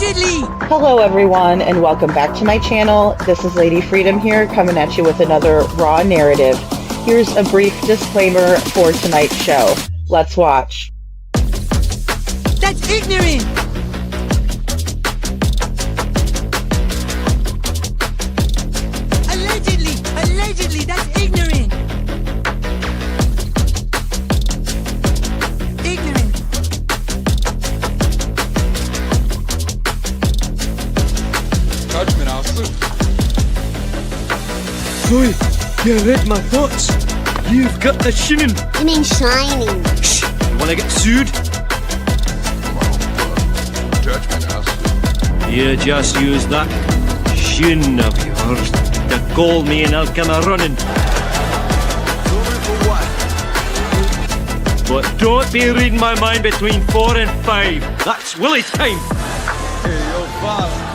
Allegedly! Hello everyone and welcome back to my channel. This is Lady Freedom here coming at you with another raw narrative. Here's a brief disclaimer for tonight's show. Let's watch. That's ignorant! Allegedly, that's ignorant! Ignorant. Judgment, Aslı. Boy, you read my thoughts. You've got the shinning. You mean shining? Shh! You wanna get sued? Judgment, Aslı. You just use that shin of yours to call me and I'll come a-running. But don't be reading my mind between 4 and 5. That's Willie's time. Hey, yo, boss.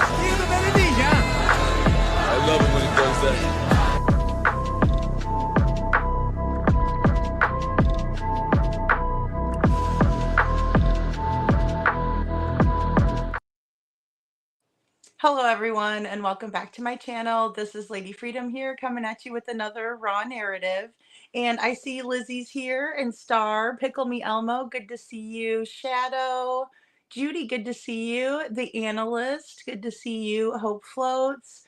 I love it when he does that. Hello everyone and welcome back to my channel. This is Lady Freedom here coming at you with another raw narrative. And I see Lizzie's here and Star, Pickle Me Elmo, good to see you. Shadow, Judy, good to see you. The Analyst, good to see you. Hope Floats,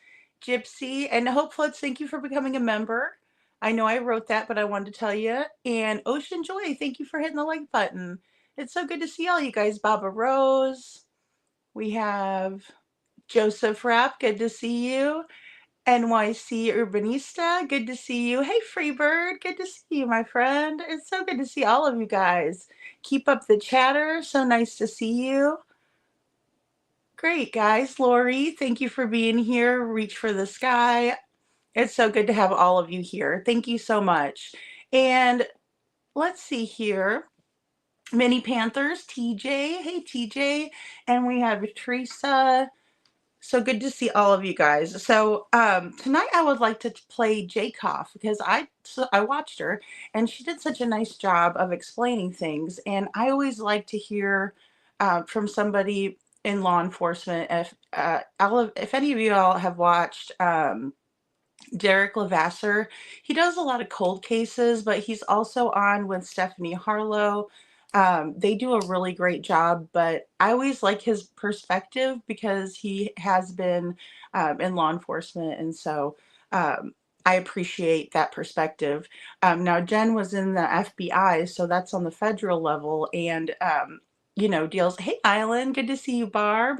Gypsy, and Hope Floats, thank you for becoming a member. I know I wrote that, but I wanted to tell you. And Ocean Joy, thank you for hitting the like button. It's so good to see all you guys. Baba Rose, we have Joseph Rapp, good to see you. NYC Urbanista, good to see you. Hey Freebird, good to see you, my friend. It's so good to see all of you guys. Keep up the chatter, so nice to see you. Great, guys. Lori, thank you for being here. Reach for the sky. It's so good to have all of you here. Thank you so much. And let's see here. Mini Panthers, TJ. Hey TJ. And we have Teresa. So good to see all of you guys. So tonight I would like to play Coff because I watched her and she did such a nice job of explaining things. And I always like to hear from somebody in law enforcement. If any of you all have watched Derek Levasseur, he does a lot of cold cases, but he's also on with Stephanie Harlow. They do a really great job, but I always like his perspective because he has been in law enforcement, and so I appreciate that perspective. Now, Jen was in the FBI, so that's on the federal level, and deals. Hey, Island, good to see you, Barb.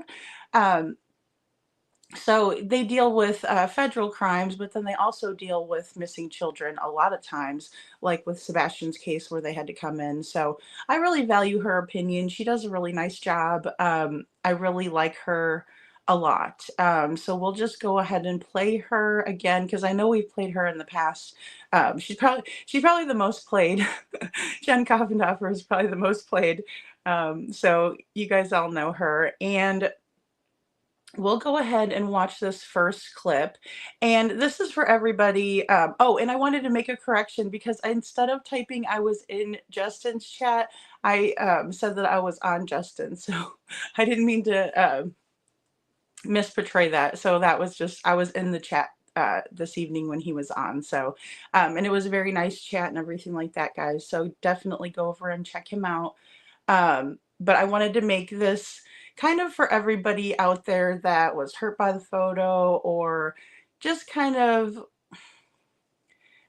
So they deal with federal crimes, but then they also deal with missing children a lot of times, like with Sebastian's case where they had to come in. So I really value her opinion. She does a really nice job. I really like her a lot. So we'll just go ahead and play her again because I know we've played her in the past. She's probably the most played. Jen Coffindaffer is probably the most played. So you guys all know her. And we'll go ahead and watch this first clip. And this is for everybody. Oh, and I wanted to make a correction because instead of typing I was in Justin's chat, I said that I was on Justin. So I didn't mean to misportray that. So that was just, I was in the chat this evening when he was on. So, and it was a very nice chat and everything like that, guys. So definitely go over and check him out. But I wanted to make this kind of for everybody out there that was hurt by the photo or just kind of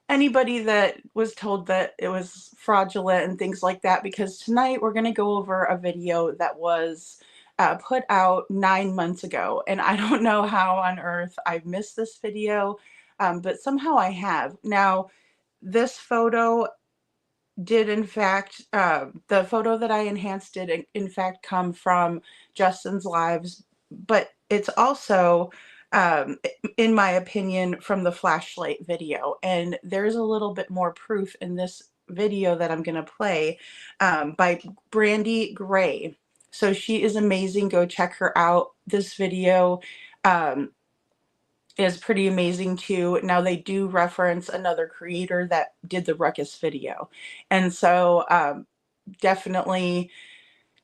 anybody that was told that it was fraudulent and things like that, because tonight we're going to go over a video that was put out 9 months ago. And I don't know how on earth I've missed this video, but somehow I have. Now, this photo did in fact, the photo that I enhanced did in fact come from Justin's lives, but it's also, in my opinion, from the flashlight video. And there's a little bit more proof in this video that I'm going to play by Brandy Gray. So she is amazing. Go check her out. This video is pretty amazing too. Now they do reference another creator that did the Ruckus video. And so definitely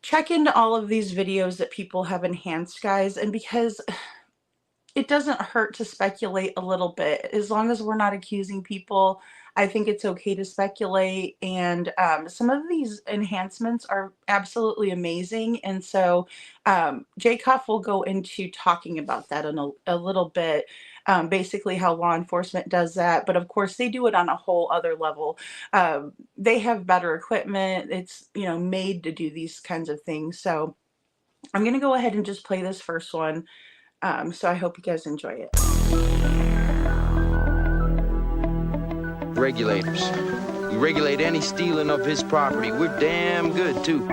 check into all of these videos that people have enhanced, guys, and because it doesn't hurt to speculate a little bit. As long as we're not accusing people, I think it's okay to speculate. And some of these enhancements are absolutely amazing. And so Jay Coff will go into talking about that in a little bit. Basically how law enforcement does that, but of course they do it on a whole other level. They have better equipment. It's, you know, made to do these kinds of things. So I'm going to go ahead and just play this first one. So I hope you guys enjoy it. Regulators. We regulate any stealing of his property. We're damn good, too.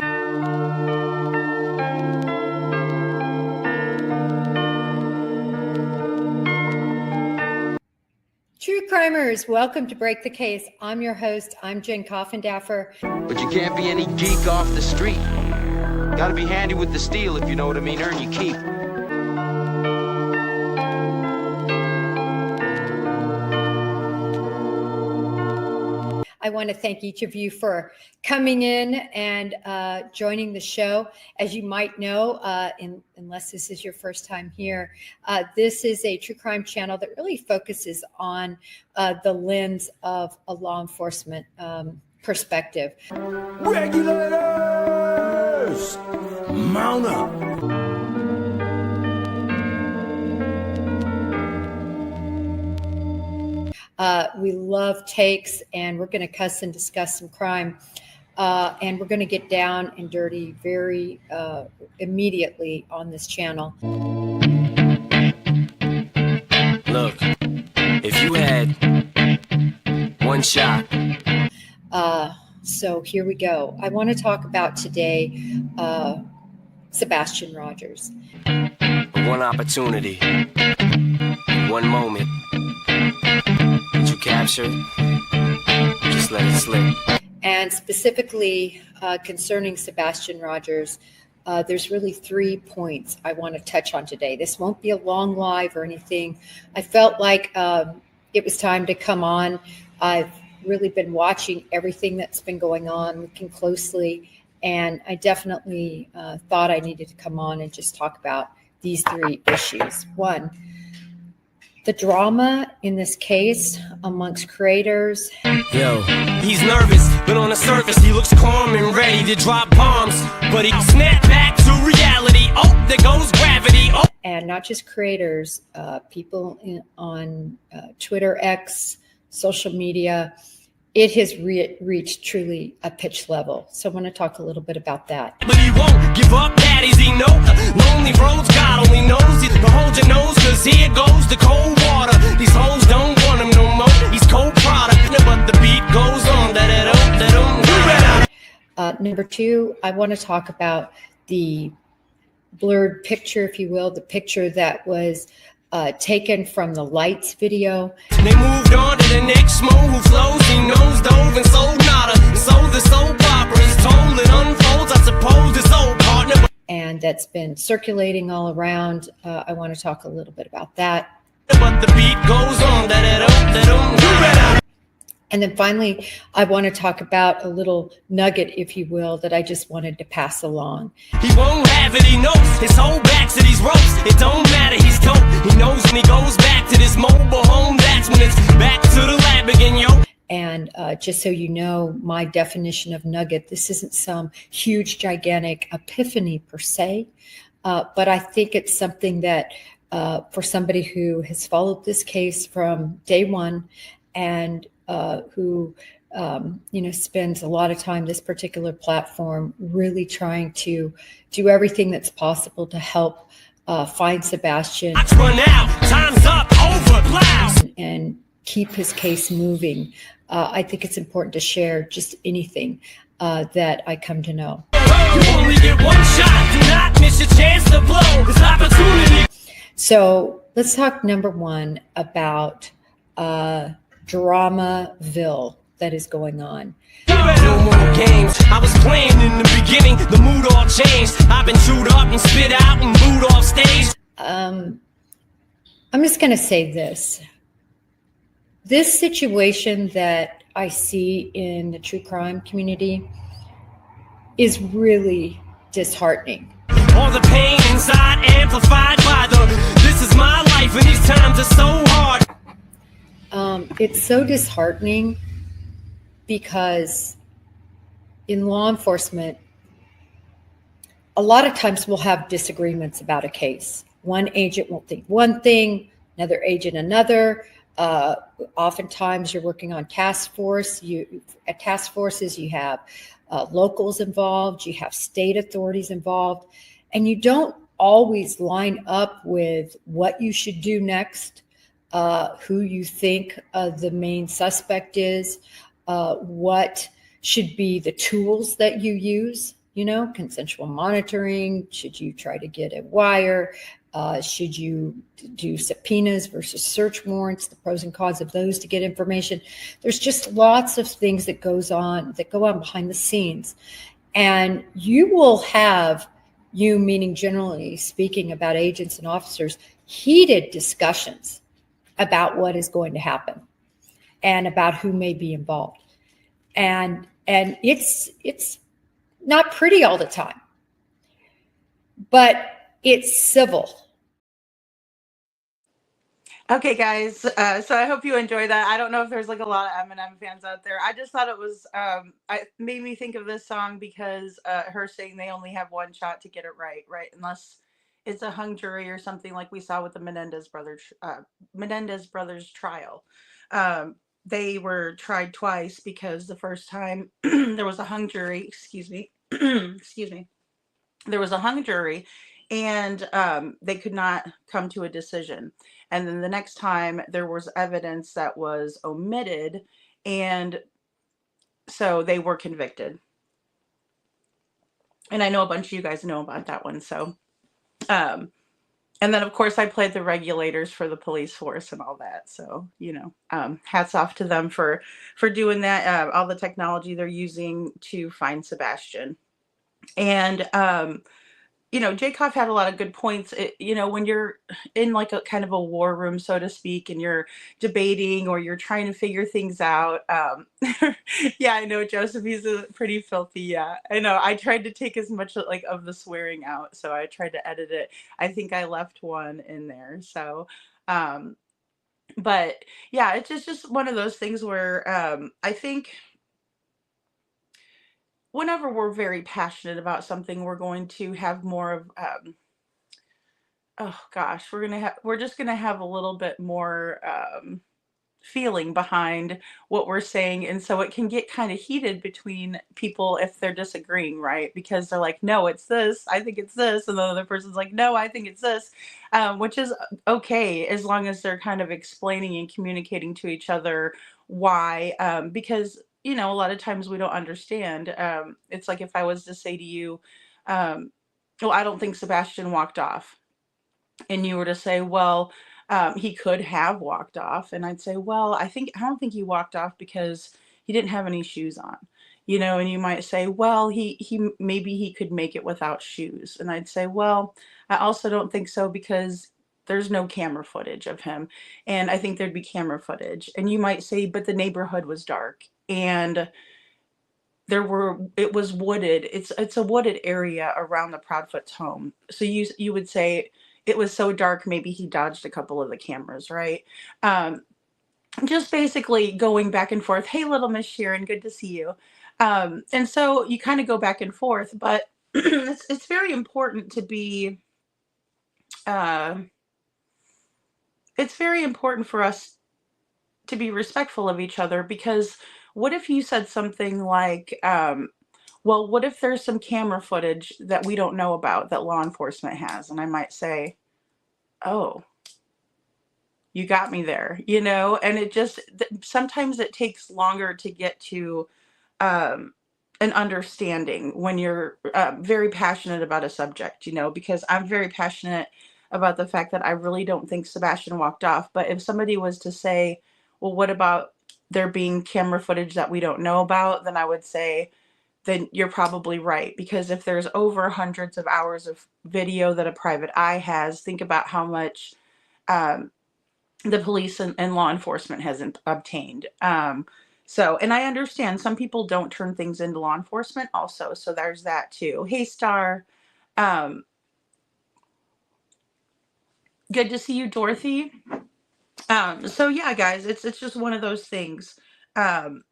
True crimers, welcome to Break the Case. I'm your host. I'm Jen Coffindaffer. But you can't be any geek off the street. Gotta be handy with the steel, if you know what I mean. Earn your keep. I want to thank each of you for coming in and joining the show. As you might know, unless this is your first time here, this is a true crime channel that really focuses on the lens of a law enforcement perspective. Regulators, mount up. We love takes, and we're going to cuss and discuss some crime. And we're going to get down and dirty very immediately on this channel. Look, if you had one shot. So here we go. I want to talk about today Sebastian Rogers. One opportunity, one moment. Did you capture it? Just let it slip. And specifically concerning Sebastian Rogers, there's really 3 points I want to touch on today. This won't be a long live or anything. I felt like it was time to come on. I've really been watching everything that's been going on, looking closely, and I definitely thought I needed to come on and just talk about these 3 issues. One, the drama in this case amongst creators. Yo, he's nervous, but on the surface he looks calm and ready to drop bombs. But he snapped back to reality. Oh, there goes gravity. Oh. And not just creators, people on Twitter, X, social media. It has reached truly a pitch level. So I want to talk a little bit about that. But he won't give up, daddies, he know. Lonely roads, God only knows. But hold your nose, cause here goes the cold water. These hoes don't want him no more. He's cold product, but the beat goes on. Number 2, I want to talk about the blurred picture, if you will, the picture that was taken from the lights video. They moved on to the next mo who flows. He knows dove and sold nada. And so the soap opera is told. It unfolds, I suppose, this old partner. And that's been circulating all around. I want to talk a little bit about that. But the beat goes on. And then finally, I want to talk about a little nugget, if you will, that I just wanted to pass along. He won't have it, he knows. His whole back to these ropes. It don't matter, he's dope. He knows when he goes back to this mobile home, that's when it's back to the lab again, yo. And just so you know, my definition of nugget, this isn't some huge, gigantic epiphany per se, but I think it's something that for somebody who has followed this case from day one and who spends a lot of time, this particular platform, really trying to do everything that's possible to help find Sebastian Time's up, over, and keep his case moving. I think it's important to share just anything that I come to know. You only get one shot, do not miss your chance to blow this opportunity. So let's talk number 1 about Dramaville that is going on. No more games. I was playing in the beginning. The mood all changed. I've been chewed up and spit out and booed off stage. I'm just going to say this. This situation that I see in the true crime community is really disheartening. All the pain inside amplified by the this is my life and these times are so hard. It's so disheartening because in law enforcement, a lot of times we'll have disagreements about a case. One agent will think one thing, another agent another. Oftentimes you're working on task force. At task forces, you have locals involved, you have state authorities involved, and you don't always line up with what you should do next, who you think the main suspect is, what should be the tools that you use, consensual monitoring. Should you try to get a wire? Should you do subpoenas versus search warrants, the pros and cons of those to get information? There's just lots of things that go on behind the scenes. And you will have, meaning generally speaking about agents and officers, heated discussions about what is going to happen and about who may be involved. And it's not pretty all the time, but it's civil. Okay, guys. So I hope you enjoy that. I don't know if there's like a lot of Eminem fans out there. I just thought it was, it made me think of this song because her saying they only have one shot to get it right? Unless it's a hung jury or something like we saw with the Menendez brothers trial. They were tried twice because the first time there was a hung jury, excuse me, there was a hung jury and they could not come to a decision. And then the next time there was evidence that was omitted, and so they were convicted. And I know a bunch of you guys know about that one. So, and then of course I played the regulators for the police force and all that. So, hats off to them for doing that. All the technology they're using to find Sebastian. And, Jay Coff had a lot of good points. When you're in like a kind of a war room, so to speak, and you're debating or you're trying to figure things out. Yeah, I know, Joseph, he's pretty filthy. Yeah, I know. I tried to take as much like of the swearing out, so I tried to edit it. I think I left one in there. So, but yeah, it's just one of those things where I think whenever we're very passionate about something, we're going to have more of, oh gosh, we're just gonna have a little bit more feeling behind what we're saying, and so it can get kind of heated between people if they're disagreeing, right? Because they're like, no, it's this, I think it's this, and the other person's like, no, I think it's this, which is okay as long as they're kind of explaining and communicating to each other why, because a lot of times we don't understand. It's like if I was to say to you, well, I don't think Sebastian walked off. And you were to say, well, he could have walked off. And I'd say, well, I don't think he walked off because he didn't have any shoes on. And you might say, well, he maybe he could make it without shoes. And I'd say, well, I also don't think so because there's no camera footage of him. And I think there'd be camera footage. And you might say, but the neighborhood was dark and it was wooded. It's a wooded area around the Proudfoot's home. So you would say it was so dark, maybe he dodged a couple of the cameras, right? Just basically going back and forth. Hey, little Miss Sharon, good to see you. And so you kind of go back and forth, but it's very important to be, it's very important for us to be respectful of each other, because what if you said something like, well, what if there's some camera footage that we don't know about that law enforcement has? And I might say, oh, you got me there, and it just, sometimes it takes longer to get to an understanding when you're very passionate about a subject, because I'm very passionate about the fact that I really don't think Sebastian walked off. But if somebody was to say, well, what about there being camera footage that we don't know about? Then I would say, then you're probably right. Because if there's over hundreds of hours of video that a private eye has, think about how much the police and law enforcement hasn't obtained. So, and I understand some people don't turn things into law enforcement also. So there's that too. Hey, Star. Um, Good to see you, Dorothy. So yeah, guys, it's just one of those things um,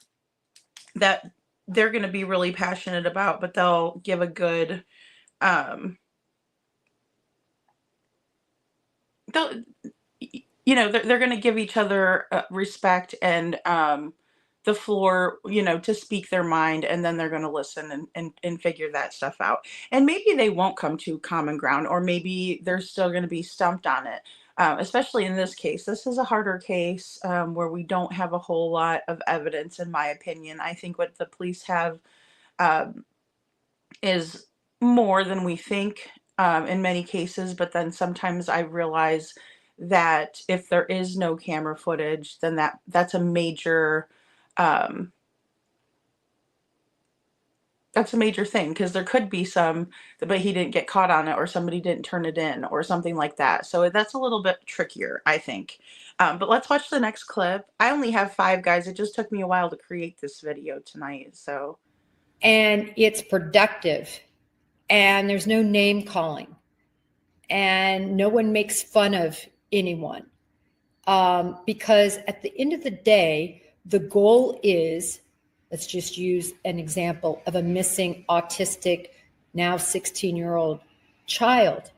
that they're going to be really passionate about, but they'll give a good they'll they're going to give each other respect and the floor, to speak their mind, and then they're going to listen and figure that stuff out. And maybe they won't come to common ground, or maybe they're still going to be stumped on it. Especially in this case, this is a harder case where we don't have a whole lot of evidence, in my opinion. I think what the police have um, is more than we think in many cases, but then sometimes I realize that if there is no camera footage, then that's a major um, thing, because there could be some, but he didn't get caught on it, or somebody didn't turn it in, or something like that. So that's a little bit trickier, I think. But let's watch the next clip. I only have 5, guys. It just took me a while to create this video tonight. So, And it's productive, and there's no name calling, and no one makes fun of anyone. Because at the end of the day, the goal is, let's just use an example of a missing autistic, now 16-year-old child.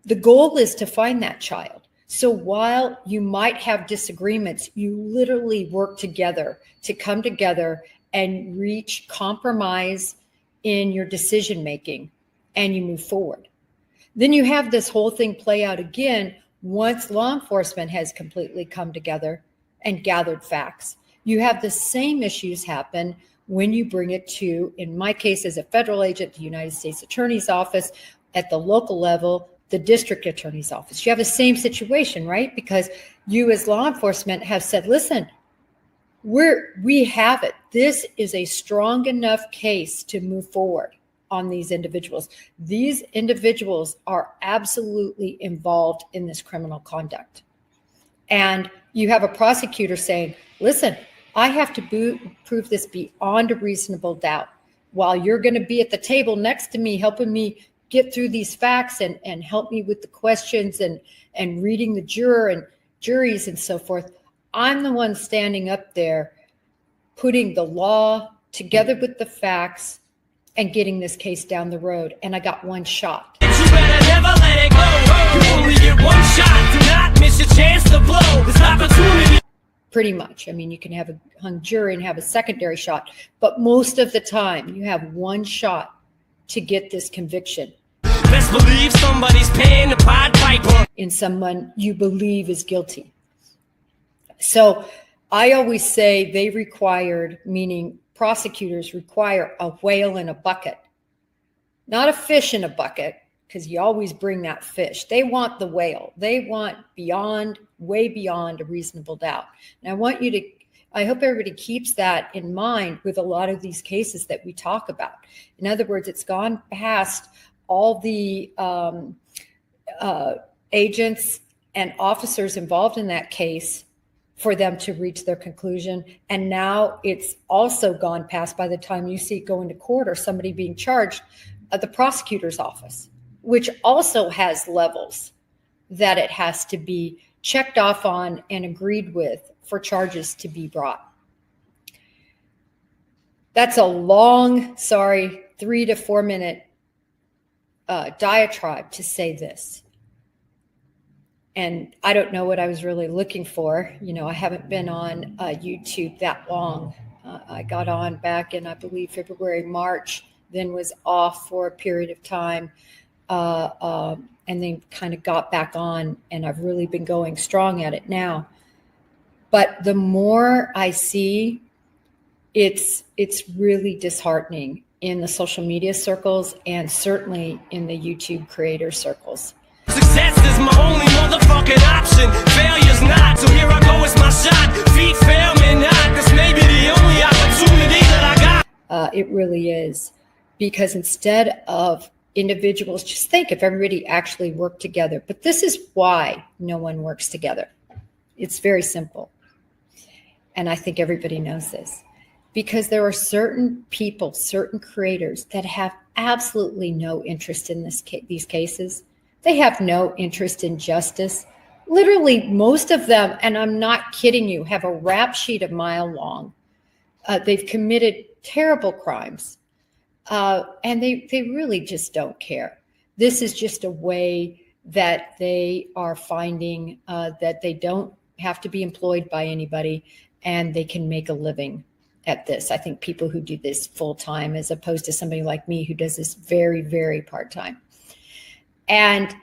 The goal is to find that child. So while you might have disagreements, you literally work together to come together and reach compromise in your decision making, and you move forward. Then you have this whole thing play out again once law enforcement has completely come together and gathered facts. You have the same issues happen when you bring it to, in my case, as a federal agent, the United States Attorney's Office, at the local level, the district attorney's office. You have the same situation, right? Because you as law enforcement have said, listen, we have it. This is a strong enough case to move forward on these individuals. These individuals are absolutely involved in this criminal conduct. And you have a prosecutor saying, listen, I have to prove this beyond a reasonable doubt, while you're going to be at the table next to me, helping me get through these facts and help me with the questions and reading the juries and so forth. I'm the one standing up there, putting the law together with the facts and getting this case down the road. And I got one shot. You better never let it go. You only get one shot. Do not miss your chance to blow this opportunity. Pretty much. I mean, you can have a hung jury and have a secondary shot, but most of the time you have one shot to get this conviction. Best believe somebody's paying the Pied Piper. In someone you believe is guilty. So I always say they required, meaning prosecutors require, a whale in a bucket, not a fish in a bucket, because you always bring that fish. They want the whale. They want way beyond a reasonable doubt. And I hope everybody keeps that in mind with a lot of these cases that we talk about. In other words, it's gone past all the agents and officers involved in that case for them to reach their conclusion. And now it's also gone past, by the time you see it go into court or somebody being charged, at the prosecutor's office, which also has levels that it has to be checked off on and agreed with for charges to be brought. That's a long, 3 to 4 minute diatribe to say this. And I don't know what I was really looking for. I haven't been on YouTube that long. I got on back in, I believe, February, March, then was off for a period of time, and then kind of got back on, and I've really been going strong at it now. But the more I see, it's really disheartening in the social media circles, and certainly in the YouTube creator circles. Success is my only motherfucking option. Failure's not, so here I go, it's my shot. Feet fail me not, this may be the only opportunity that I got. It really is. Because instead of individuals, just think if everybody actually worked together. But this is why no one works together. It's very simple. and I think everybody knows this, because there are certain people, certain creators that have absolutely no interest in these cases. They have no interest in justice. Literally, most of them, and I'm not kidding you, have a rap sheet a mile long. They've committed terrible crimes, and they really just don't care. This is just a way that they are finding that they don't have to be employed by anybody, and they can make a living at this. I think people who do this full time, as opposed to somebody like me who does this very, very part time. And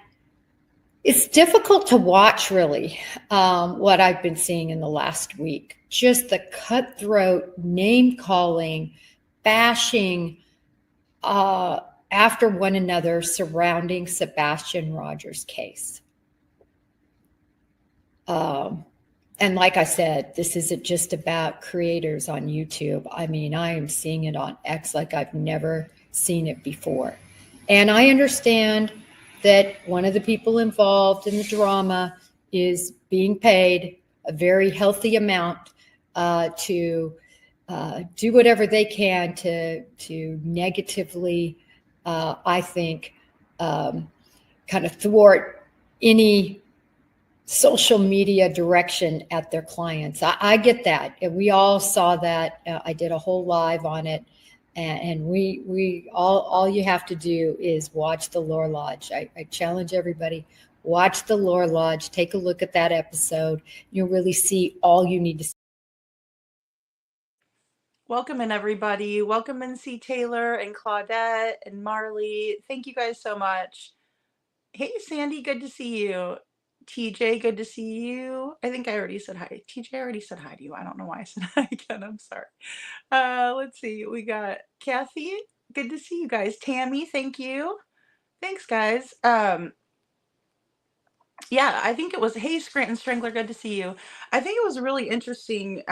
it's difficult to watch, really, what I've been seeing in the last week. Just the cutthroat name calling, bashing after one another surrounding Sebastian Rogers' case. And like I said, this isn't just about creators on YouTube. I mean, I am seeing it on X like I've never seen it before. And I understand that one of the people involved in the drama is being paid a very healthy amount to do whatever they can to negatively, I think, kind of thwart any social media direction at their clients. I get that. And we all saw that. I did a whole live on it. And we all you have to do is watch the Lore Lodge. I challenge everybody, watch the Lore Lodge, take a look at that episode. You'll really see all you need to see. Welcome in, everybody. Welcome in, C. Taylor and Claudette and Marley. Thank you guys so much. Hey, Sandy, good to see you. TJ, good to see you. I think I already said hi. TJ, I already said hi to you. I don't know why I said hi again. I'm sorry. Let's see. We got Kathy. Good to see you guys. Tammy, thank you. Thanks, guys. Yeah, I think it was, hey, Scranton Strangler, good to see you. I think it was really interesting,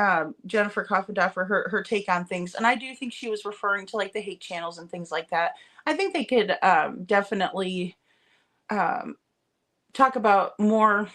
Jennifer Coffindaffer, her take on things. And I do think she was referring to like the hate channels and things like that. I think they could definitely talk about more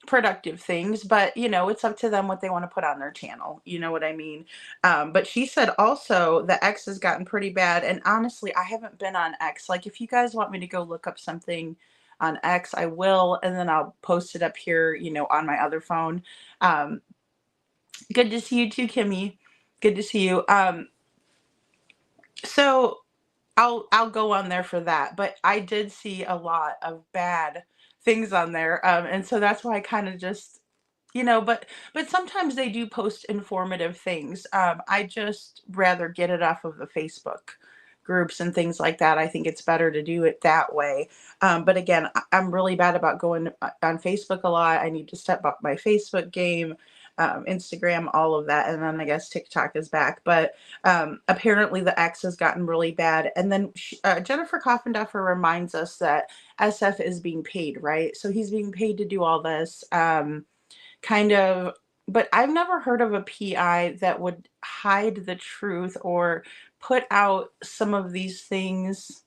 productive things, but you know, it's up to them what they want to put on their channel. You know what I mean? But she said also the X has gotten pretty bad. And honestly, I haven't been on X. Like, if you guys want me to go look up something on X, I will, and then I'll post it up here, you know, on my other phone. Good to see you too, Kimmy. Good to see you. So I'll go on there for that, but I did see a lot of bad things on there, and so that's why I kind of just, you know, but sometimes they do post informative things. I just rather get it off of the Facebook groups and things like that. I think it's better to do it that way. But again, I'm really bad about going on Facebook a lot. I need to step up my Facebook game, Instagram, all of that. And then I guess TikTok is back. But apparently the X has gotten really bad. And then Jennifer Coffindaffer reminds us that SF is being paid, right? So he's being paid to do all this. Kind of, but I've never heard of a PI that would hide the truth or put out some of these things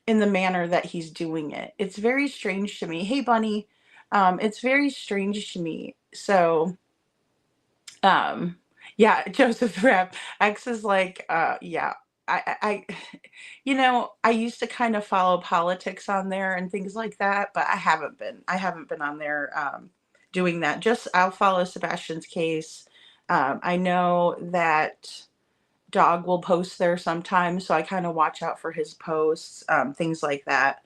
in the manner that he's doing it. It's very strange to me. Hey, Bunny. It's very strange to me. So, yeah, Joseph Rep X is like, yeah, I, you know, I used to kind of follow politics on there and things like that, but I haven't been on there, doing that. Just I'll follow Sebastian's case. I know that Dog will post there sometimes, so I kind of watch out for his posts, things like that.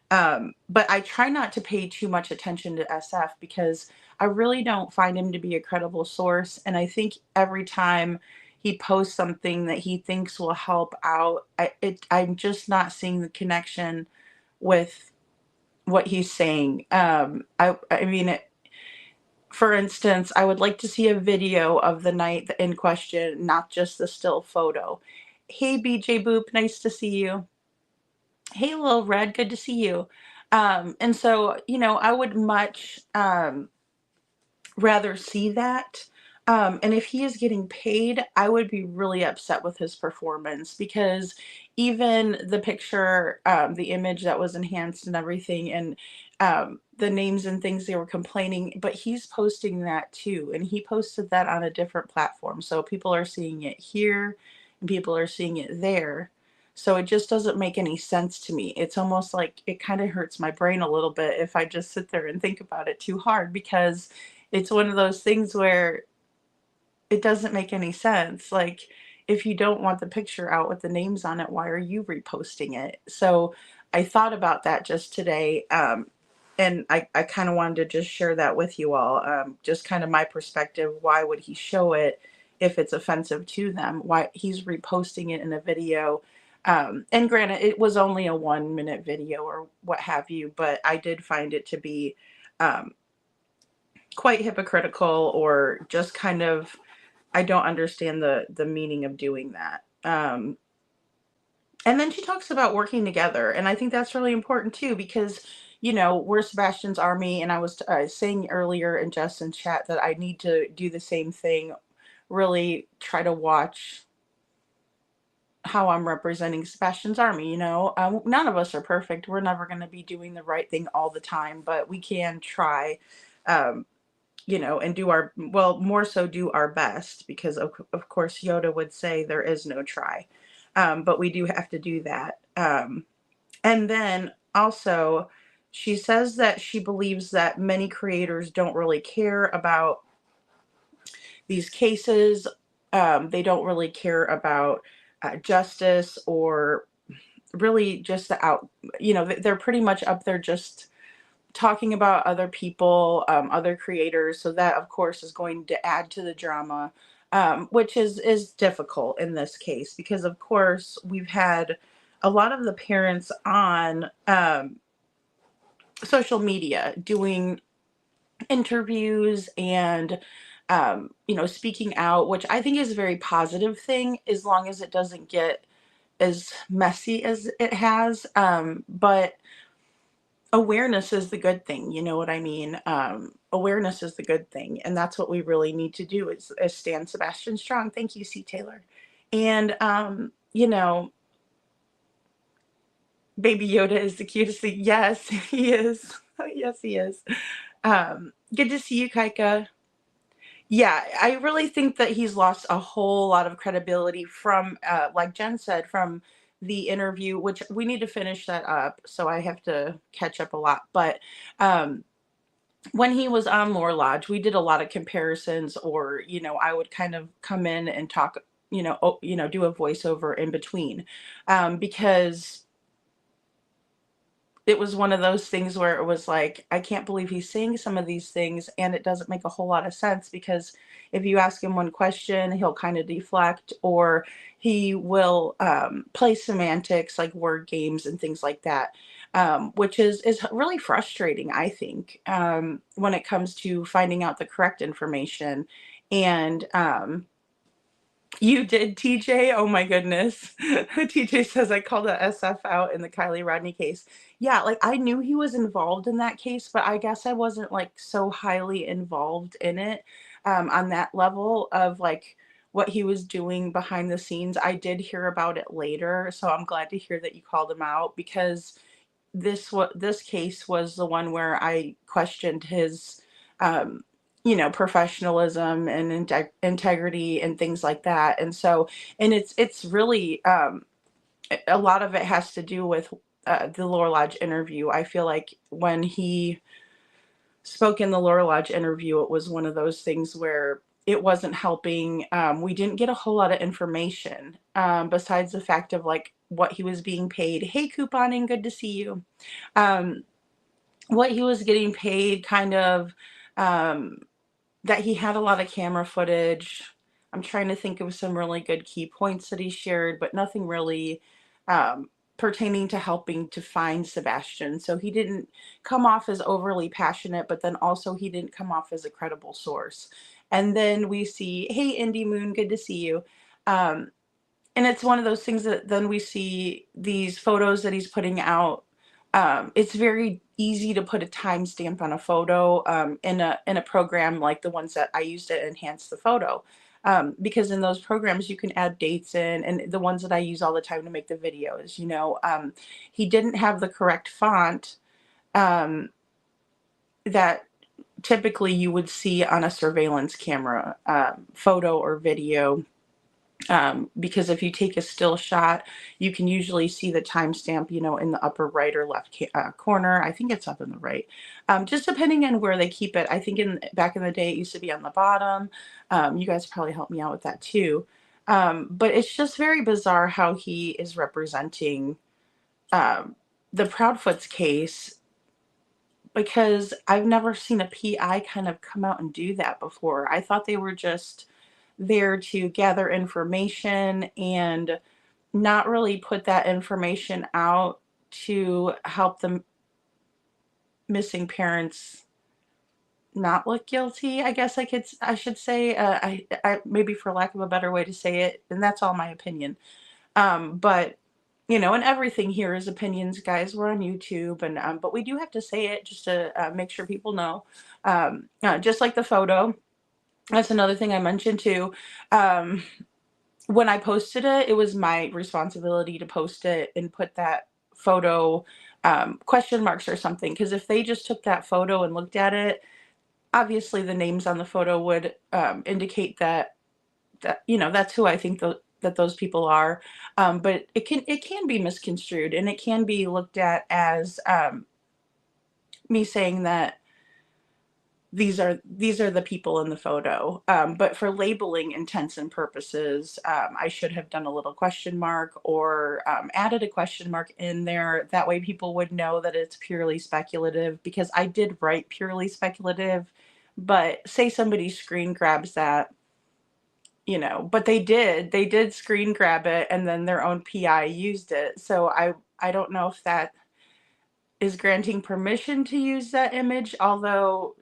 But I try not to pay too much attention to SF because I really don't find him to be a credible source. And I think every time he posts something that he thinks will help out, I'm just not seeing the connection with what he's saying. I mean, for instance, I would like to see a video of the night in question, not just the still photo. Hey, BJ Boop, nice to see you. Hey, Lil Red, good to see you. And so, you know, I would much rather see that And if he is getting paid, I would be really upset with his performance because even the picture, the image that was enhanced and everything, and the names and things they were complaining, but he's posting that too. And he posted that on a different platform. So people are seeing it here and people are seeing it there. So it just doesn't make any sense to me. It's almost like it kind of hurts my brain a little bit if I just sit there and think about it too hard, because it's one of those things where it doesn't make any sense. Like, if you don't want the picture out with the names on it, why are you reposting it? So I thought about that just today. And I kind of wanted to just share that with you all. Just kind of my perspective. Why would he show it if it's offensive to them? Why he's reposting it in a video? And granted, it was only a 1 minute video or what have you, but I did find it to be quite hypocritical, or just kind of, I don't understand the meaning of doing that. And then she talks about working together, and I think that's really important too, because we're Sebastian's army, and I was saying earlier in Justin's chat that I need to do the same thing. Really try to watch how I'm representing Sebastian's army. None of us are perfect. We're never going to be doing the right thing all the time, but we can try. Um, and do more so do our best, because of course Yoda would say there is no try. But we do have to do that. And then also, she says that she believes that many creators don't really care about these cases. They don't really care about justice, or really just they're pretty much up there just talking about other people, other creators. So that, of course, is going to add to the drama, which is difficult in this case, because, of course, we've had a lot of the parents on social media doing interviews and, speaking out, which I think is a very positive thing, as long as it doesn't get as messy as it has. But awareness is the good thing. You know what I mean? Awareness is the good thing. And that's what we really need to do, is stand Sebastian strong. Thank you, C. Taylor. And, Baby Yoda is the cutest thing. Yes, he is. Yes, he is. Good to see you, Kaika. Yeah, I really think that he's lost a whole lot of credibility from, like Jen said, from the interview, which we need to finish that up. So I have to catch up a lot. But when he was on Lore Lodge, we did a lot of comparisons, or, I would kind of come in and talk, do a voiceover in between, because it was one of those things where it was like, I can't believe he's saying some of these things, and it doesn't make a whole lot of sense, because if you ask him one question, he'll kind of deflect, or he will play semantics, like word games and things like that, which is really frustrating, I think, when it comes to finding out the correct information. And you did, TJ? Oh my goodness. TJ says, I called the SF out in the Kylie Rodney case. Yeah, like, I knew he was involved in that case, but I guess I wasn't like so highly involved in it, on that level of like what he was doing behind the scenes. I did hear about it later, so I'm glad to hear that you called him out, because this case was the one where I questioned his professionalism and integrity and things like that. And so, and it's really, a lot of it has to do with the Lore Lodge interview. I feel like when he spoke in the Lore Lodge interview, it was one of those things where it wasn't helping. We didn't get a whole lot of information, besides the fact of like what he was being paid. Hey, couponing, good to see you. What he was getting paid, kind of, that he had a lot of camera footage. I'm trying to think of some really good key points that he shared, but nothing really pertaining to helping to find Sebastian. So he didn't come off as overly passionate, but then also he didn't come off as a credible source. And then we see, hey, Indy Moon, good to see you. And it's one of those things that then we see these photos that he's putting out it's very easy to put a timestamp on a photo in a program like the ones that I use to enhance the photo. Because in those programs you can add dates in, and the ones that I use all the time to make the videos, he didn't have the correct font that typically you would see on a surveillance camera photo or video. Because if you take a still shot, you can usually see the timestamp, in the upper right or left corner. I think it's up in the right, just depending on where they keep it. I think back in the day, it used to be on the bottom. You guys probably helped me out with that too. But it's just very bizarre how he is representing the Proudfoot's case, because I've never seen a PI kind of come out and do that before. I thought they were just there to gather information and not really put that information out to help the missing parents not look guilty, I guess I should say. I maybe, for lack of a better way to say it, and that's all my opinion. But and everything here is opinions, guys. We're on YouTube, and but we do have to say it just to make sure people know. Just like the photo, that's another thing I mentioned too. When I posted it, it was my responsibility to post it and put that photo question marks or something. Because if they just took that photo and looked at it, obviously the names on the photo would indicate that that's who I think that those people are. But it can be misconstrued, and it can be looked at as me saying that these are the people in the photo. But for labeling intents and purposes, I should have done a little question mark, or added a question mark in there. That way people would know that it's purely speculative, because I did write purely speculative. But say somebody screen grabs that, but they did screen grab it, and then their own PI used it. So I don't know if that is granting permission to use that image, although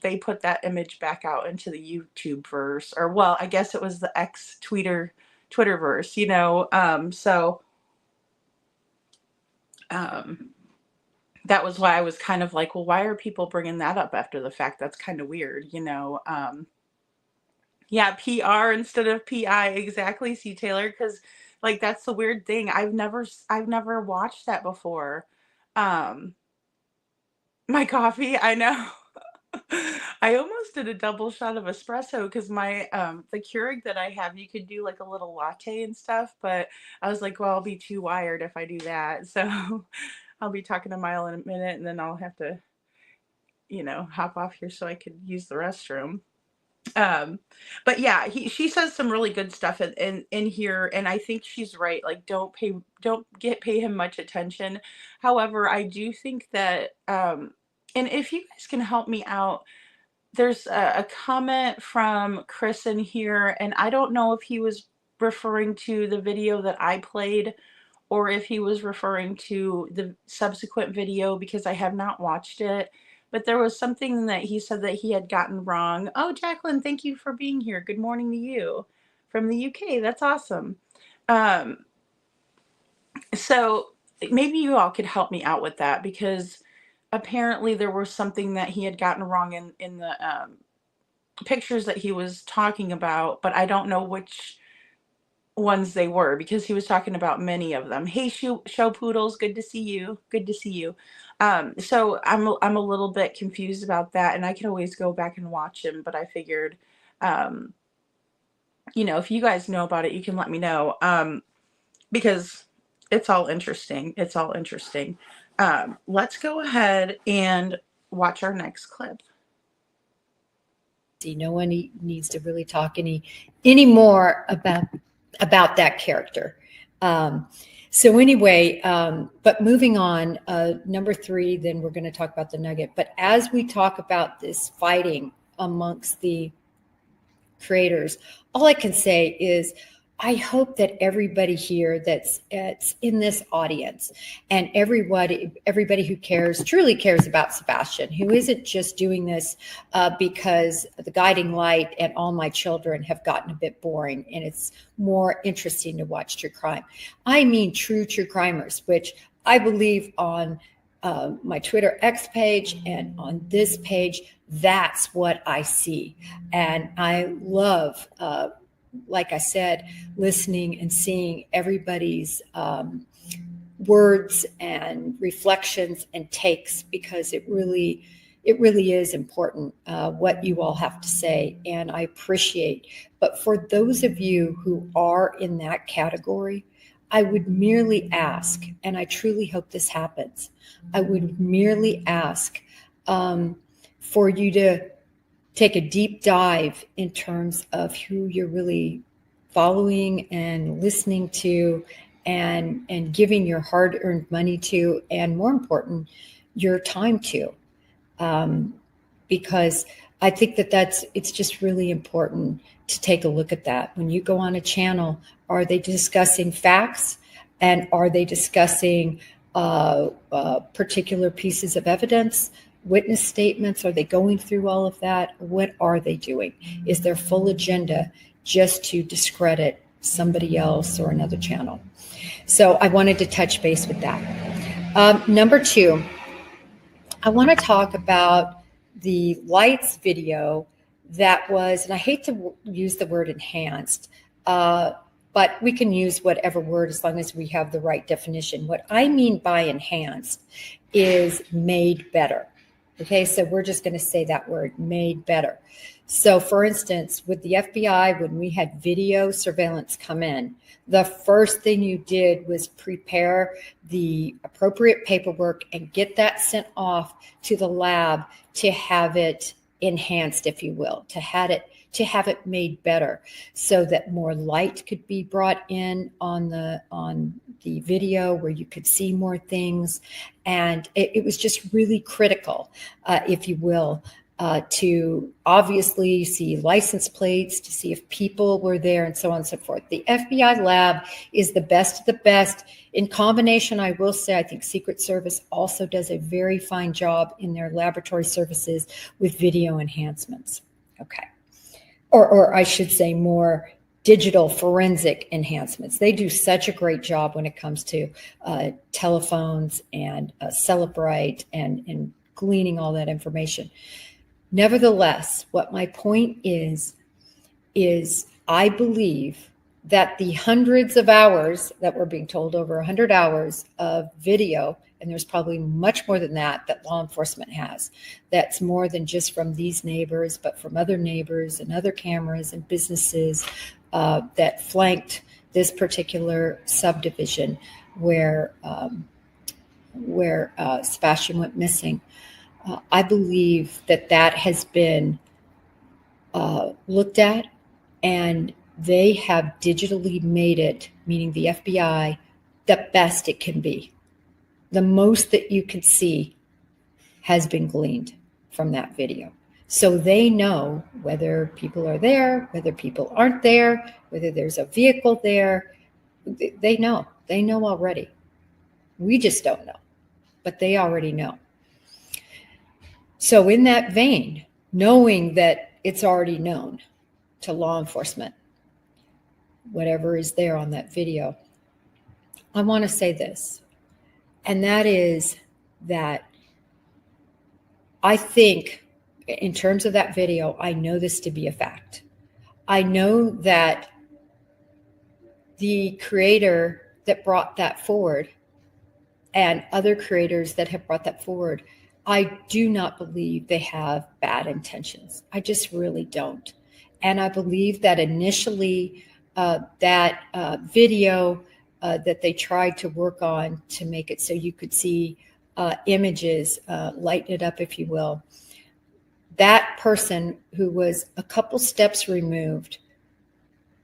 they put that image back out into the YouTube verse, or, well, I guess it was the X Twitterverse, so that was why I was kind of like, well, why are people bringing that up after the fact? That's kind of weird, yeah, PR instead of PI, exactly. See, Taylor, because like that's the weird thing. I've never watched that before. My coffee, I know. I almost did a double shot of espresso, because my the Keurig that I have, you could do like a little latte and stuff, but I was like, well, I'll be too wired if I do that. So I'll be talking a mile in a minute, and then I'll have to, hop off here so I could use the restroom. But yeah, she says some really good stuff in here, and I think she's right. Like, don't pay him much attention. However, I do think that and if you guys can help me out, there's a comment from Chris in here, and I don't know if he was referring to the video that I played, or if he was referring to the subsequent video, because I have not watched it. But there was something that he said that he had gotten wrong. Oh, Jacqueline, thank you for being here. Good morning to you from the UK. That's awesome. So maybe you all could help me out with that, because apparently there was something that he had gotten wrong in the pictures that he was talking about, but I don't know which ones they were, because he was talking about many of them. Hey, show poodles, good to see you. Good to see you. So I'm a little bit confused about that, and I can always go back and watch him, but I figured, if you guys know about it, you can let me know, because it's all interesting. It's all interesting. Let's go ahead and watch our next clip. No one needs to really talk any more about that character. So anyway, but moving on, number 3, then we're going to talk about the nugget. But as we talk about this fighting amongst the creators, all I can say is I hope that everybody here that's in this audience, and everybody who truly cares about Sebastian, who isn't just doing this because The Guiding Light and All My Children have gotten a bit boring and it's more interesting to watch true crime. I mean true crimers, which I believe on my Twitter X page and on this page, that's what I see. And I love, like I said, listening and seeing everybody's words and reflections and takes, because it really is important what you all have to say, and I appreciate. But for those of you who are in that category, I would merely ask, and I truly hope this happens, I would merely ask for you to take a deep dive in terms of who you're really following and listening to, and giving your hard-earned money to, and more important, your time to, because I think it's just really important to take a look at that. When you go on a channel, are they discussing facts, and are they discussing particular pieces of evidence, witness statements? Are they going through all of that? What are they doing? Is their full agenda just to discredit somebody else or another channel? So I wanted to touch base with that. Number two, I want to talk about the lights video that was, and I hate to use the word enhanced, but we can use whatever word as long as we have the right definition. What I mean by enhanced is made better. Okay, so we're just going to say that word, made better. So for instance, with the FBI, when we had video surveillance come in, the first thing you did was prepare the appropriate paperwork and get that sent off to the lab to have it enhanced, if you will, to have it made better, so that more light could be brought in on the video, where you could see more things. And it was just really critical, if you will, to obviously see license plates, to see if people were there, and so on and so forth. The FBI lab is the best of the best. In combination, I will say, I think Secret Service also does a very fine job in their laboratory services with video enhancements. Okay. Or I should say more digital forensic enhancements. They do such a great job when it comes to telephones and Celebrite and gleaning all that information. Nevertheless, what my point is I believe that the hundreds of hours that we're being told, over 100 hours of video, and there's probably much more than that law enforcement has, that's more than just from these neighbors, but from other neighbors and other cameras and businesses that flanked this particular subdivision where Sebastian went missing. I believe that has been looked at, and they have digitally made it, meaning the FBI, the best it can be. The most that you can see has been gleaned from that video. So they know whether people are there, whether people aren't there, whether there's a vehicle there. They know already. We just don't know, but they already know. So in that vein, knowing that it's already known to law enforcement, whatever is there on that video, I want to say this, and that is that I think in terms of that video, I know this to be a fact. I know that the creator that brought that forward and other creators that have brought that forward, I do not believe they have bad intentions. I just really don't. And I believe that initially that video that they tried to work on to make it so you could see images, lighten it up, if you will, that person who was a couple steps removed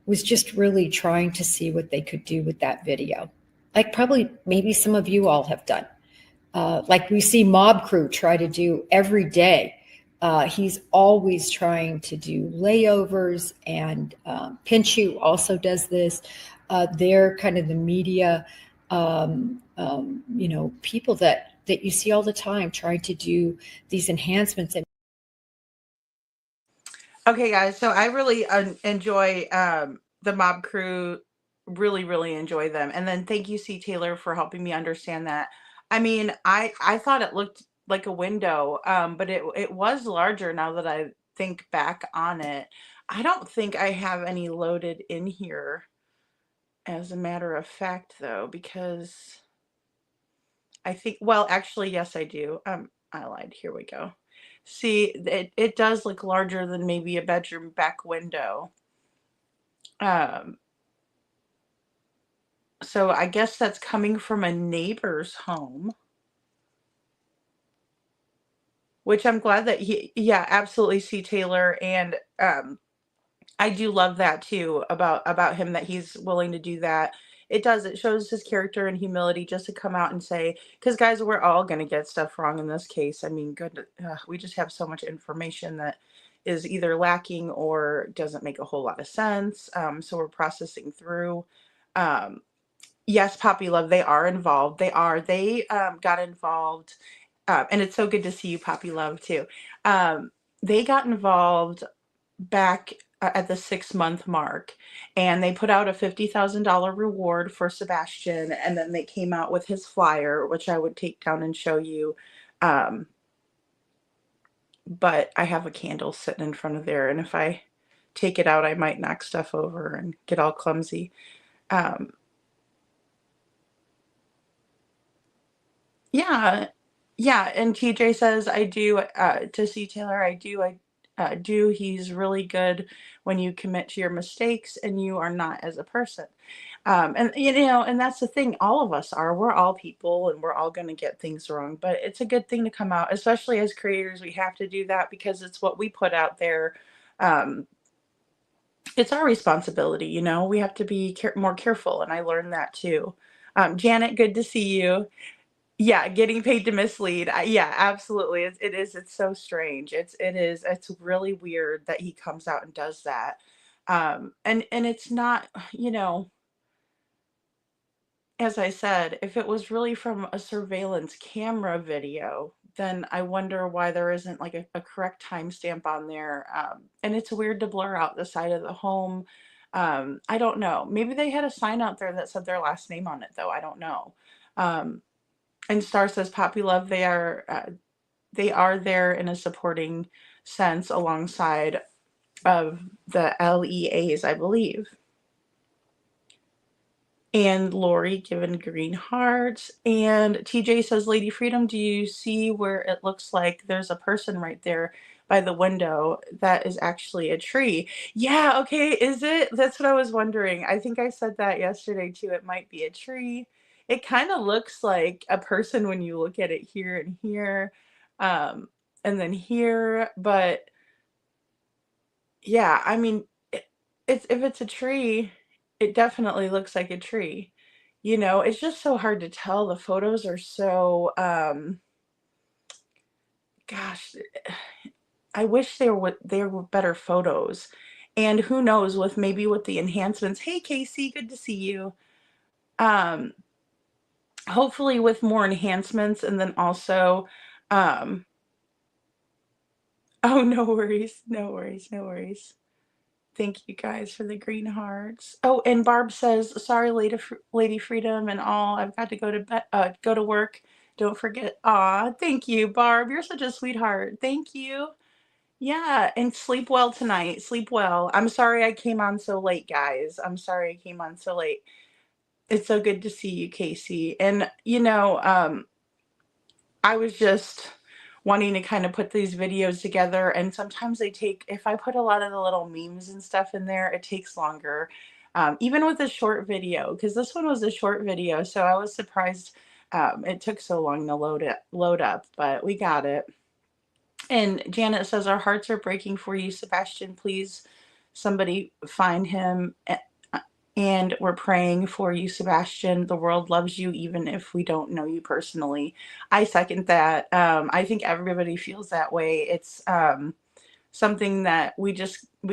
was just really trying to see what they could do with that video. Like probably maybe some of you all have done. Like we see Mob Crew try to do every day. He's always trying to do layovers, and Pinshu also does this. They're kind of the media, people that you see all the time trying to do these enhancements. And Okay, guys, so I really enjoy the Mob Crew, really enjoy them. And then thank you, C. Taylor, for helping me understand that. I mean, I thought it looked like a window, but it was larger now that I think back on it. I don't think I have any loaded in here as a matter of fact though, because I think, well, actually, yes, I do. I lied. Here we go. See, it does look larger than maybe a bedroom back window. Um, so I guess that's coming from a neighbor's home, which I'm glad that yeah, absolutely, see Taylor, and I do love that too about him, that he's willing to do that. It shows his character and humility just to come out and say, because guys, we're all going to get stuff wrong in this case. I mean, good, we just have so much information that is either lacking or doesn't make a whole lot of sense. So we're processing through. Um, yes, Poppy Love, they are involved. They got involved, and it's so good to see you, Poppy Love, too. They got involved back at the 6-month mark, and they put out a $50,000 reward for Sebastian, and then they came out with his flyer, which I would take down and show you. But I have a candle sitting in front of there, and if I take it out, I might knock stuff over and get all clumsy. Yeah, yeah, and TJ says, I do, to see Taylor, I do. He's really good when you commit to your mistakes and you are not as a person. And and that's the thing, all of us are. We're all people and we're all going to get things wrong, but it's a good thing to come out, especially as creators. We have to do that because it's what we put out there. Um, it's our responsibility, we have to be more careful, and I learned that too. Janet, good to see you. Yeah, getting paid to mislead. Yeah, absolutely. It's so strange. It's really weird that he comes out and does that. And it's not, as I said, if it was really from a surveillance camera video, then I wonder why there isn't like a correct timestamp on there. And it's weird to blur out the side of the home. I don't know. Maybe they had a sign out there that said their last name on it, though. I don't know. Um, and Star says, Poppy Love, they are there in a supporting sense alongside of the LEAs, I believe. And Lori given green hearts. And TJ says, Lady Freedom, do you see where it looks like there's a person right there by the window? That is actually a tree. Yeah, okay, is it? That's what I was wondering. I think I said that yesterday too. It might be a tree. It kind of looks like a person when you look at it here and here, um, and then here. But yeah, I mean, if it's a tree, it definitely looks like a tree. It's just so hard to tell. The photos are so, gosh, I wish there were better photos. And who knows, with the enhancements. Hey, Casey, good to see you. Um, Hopefully with more enhancements, and then also, um, oh, no worries, no worries, no worries. Thank you guys for the green hearts. Oh, and Barb says, sorry, Lady Freedom and all. I've got to go to work. Don't forget. Aw, thank you, Barb. You're such a sweetheart. Thank you. Yeah, and sleep well tonight. Sleep well. I'm sorry I came on so late, guys. I'm sorry I came on so late. It's so good to see you, Casey. And, I was just wanting to kind of put these videos together, and sometimes if I put a lot of the little memes and stuff in there, it takes longer. Even with a short video, because this one was a short video, so I was surprised it took so long to load up, but we got it. And Janet says, our hearts are breaking for you, Sebastian. Please, somebody find him. And we're praying for you, Sebastian. The world loves you, even if we don't know you personally. I second that. I think everybody feels that way. It's something that we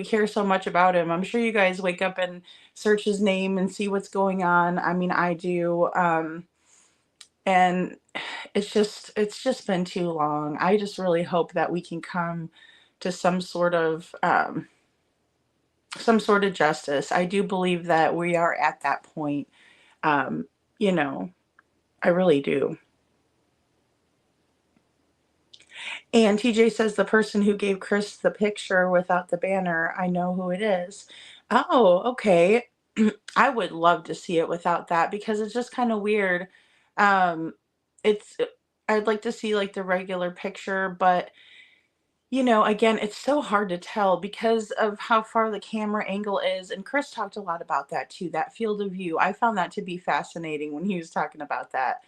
care so much about him. I'm sure you guys wake up and search his name and see what's going on. I mean, I do. And it's just been too long. I just really hope that we can come to some sort of justice. I do believe that we are at that point. I really do. And TJ says the person who gave Chris the picture without the banner, I know who it is. Oh, okay. I would love to see it without that because it's just kind of weird. Um, it's I'd like to see like the regular picture, but again, it's so hard to tell because of how far the camera angle is. And Chris talked a lot about that too, that field of view. I found that to be fascinating when he was talking about that.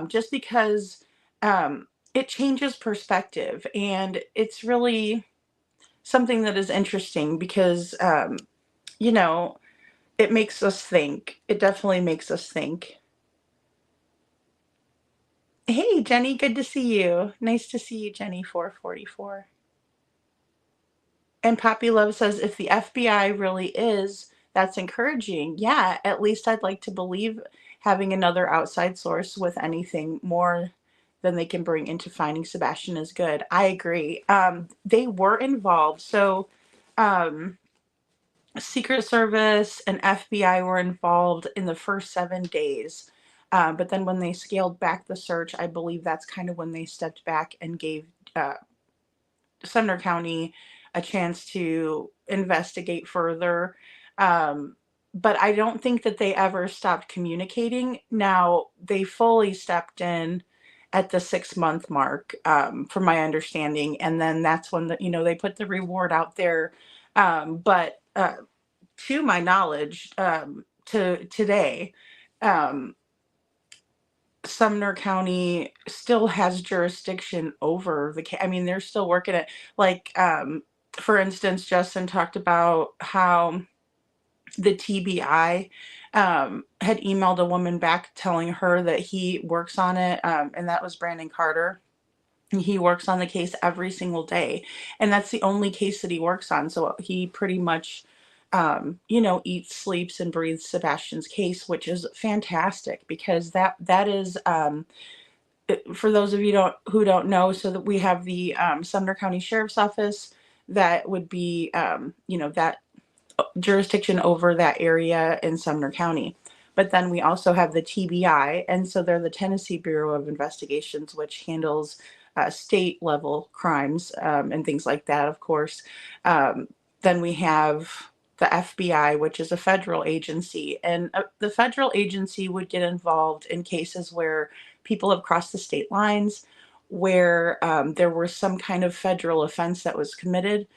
Just because it changes perspective and it's really something that is interesting because, it makes us think. It definitely makes us think. Hey, Jenny, good to see you. Nice to see you, Jenny 444. And Poppy Love says, if the FBI really is, that's encouraging. Yeah, at least I'd like to believe having another outside source with anything more than they can bring into finding Sebastian is good. I agree. They were involved. So, Secret Service and FBI were involved in the first 7 days. But then when they scaled back the search, I believe that's kind of when they stepped back and gave Sumner County a chance to investigate further. But I don't think that they ever stopped communicating. Now, they fully stepped in at the 6-month mark, from my understanding. And then that's when they put the reward out there. But to my knowledge, to today, um, Sumner County still has jurisdiction over the case. I mean, they're still working it. Like, for instance, Justin talked about how the TBI had emailed a woman back telling her that he works on it, and that was Brandon Carter. He works on the case every single day, and that's the only case that he works on. So he pretty much, eats, sleeps, and breathes Sebastian's case, which is fantastic because that is, for those of you who don't know, so that we have the Sumner County Sheriff's Office that would be, that jurisdiction over that area in Sumner County. But then we also have the TBI, and so they're the Tennessee Bureau of Investigations, which handles state level crimes and things like that, of course. Then we have the FBI, which is a federal agency, and the federal agency would get involved in cases where people have crossed the state lines, where there was some kind of federal offense that was committed.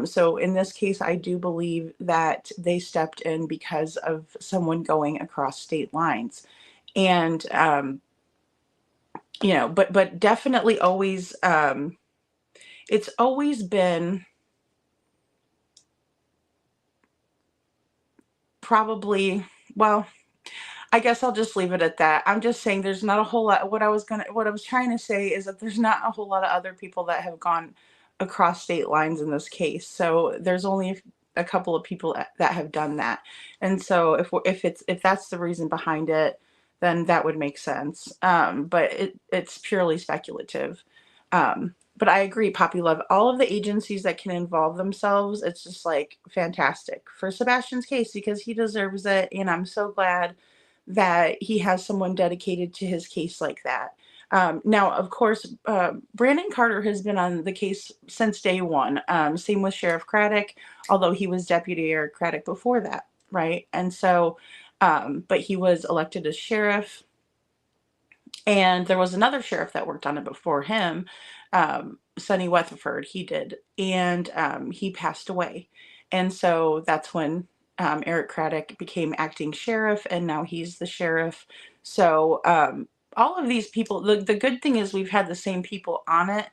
So in this case, I do believe that they stepped in because of someone going across state lines. And, but definitely always, it's always been probably, well, I guess I'll just leave it at that. I'm just saying there's not a whole lot. What I was trying to say is that there's not a whole lot of other people that have gone across state lines in this case. So there's only a couple of people that have done that. And so if that's the reason behind it, then that would make sense. But it's purely speculative. But I agree, Poppy Love, all of the agencies that can involve themselves, it's just like fantastic for Sebastian's case because he deserves it. And I'm so glad that he has someone dedicated to his case like that. Now, of course, Brandon Carter has been on the case since day one. Same with Sheriff Craddock, although he was Deputy Eric Craddock before that, right? And so, but he was elected as sheriff. And there was another sheriff that worked on it before him, Sonny Weatherford, he did. And he passed away. And so that's when Eric Craddock became acting sheriff, and now he's the sheriff. So all of these people, the good thing is we've had the same people on it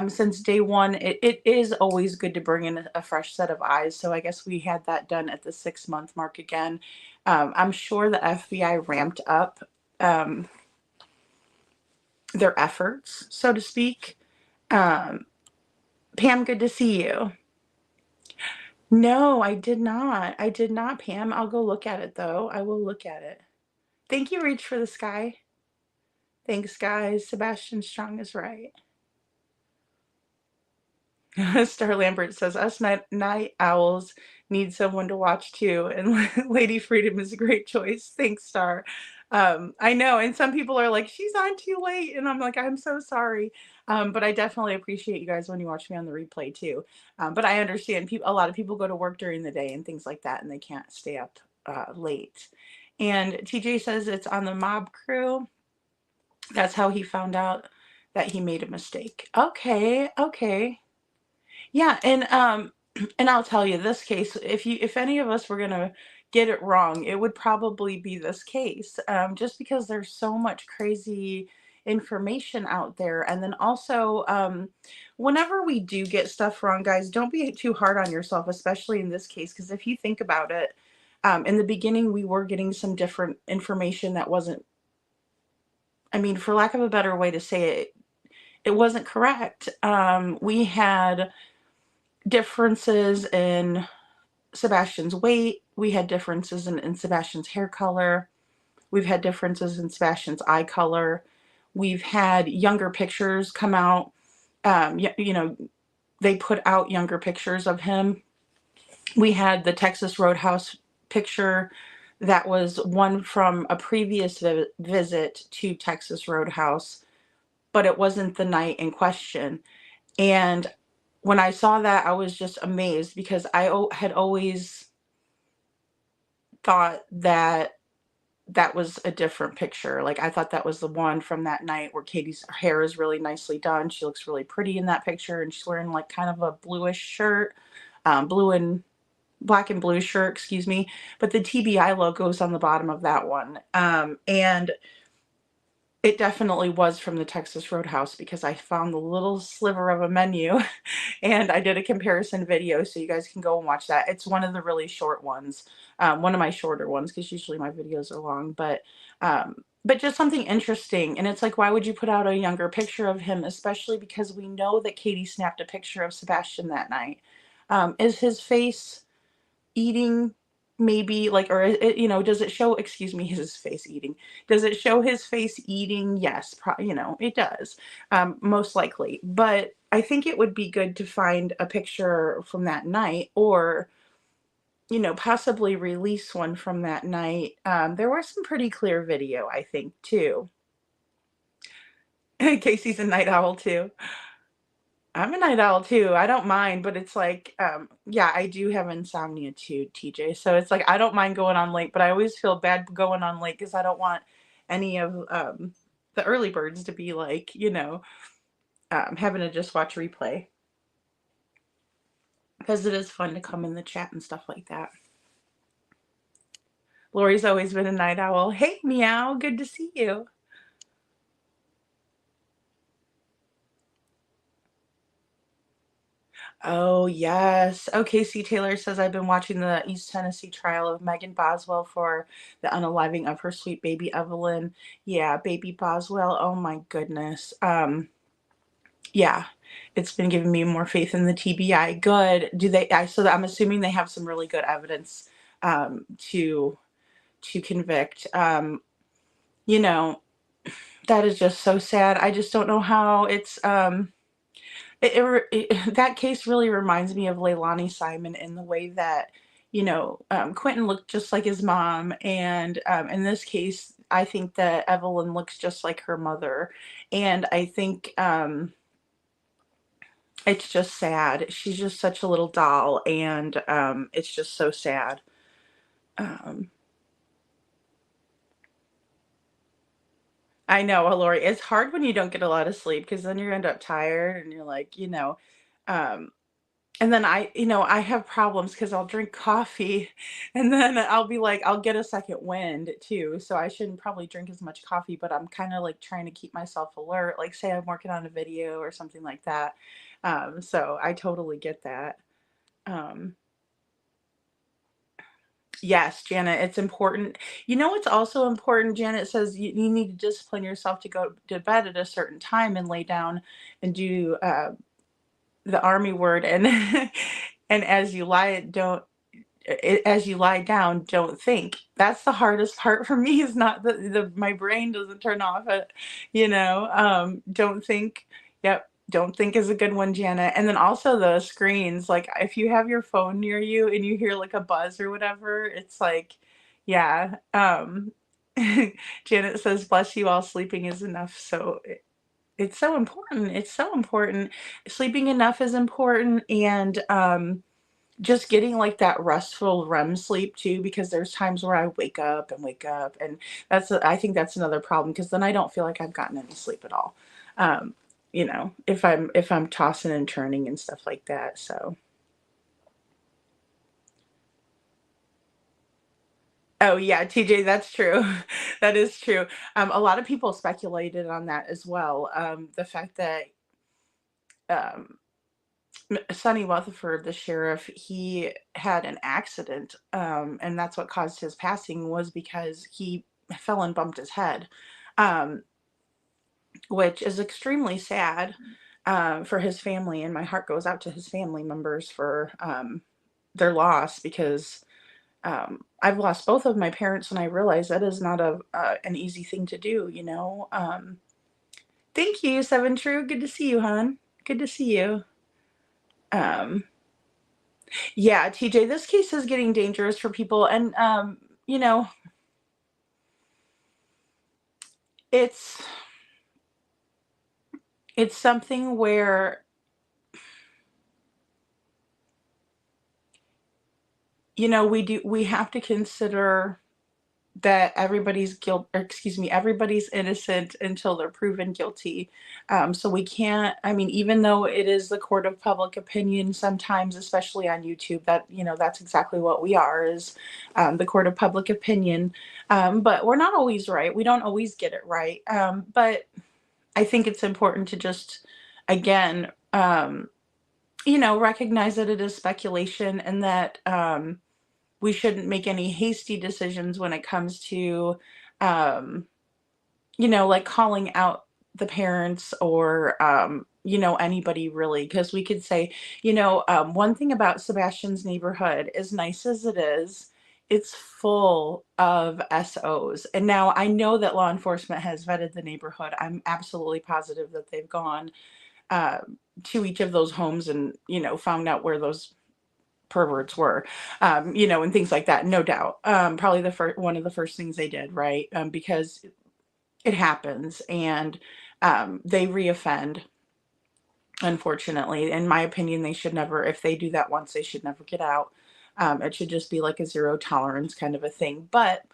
since day one. It is always good to bring in a fresh set of eyes. So I guess we had that done at the 6-month mark again. I'm sure the FBI ramped up their efforts, so to speak. Pam, good to see you. No, I did not. I did not, Pam. I'll go look at it, though. I will look at it. Thank you, Reach for the Sky. Thanks, guys. Sebastian Strong is right. Star Lambert says, us night owls need someone to watch, too. And Lady Freedom is a great choice. Thanks, Star. I know, and some people are like, she's on too late, and I'm like, I'm so sorry. But I definitely appreciate you guys when you watch me on the replay too. But I understand people, a lot of people go to work during the day and things like that, and they can't stay up late. And TJ says it's on the mob crew. That's how he found out that he made a mistake. Okay, okay. Yeah, and I'll tell you this case, if any of us were gonna get it wrong, it would probably be this case. Just because there's so much crazy information out there. And then also, whenever we do get stuff wrong, guys, don't be too hard on yourself, especially in this case, because if you think about it, in the beginning we were getting some different information that wasn't, I mean, for lack of a better way to say it, it wasn't correct. We had differences in Sebastian's weight. We had differences in Sebastian's hair color. We've had differences in Sebastian's eye color. We've had younger pictures come out. You know, they put out younger pictures of him. We had the Texas Roadhouse picture that was one from a previous visit to Texas Roadhouse, but it wasn't the night in question. And when I saw that, I was just amazed because I had always thought that that was a different picture. Like, I thought that was the one from that night where Katie's hair is really nicely done. She looks really pretty in that picture, and she's wearing like kind of a bluish shirt, black and blue shirt, excuse me. But the TBI logo is on the bottom of that one. And it definitely was from the Texas Roadhouse because I found the little sliver of a menu and I did a comparison video, so you guys can go and watch that. It's one of the really short ones, one of my shorter ones, because usually my videos are long, but just something interesting. And it's like, why would you put out a younger picture of him, especially because we know that Katie snapped a picture of Sebastian that night. Is his face eating? Maybe, like, or you know, does it show, excuse me, his face eating, does it show his face eating? Yes, you know, it does, most likely. But I think it would be good to find a picture from that night, or, you know, possibly release one from that night. There was some pretty clear video, I think, too. Casey's a night owl too. I'm a night owl too. I don't mind, but it's like, yeah, I do have insomnia too, TJ. So it's like, I don't mind going on late, but I always feel bad going on late because I don't want any of the early birds to be like, you know, having to just watch replay. Because it is fun to come in the chat and stuff like that. Lori's always been a night owl. Hey, Meow, good to see you. Oh, yes. Okay, C. Taylor says, I've been watching the East Tennessee trial of Megan Boswell for the unaliving of her sweet baby Evelyn. Yeah, baby Boswell. Oh my goodness. Yeah, it's been giving me more faith in the TBI. Good. So I'm assuming they have some really good evidence to convict. You know, that is just so sad. I just don't know how it's that case really reminds me of Leilani Simon in the way that, you know, Quentin looked just like his mom. And in this case, I think that Evelyn looks just like her mother. And I think it's just sad. She's just such a little doll. And it's just so sad. I know, Lori, it's hard when you don't get a lot of sleep because then you end up tired and you're like, you know, um, and then you know, I have problems because I'll drink coffee and then I'll be like, I'll get a second wind too. So I shouldn't probably drink as much coffee, but I'm kind of like trying to keep myself alert. Like, say I'm working on a video or something like that. So I totally get that. Yes, Janet, it's important. You know what's also important? Janet says you need to discipline yourself to go to bed at a certain time and lay down and do the army word, and and as you lie down, don't think. That's the hardest part for me, is not my brain doesn't turn off at, you know, don't think. Yep. Don't think is a good one, Janet. And then also the screens, like if you have your phone near you and you hear like a buzz or whatever, it's like, yeah. Janet says, bless you all, sleeping is enough. So it's so important. It's so important. Sleeping enough is important. And just getting like that restful REM sleep too, because there's times where I wake up, and I think that's another problem, because then I don't feel like I've gotten any sleep at all. Um, if I'm tossing and turning and stuff like that. So, oh yeah, TJ, that's true. That is true. A lot of people speculated on that as well. The fact that um, Sonny Weatherford, the sheriff, he had an accident, and that's what caused his passing, was because he fell and bumped his head, um, which is extremely sad for his family. And my heart goes out to his family members for their loss, because I've lost both of my parents, and I realize that is not an easy thing to do, you know. Thank you, Seven True. Good to see you, hon. Good to see you. Um, Yeah, TJ, this case is getting dangerous for people. And, you know, it's something where, we have to consider that everybody's innocent until they're proven guilty. So we can't, I mean, even though it is the court of public opinion, sometimes, especially on YouTube, that's exactly what we are, is the court of public opinion. But we're not always right. We don't always get it right. But I think it's important to just, again, recognize that it is speculation, and that, we shouldn't make any hasty decisions when it comes to, um, like calling out the parents, or, anybody really. Because we could say, one thing about Sebastian's neighborhood, as nice as it is, it's full of SOs. And now I know that law enforcement has vetted the neighborhood. I'm absolutely positive that they've gone uh, to each of those homes, and, found out where those perverts were, and things like that. No doubt. Probably one of the first things they did, right? Because it happens, and they reoffend. Unfortunately, in my opinion, they should never. If they do that once, they should never get out. It should just be like a zero tolerance kind of a thing. But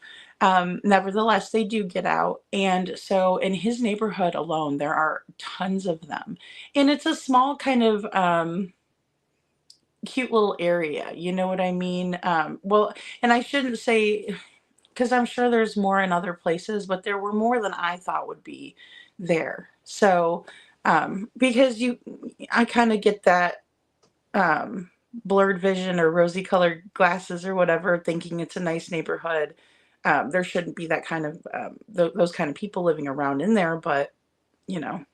nevertheless, they do get out. And so in his neighborhood alone, there are tons of them. And it's a small kind of cute little area. You know what I mean? Well, and I shouldn't say, because I'm sure there's more in other places, but there were more than I thought would be there. So, because I kind of get that blurred vision, or rosy colored glasses, or whatever, thinking it's a nice neighborhood. There shouldn't be that kind of those kind of people living around in there, but you know.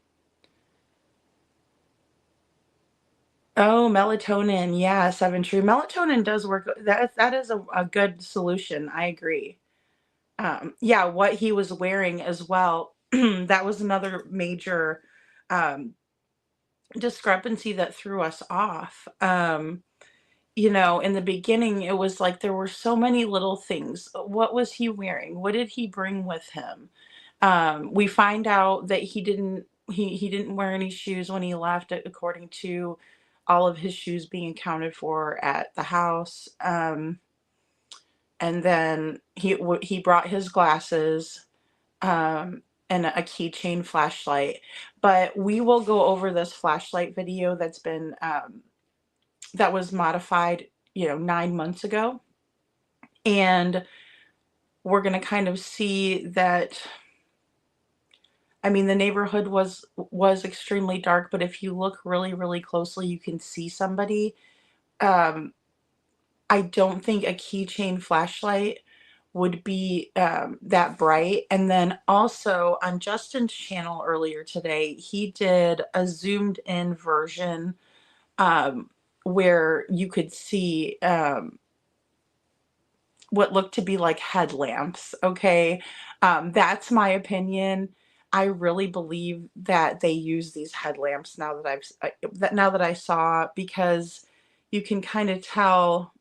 Oh, melatonin. Yeah, Seven True. Melatonin does work. That is a good solution. I agree. Yeah, what he was wearing as well. That was another major um, discrepancy that threw us off. In the beginning, it was like there were so many little things. What was he wearing? What did he bring with him? We find out that he didn't wear any shoes when he left, according to all of his shoes being accounted for at the house. And then he brought his glasses, and a keychain flashlight. But we will go over this flashlight video that was modified, 9 months ago. And we're going to kind of see that, I mean, the neighborhood was extremely dark, but if you look really, really closely, you can see somebody. Um, I don't think a keychain flashlight would be that bright. And then also on Justin's channel earlier today, he did a zoomed in version, where you could see what looked to be like headlamps. Okay. That's my opinion. I really believe that they use these headlamps now that I saw, because you can kind of tell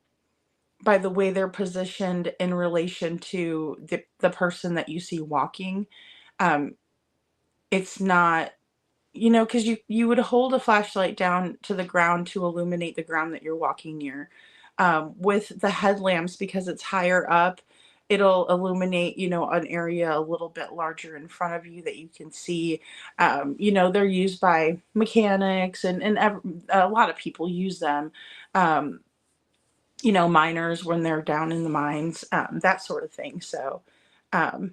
by the way they're positioned in relation to the person that you see walking. Um, it's not, because you would hold a flashlight down to the ground to illuminate the ground that you're walking near. With the headlamps, because it's higher up, it'll illuminate, an area a little bit larger in front of you that you can see. They're used by mechanics and a lot of people use them. Um, miners when they're down in the mines, that sort of thing. So, um,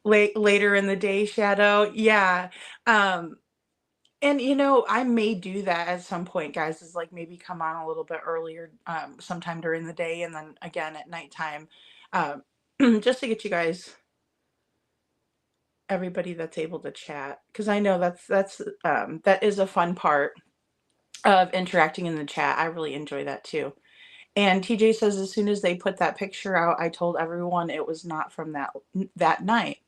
later in the day shadow. Yeah. Um, and I may do that at some point, guys, is like maybe come on a little bit earlier, sometime during the day and then again at nighttime, um, just to get you guys, everybody that's able to chat. Cause I know that is a fun part of interacting in the chat. I really enjoy that too. And TJ says, as soon as they put that picture out, I told everyone it was not from that night.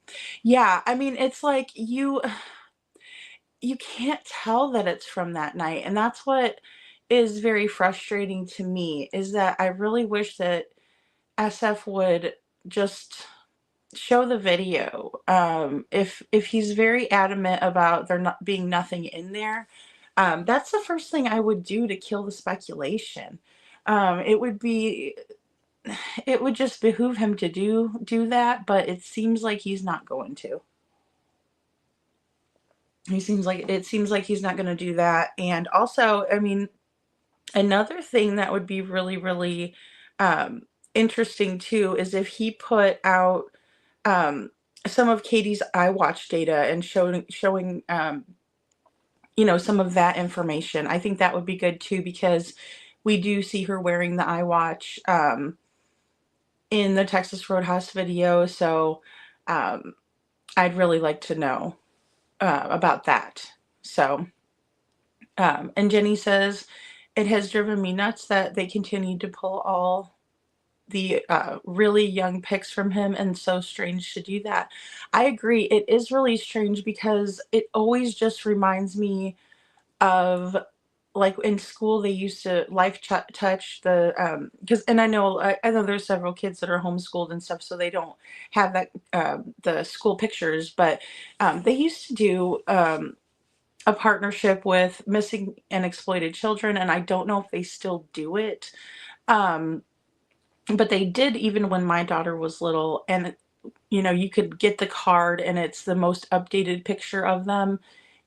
Yeah, I mean, it's like you can't tell that it's from that night, and that's what is very frustrating to me, is that I really wish that SF would just show the video. If he's very adamant about there not being nothing in there, that's the first thing I would do to kill the speculation. It would be it would just behoove him to do that, but it seems like he's not going to. It seems like he's not going to do that. And also, I mean, another thing that would be really, really interesting too is if he put out some of Katie's iWatch data and showing some of that information. I think that would be good too, because we do see her wearing the iWatch in the Texas Roadhouse video. So I'd really like to know about that. So, and Jenny says, it has driven me nuts that they continue to pull all the really young pics from him, and so strange to do that. I agree. It is really strange because it always just reminds me of, like, in school they used to touch the because and I know there's several kids that are homeschooled and stuff, so they don't have that the school pictures, but they used to do a partnership with missing and exploited children, and I don't know if they still do it, but they did even when my daughter was little. And you could get the card and it's the most updated picture of them,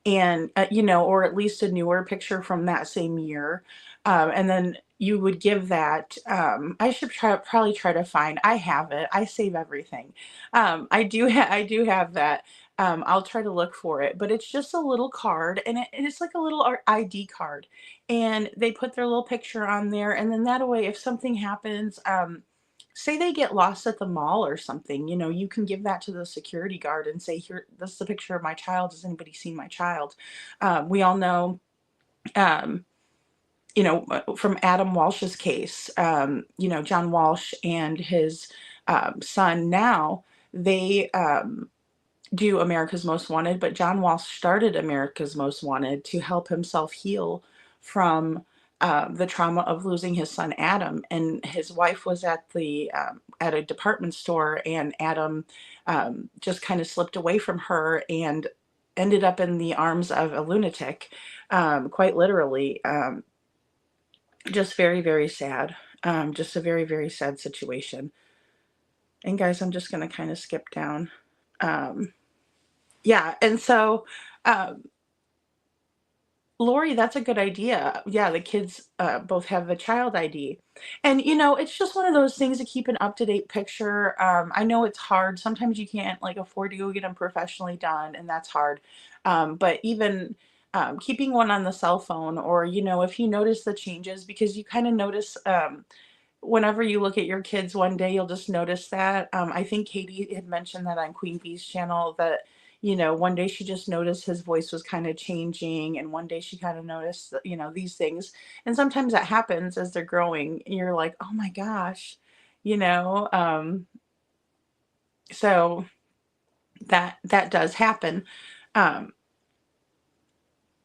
and or at least a newer picture from that same year, and then you would give that. I should probably try to find. I have it. I save everything. I do have that. I'll try to look for it, but it's just a little card, and it's like a little ID card, and they put their little picture on there, and then that way, if something happens, say they get lost at the mall or something, you can give that to the security guard and say, here, this is a picture of my child. Has anybody seen my child? We all know, um, from Adam Walsh's case, John Walsh and his son now, they do America's Most Wanted, but John Walsh started America's Most Wanted to help himself heal from the trauma of losing his son Adam. And his wife was at a department store, and Adam just kind of slipped away from her and ended up in the arms of a lunatic, quite literally. Just very, very sad. Just a very, very sad situation. And guys, I'm just going to kind of skip down. Yeah, and so, um, Lori, that's a good idea. Yeah, the kids both have the child ID. And, it's just one of those things to keep an up-to-date picture. I know it's hard. Sometimes you can't, like, afford to go get them professionally done, and that's hard. But even keeping one on the cell phone, or, if you notice the changes, because you kind of notice whenever you look at your kids one day, you'll just notice that. I think Katie had mentioned that on Queen Bee's channel, that, one day she just noticed his voice was kind of changing, and one day she kind of noticed that, these things. And sometimes that happens as they're growing. You're like, oh my gosh, you know. So that does happen. Um,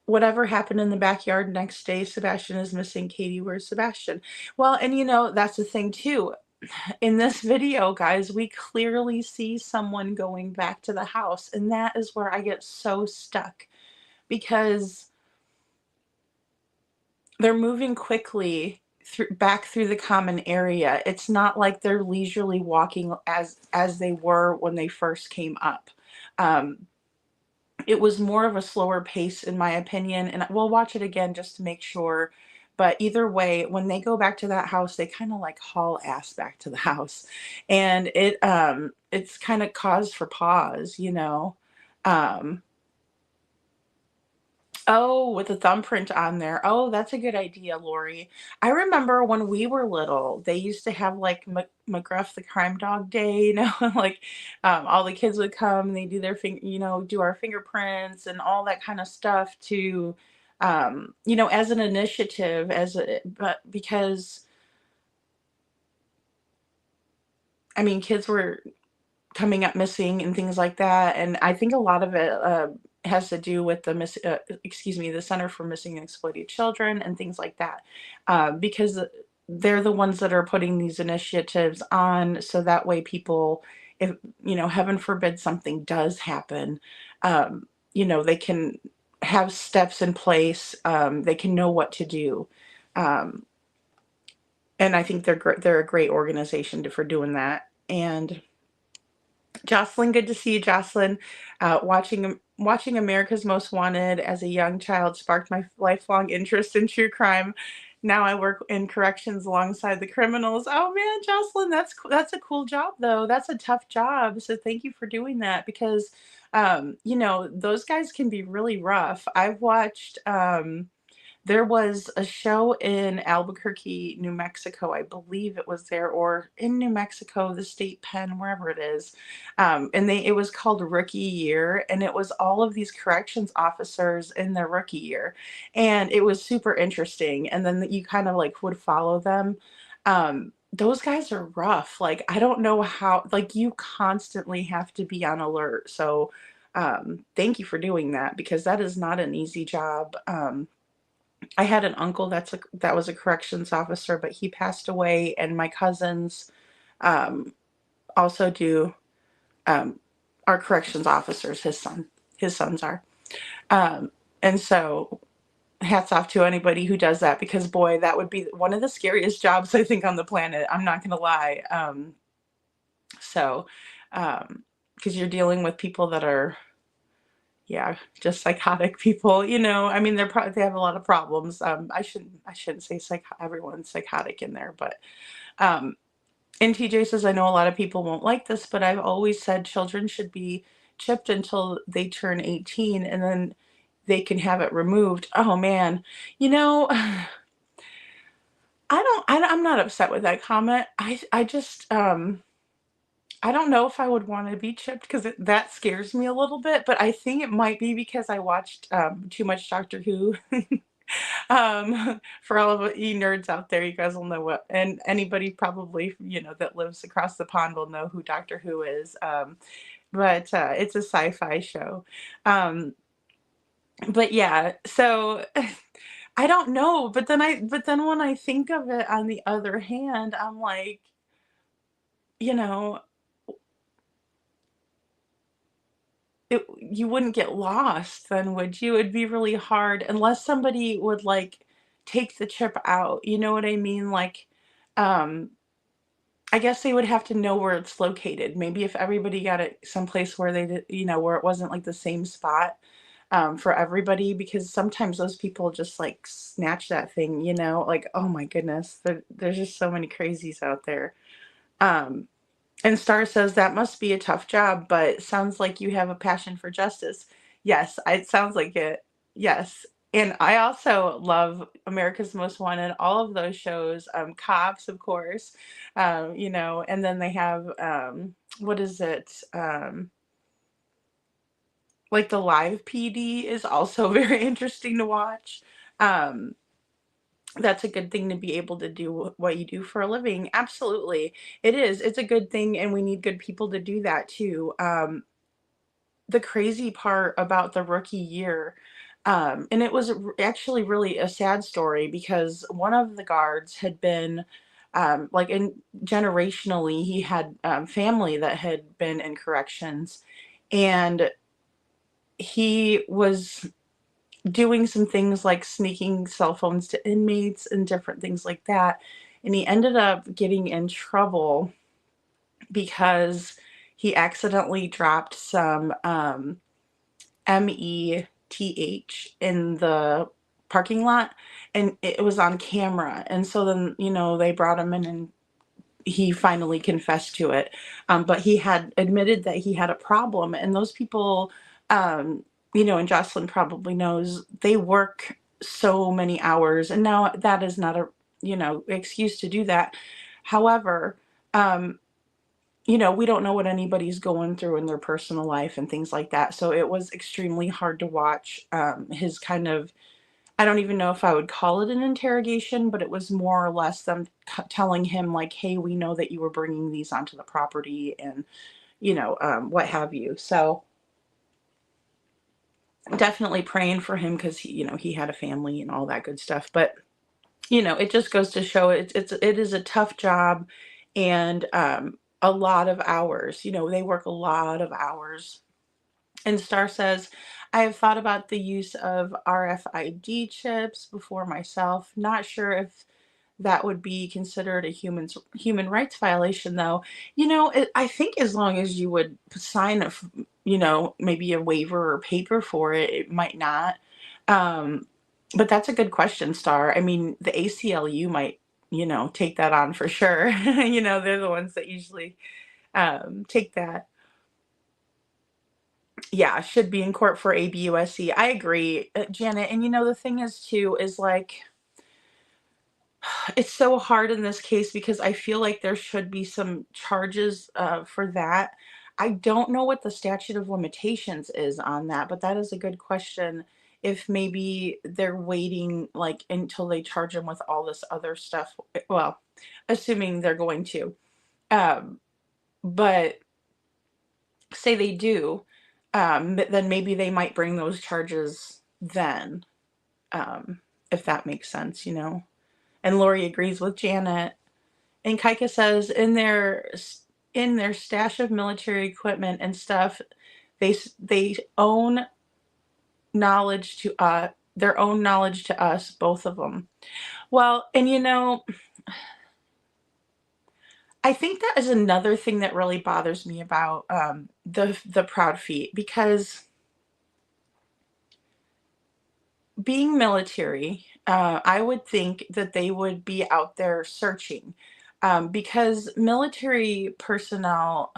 whatever happened in the backyard next day, Sebastian is missing. Katie, where's Sebastian? Well, and that's the thing too. In this video, guys, we clearly see someone going back to the house, and that is where I get so stuck, because they're moving quickly back through the common area. It's not like they're leisurely walking as they were when they first came up. It was more of a slower pace, in my opinion, and we'll watch it again just to make sure. But either way, when they go back to that house, they kind of like haul ass back to the house, and it's kind of cause for pause, Um, Oh, with a thumbprint on there. Oh, that's a good idea, Lori. I remember when we were little, they used to have like McGruff the Crime Dog Day, like all the kids would come and they do their do our fingerprints and all that kind of stuff to, as an initiative, but because, I mean, kids were coming up missing and things like that. And I think a lot of it has to do with the Center for Missing and Exploited Children and things like that, because they're the ones that are putting these initiatives on, so that way people, if heaven forbid something does happen, they can have steps in place. They can know what to do, and I think they're a great organization for doing that. And Jocelyn, good to see you, Jocelyn. Watching America's Most Wanted as a young child sparked my lifelong interest in true crime. Now I work in corrections alongside the criminals. Oh man, Jocelyn, that's a cool job though. That's a tough job. So thank you for doing that, because those guys can be really rough. I've watched there was a show in Albuquerque, New Mexico. I believe it was there, or in New Mexico, the state pen, wherever it is. And it was called Rookie Year, and it was all of these corrections officers in their rookie year. And it was super interesting. And then you kind of like would follow them. Those guys are rough. Like, I don't know how, like, you constantly have to be on alert. So thank you for doing that, because that is not an easy job. I had an uncle that was a corrections officer, but he passed away, and my cousins also are corrections officers. His sons are. And so hats off to anybody who does that, because boy, that would be one of the scariest jobs I think on the planet. I'm not going to lie. Because you're dealing with people that are, just psychotic people, I mean, they have a lot of problems. I shouldn't say everyone's psychotic in there, but, and TJ says, I know a lot of people won't like this, but I've always said children should be chipped until they turn 18, and then they can have it removed. Oh man, I'm not upset with that comment. I just, I don't know if I would want to be chipped, because that scares me a little bit, but I think it might be because I watched too much Doctor Who. For all of you nerds out there, you guys will know what, and anybody probably, that lives across the pond will know who Doctor Who is. But it's a sci-fi show. But yeah, so I don't know, but then when I think of it on the other hand, I'm like, you know, you wouldn't get lost then, would you? It'd be really hard unless somebody would like take the chip out. You know what I mean? Like, um, I guess they would have to know where it's located. Maybe if everybody got it someplace where they did, where it wasn't like the same spot for everybody, because sometimes those people just like snatch that thing, like, oh my goodness, there's just so many crazies out there. Um, And Star says that must be a tough job, but sounds like you have a passion for justice. Yes, it sounds like it. Yes. And I also love America's Most Wanted, all of those shows, Cops, of course, and then they have, what is it? Like the live PD is also very interesting to watch. Um, that's a good thing to be able to do what you do for a living. Absolutely. It is. It's a good thing, and we need good people to do that too. The crazy part about the rookie year, And it was actually really a sad story because one of the guards had been, like, in generationally, he had family that had been in corrections, and he was doing some things like sneaking cell phones to inmates and different things like that. And he ended up getting in trouble because he accidentally dropped some METH in the parking lot, and it was on camera. And so then, they brought him in and he finally confessed to it. But he had admitted that he had a problem, and those people, and Jocelyn probably knows, they work so many hours, and now that is not a, excuse to do that. However, we don't know what anybody's going through in their personal life and things like that. So it was extremely hard to watch his kind of, I don't even know if I would call it an interrogation, but it was more or less them telling him, like, hey, we know that you were bringing these onto the property and, what have you. So definitely praying for him because, he had a family and all that good stuff. But, it just goes to show it is a tough job, and a lot of hours. They work a lot of hours. And Star says, I have thought about the use of RFID chips before myself. Not sure if that would be considered a human rights violation, though. I think as long as you would sign maybe a waiver or paper for it, it might not. But that's a good question, Star. I mean, the ACLU might, take that on for sure. They're the ones that usually take that. Yeah, should be in court for ABUSC. I agree, Janet. And the thing is too, is like, it's so hard in this case because I feel like there should be some charges for that. I don't know what the statute of limitations is on that, but that is a good question. If maybe they're waiting like until they charge them with all this other stuff. Well, assuming they're going to. But say they do, then maybe they might bring those charges then, if that makes sense, And Lori agrees with Janet. And Kaika says in their stash of military equipment and stuff, they own knowledge to their own knowledge to us, both of them. Well, and I think that is another thing that really bothers me about the Proud Feet, because being military, I would think that they would be out there searching, because military personnel,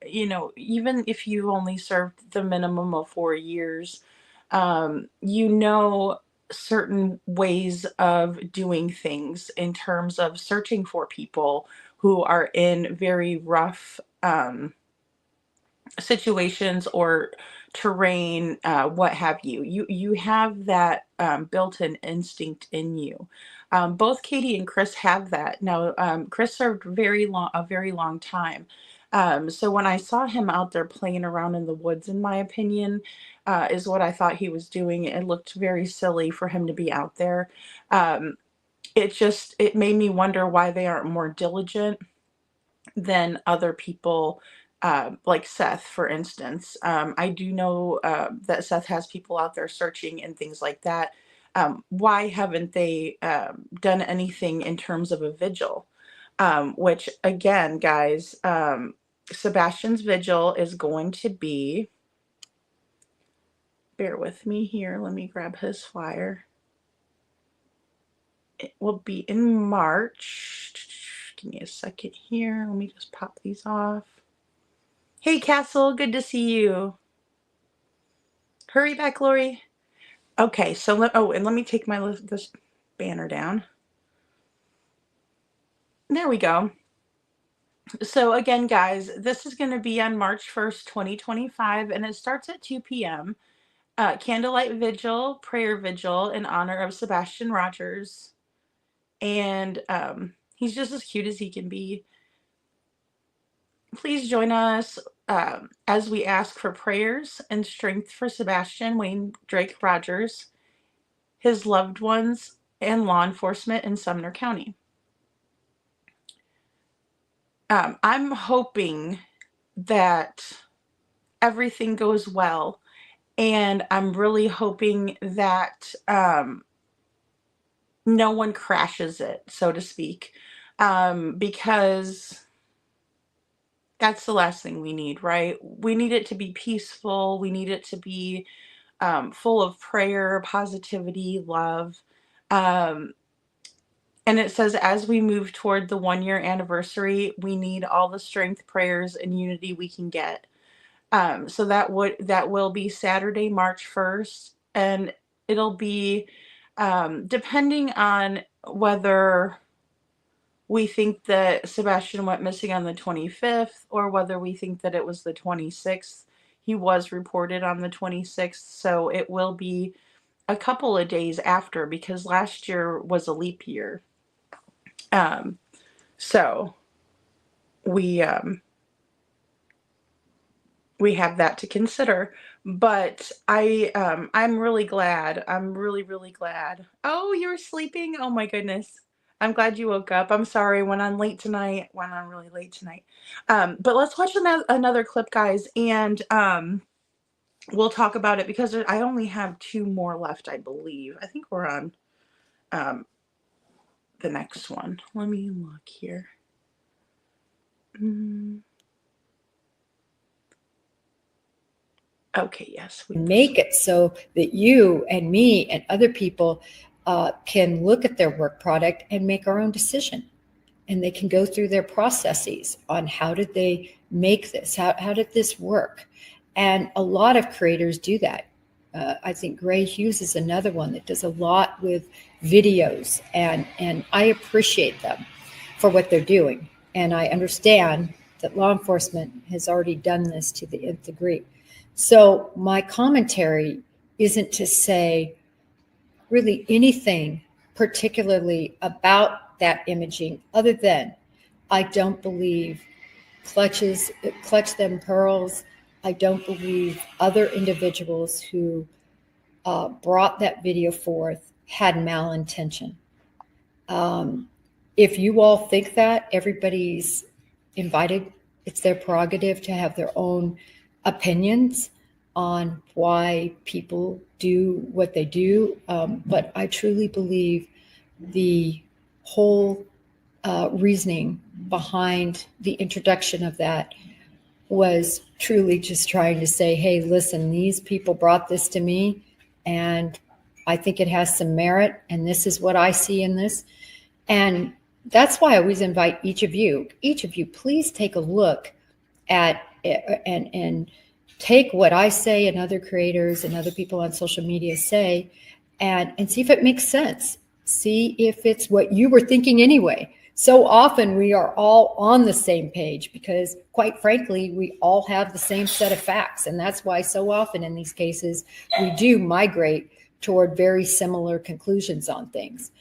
even if you only served the minimum of 4 years, certain ways of doing things in terms of searching for people who are in very rough situations or terrain, what have you. You have that built-in instinct in you. Both Katie and Chris have that. Now, Chris served a very long time. So when I saw him out there playing around in the woods, in my opinion, is what I thought he was doing. It looked very silly for him to be out there. It made me wonder why they aren't more diligent than other people, like Seth, for instance. I do know that Seth has people out there searching and things like that. Why haven't they done anything in terms of a vigil? Which, again, guys, Sebastian's vigil is going to be, bear with me here, let me grab his flyer. It will be in March. Give me a second here. Let me just pop these off. Hey, Castle, good to see you. Hurry back, Lori. Okay, so and let me take this banner down. There we go. So again, guys, this is going to be on March 1st, 2025, and it starts at 2 p.m. Candlelight vigil, prayer vigil in honor of Sebastian Rogers. And he's just as cute as he can be. Please join us as we ask for prayers and strength for Sebastian Wayne Drake Rogers his loved ones, and law enforcement in Sumner County. I'm hoping that everything goes well, and I'm really hoping that no one crashes it, so to speak, because that's the last thing we need, right? We need it to be peaceful. We need it to be full of prayer, positivity, love. Um, and it says, as we move toward the 1-year anniversary, we need all the strength, prayers, and unity we can get. So that will be Saturday, March 1st, and it'll be depending on whether we think that Sebastian went missing on the 25th or whether we think that it was the 26th. He was reported on the 26th, so it will be a couple of days after, because last year was a leap year. So we have that to consider. But I'm really glad. I'm really glad. Oh, you're sleeping? Oh my goodness. I'm glad you woke up. I'm sorry, went on really late tonight. But let's watch another clip, guys, and we'll talk about it, because I only have 2 more left, I believe. I think we're on the next one. Let me look here. Okay, yes. Make it so that you and me and other people can look at their work product and make our own decision. And they can go through their processes on how did they make this? How did this work? And a lot of creators do that. I think Gray Hughes is another one that does a lot with videos, and I appreciate them for what they're doing. And I understand that law enforcement has already done this to the nth degree. So my commentary isn't to say really anything particularly about that imaging, other than I don't believe Clutch Them Pearls. I don't believe other individuals who brought that video forth had malintention. If you all think that, everybody's invited. It's their prerogative to have their own opinions on why people do what they do. But I truly believe the whole reasoning behind the introduction of that was truly just trying to say, hey, listen, these people brought this to me, and I think it has some merit, and this is what I see in this. And that's why I always invite each of you, please take a look at and take what I say and other creators and other people on social media say, and see if it makes sense. See if it's what you were thinking anyway. So often we are all on the same page because, quite frankly, we all have the same set of facts. And that's why so often in these cases, we do migrate toward very similar conclusions on things.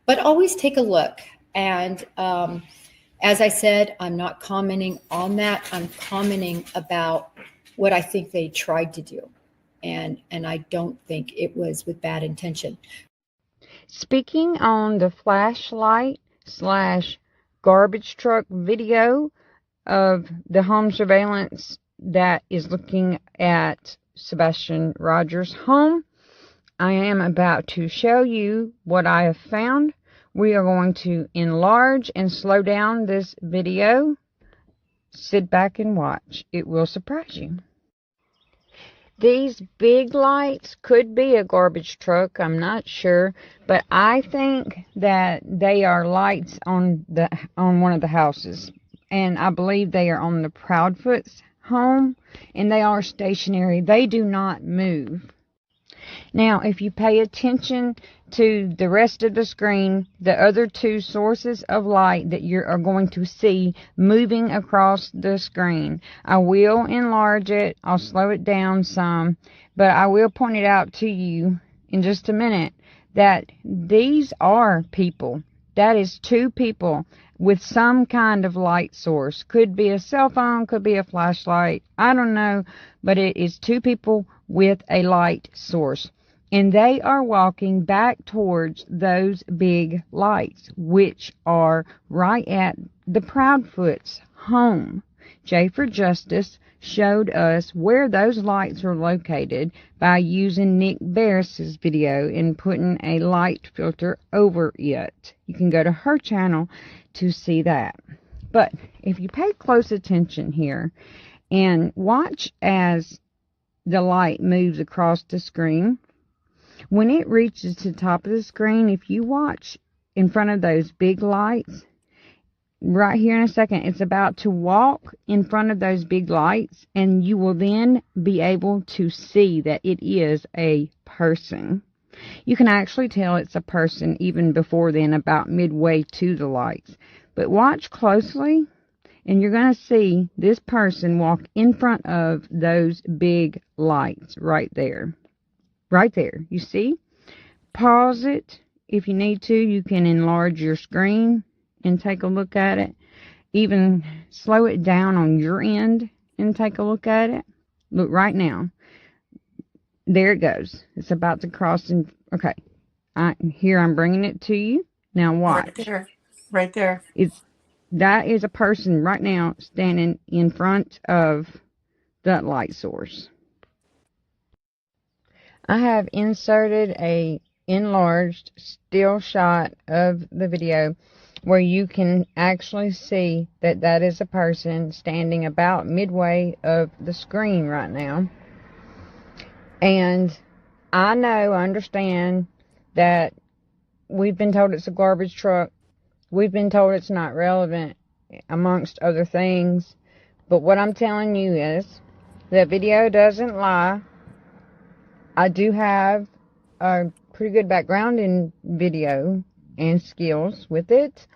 But always take a look. And as I said, I'm not commenting on that. I'm commenting about what I think they tried to do. And I don't think it was with bad intention. Speaking on the flashlight / garbage truck video of the home surveillance that is looking at Sebastian Rogers' home, I am about to show you what I have found. We are going to enlarge and slow down this video. Sit back and watch. It will surprise you. These big lights could be a garbage truck, I'm not sure, but I think that they are lights on one of the houses, and I believe they are on the Proudfoot's home, and they are stationary. They do not move. Now, if you pay attention to the rest of the screen, the other 2 sources of light that you are going to see moving across the screen, I will enlarge it. I'll slow it down some, but I will point it out to you in just a minute that these are people. That is 2 people with some kind of light source. Could be a cell phone, could be a flashlight. I don't know, but it is 2 people with a light source. And they are walking back towards those big lights, which are right at the Proudfoot's home. J for Justice showed us where those lights are located by using Nick Barris's video and putting a light filter over it. You can go to her channel to see that. But if you pay close attention here and watch as the light moves across the screen, when it reaches to the top of the screen, if you watch in front of those big lights, right here in a second, it's about to walk in front of those big lights, and you will then be able to see that it is a person. You can actually tell it's a person even before then, about midway to the lights. But watch closely, and you're going to see this person walk in front of those big lights right there. Right there. You see? Pause it. If you need to, you can enlarge your screen and take a look at it. Even slow it down on your end and take a look at it. Look right now. There it goes. It's about to cross. Okay. Here I'm bringing it to you. Now watch. Right there. Right there. That is a person right now standing in front of that light source. I have inserted a enlarged still shot of the video where you can actually see that that is a person standing about midway of the screen right now. And I understand that we've been told it's a garbage truck. We've been told it's not relevant, amongst other things. But what I'm telling you is that video doesn't lie. I do have a pretty good background in video and skills with it.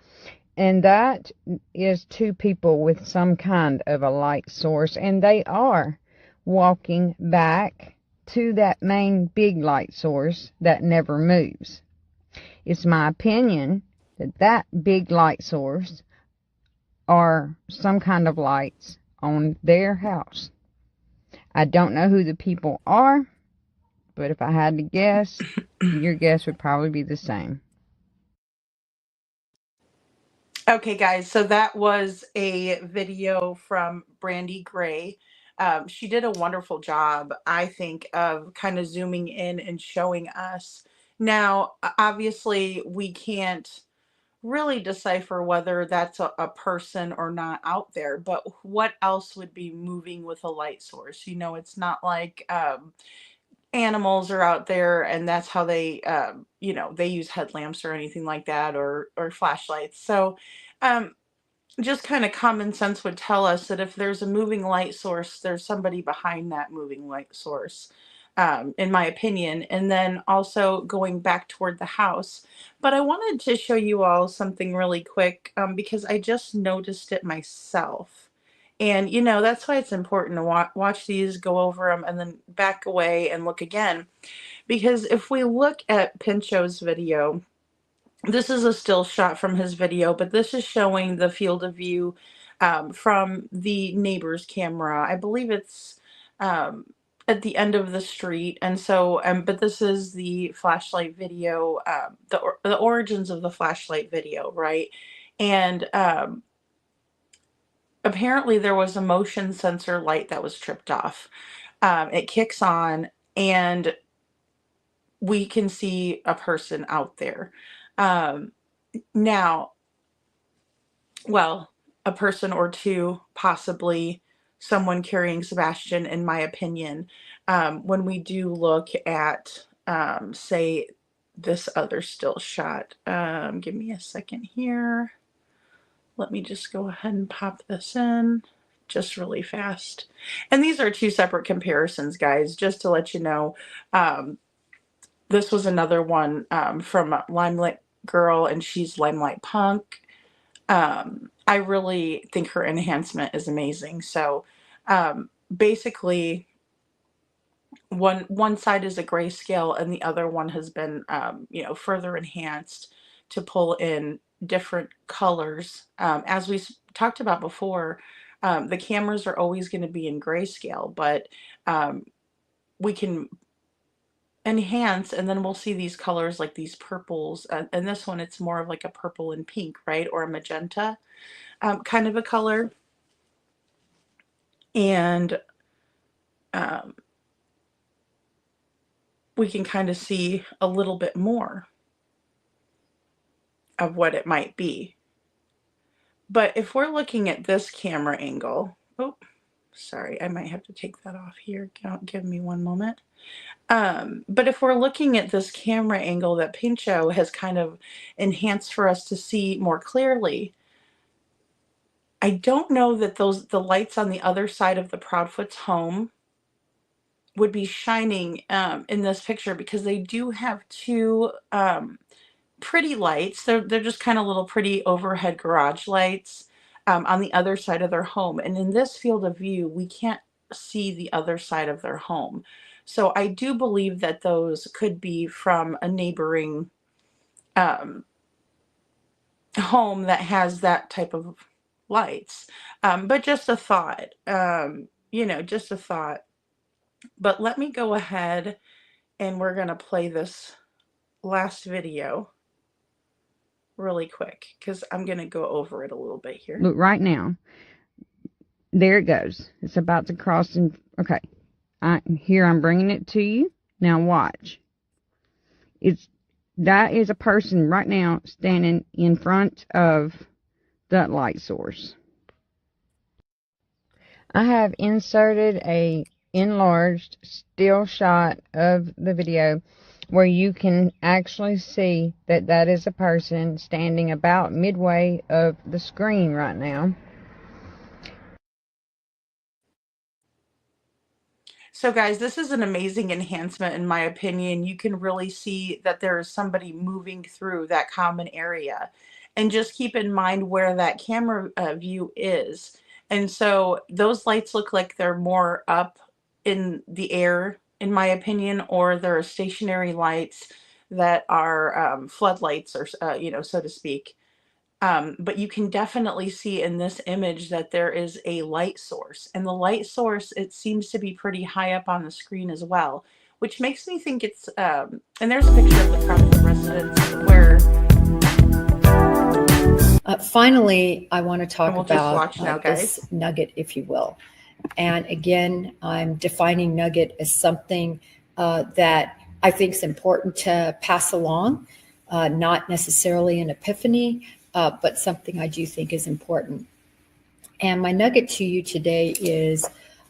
And that is two people with some kind of a light source. And they are walking back to that main big light source that never moves. It's my opinion that that big light source are some kind of lights on their house. I don't know who the people are. But if I had to guess, your guess would probably be the same. Okay, guys, so that was a video from Brandy Gray. She did a wonderful job, I think, of kind of zooming in and showing us. Now, obviously, we can't really decipher whether that's a person or not out there, but what else would be moving with a light source? You know, it's not like animals are out there and that's how they they use headlamps or anything like that, or flashlights. So just kind of common sense would tell us that if there's a moving light source, there's somebody behind that moving light source, in my opinion. And then also going back toward the house. But I wanted to show you all something really quick, because I just noticed it myself. And, that's why it's important to watch these, go over them, and then back away and look again. Because if we look at Pincho's video, this is a still shot from his video, but this is showing the field of view from the neighbor's camera. I believe it's at the end of the street. And so, but this is the flashlight video, the origins of the flashlight video, right? And apparently there was a motion sensor light that was tripped off. It kicks on and we can see a person out there. Now, well, a person or two, possibly someone carrying Sebastian, in my opinion. When we do look at, say, this other still shot, give me a second here. Let me just go ahead and pop this in just really fast. And these are two separate comparisons, guys, just to let you know. This was another one from Limelight Girl, and she's Limelight Punk. I really think her enhancement is amazing. So basically, one side is a grayscale and the other one has been further enhanced to pull in different colors. As we talked about before, the cameras are always going to be in grayscale, but we can enhance, and then we'll see these colors like these purples. And this one, it's more of like a purple and pink, right? Or a magenta kind of a color. And we can kind of see a little bit more of what it might be. But if we're looking at this camera angle, oh, sorry, I might have to take that off here. Give me one moment. But if we're looking at this camera angle that Pincho has kind of enhanced for us to see more clearly, I don't know that the lights on the other side of the Proudfoot's home would be shining in this picture, because they do have two pretty lights. They're just kind of little pretty overhead garage lights on the other side of their home. And in this field of view, we can't see the other side of their home. So I do believe that those could be from a neighboring home that has that type of lights. But just a thought, just a thought. But let me go ahead and we're going to play this last video really quick, because I'm going to go over it a little bit here. Look, right now, there it goes. It's about to cross. Okay. Here I'm bringing it to you. Now watch. That is a person right now standing in front of that light source. I have inserted a enlarged still shot of the video where you can actually see that is a person standing about midway of the screen right now. So guys, this is an amazing enhancement in my opinion. You can really see that there is somebody moving through that common area. And just keep in mind where that camera view is. And so those lights look like they're more up in the air, in my opinion, or they're stationary lights that are floodlights, or so to speak. But you can definitely see in this image that there is a light source, and the light source, it seems to be pretty high up on the screen as well, which makes me think it's and there's a picture of the Proudfoot residence where finally I want to talk about now, this nugget, if you will. And again, I'm defining nugget as something that I think is important to pass along, not necessarily an epiphany, but something I do think is important. And my nugget to you today is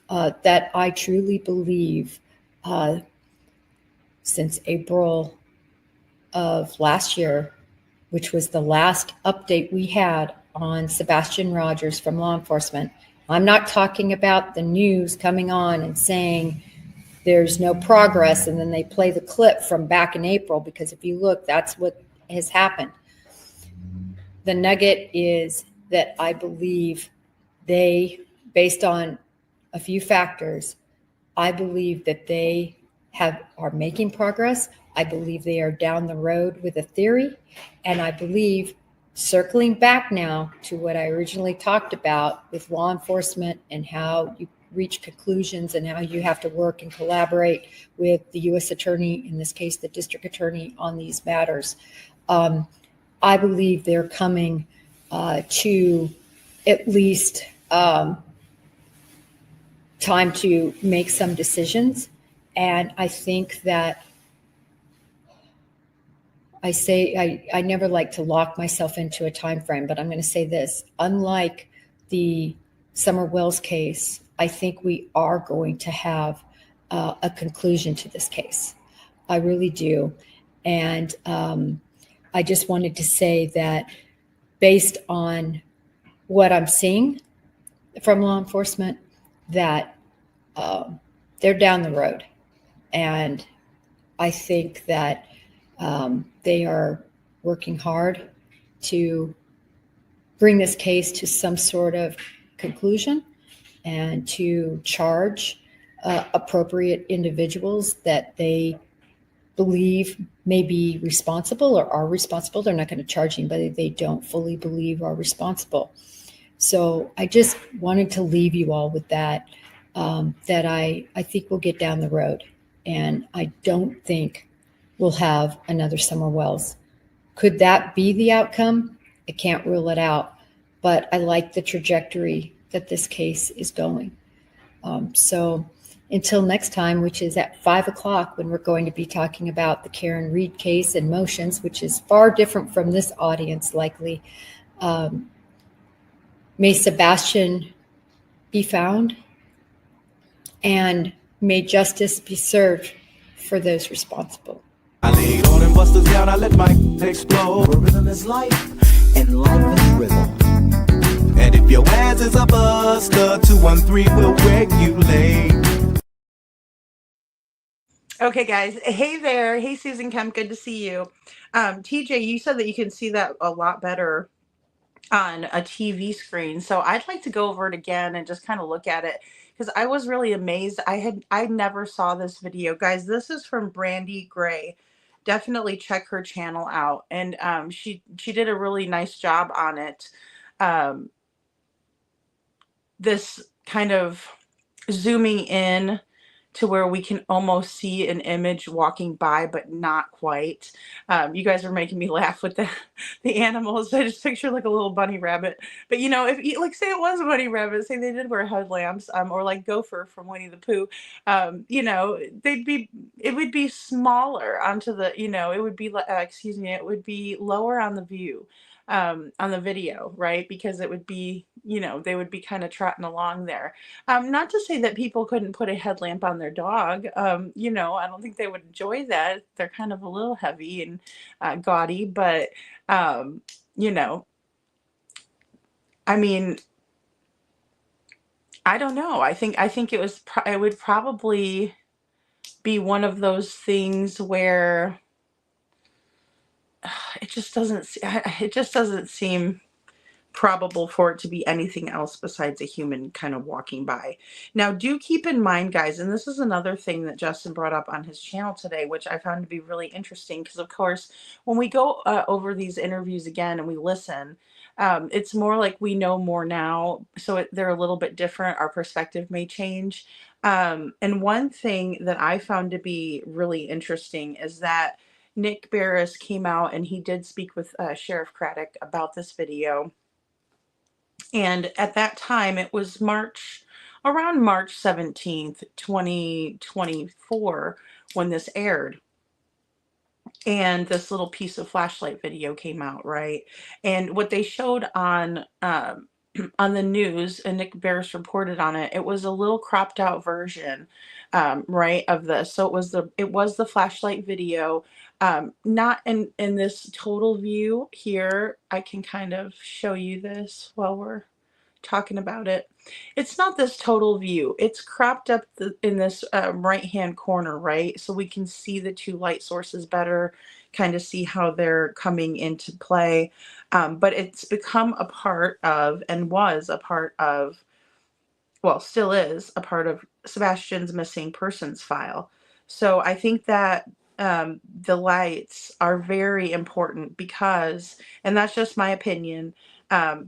that I truly believe since April of last year, which was the last update we had on Sebastian Rogers from law enforcement. I'm not talking about the news coming on and saying there's no progress, and then they play the clip from back in April, because if you look, that's what has happened. The nugget is that I believe they, based on a few factors, I believe that they are making progress. I believe they are down the road with a theory. And I believe, circling back now to what I originally talked about with law enforcement and how you reach conclusions and how you have to work and collaborate with the U.S. attorney, in this case, the district attorney, on these matters. I believe they're coming to at least time to make some decisions. And I think that I never like to lock myself into a time frame, but I'm going to say this. Unlike the Summer Wells case, I think we are going to have a conclusion to this case. I really do. And I just wanted to say that based on what I'm seeing from law enforcement, that they're down the road. And I think that they are working hard to bring this case to some sort of conclusion and to charge appropriate individuals that they believe may be responsible or are responsible. They're not going to charge anybody they don't fully believe are responsible. So I just wanted to leave you all with that, that I think we'll get down the road. And I don't think we'll have another Summer Wells. Could that be the outcome? I can't rule it out, but I like the trajectory that this case is going. So until next time, which is at 5 o'clock, when we're going to be talking about the Karen Reed case and motions, which is far different from this audience likely, may Sebastian be found and may justice be served for those responsible. I laid all them busters down, I let my explode. Rhythm is life, and life is rhythm. And if your ass is a buster, 213 will regulate. Okay, guys. Hey there. Hey, Susan Kemp. Good to see you. TJ, you said that you can see that a lot better on a TV screen. So I'd like to go over it again and just kind of look at it because I was really amazed. I never saw this video. Guys, this is from Brandy Gray. Definitely check her channel out. And she did a really nice job on it. This kind of zooming in to where we can almost see an image walking by, but not quite. You guys are making me laugh with the animals. I just picture like a little bunny rabbit. But you know, if you like say it was a bunny rabbit, say they did wear headlamps, or like Gopher from Winnie the Pooh, you know, it would be smaller onto the, you know, it would be excuse me, it would be lower on the view. On the video, right? Because it would be, you know, they would be kind of trotting along there. Not to say that people couldn't put a headlamp on their dog. You know, I don't think they would enjoy that. They're kind of a little heavy and gaudy, but, you know, I mean, I don't know. I think it would probably be one of those things where it just doesn't seem probable for it to be anything else besides a human kind of walking by. Now, do keep in mind, guys, and this is another thing that Justin brought up on his channel today, which I found to be really interesting, because of course, when we go over these interviews again and we listen, it's more like we know more now, so they're a little bit different. Our perspective may change. And one thing that I found to be really interesting is that Nick Barris came out and he did speak with Sheriff Craddock about this video. And at that time, it was around March 17th, 2024, when this aired. And this little piece of flashlight video came out, right? And what they showed on the news, and Nick Barris reported on it, it was a little cropped out version, right, of this. So it was the flashlight video, not in this total view here. I can kind of show you this while we're talking about it. It's not this total view. It's cropped up in this right hand corner, right? So we can see the two light sources better, kind of see how they're coming into play. But it's become a part of, and was a part of, well, still is a part of Sebastian's missing persons file. So I think that the lights are very important because, and that's just my opinion,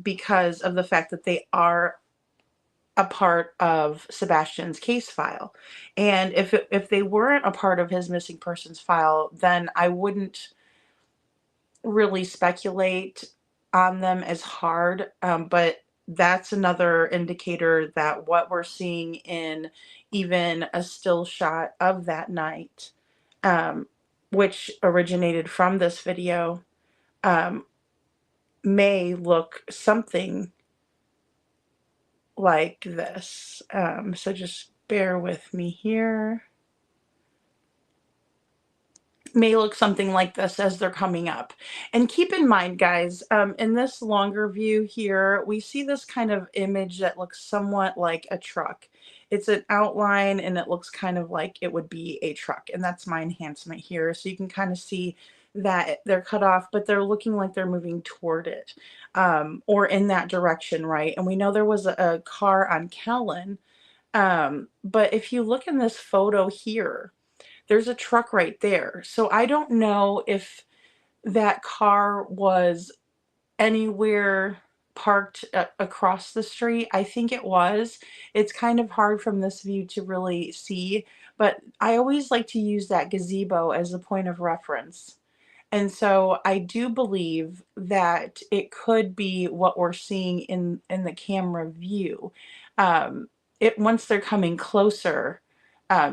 because of the fact that they are a part of Sebastian's case file. And if they weren't a part of his missing persons file, then I wouldn't really speculate on them as hard. But that's another indicator that what we're seeing in even a still shot of that night, which originated from this video, may look something like this. So just bear with me here. May look something like this as they're coming up. And keep in mind, guys, in this longer view here, we see this kind of image that looks somewhat like a truck. It's an outline and it looks kind of like it would be a truck. And that's my enhancement here. So you can kind of see that they're cut off, but they're looking like they're moving toward it, or in that direction, right? And we know there was a car on Kellen, but if you look in this photo here, there's a truck right there. So I don't know if that car was anywhere parked across the street. I think it was. It's kind of hard from this view to really see, but I always like to use that gazebo as a point of reference. And so I do believe that it could be what we're seeing in the camera view. It once they're coming closer,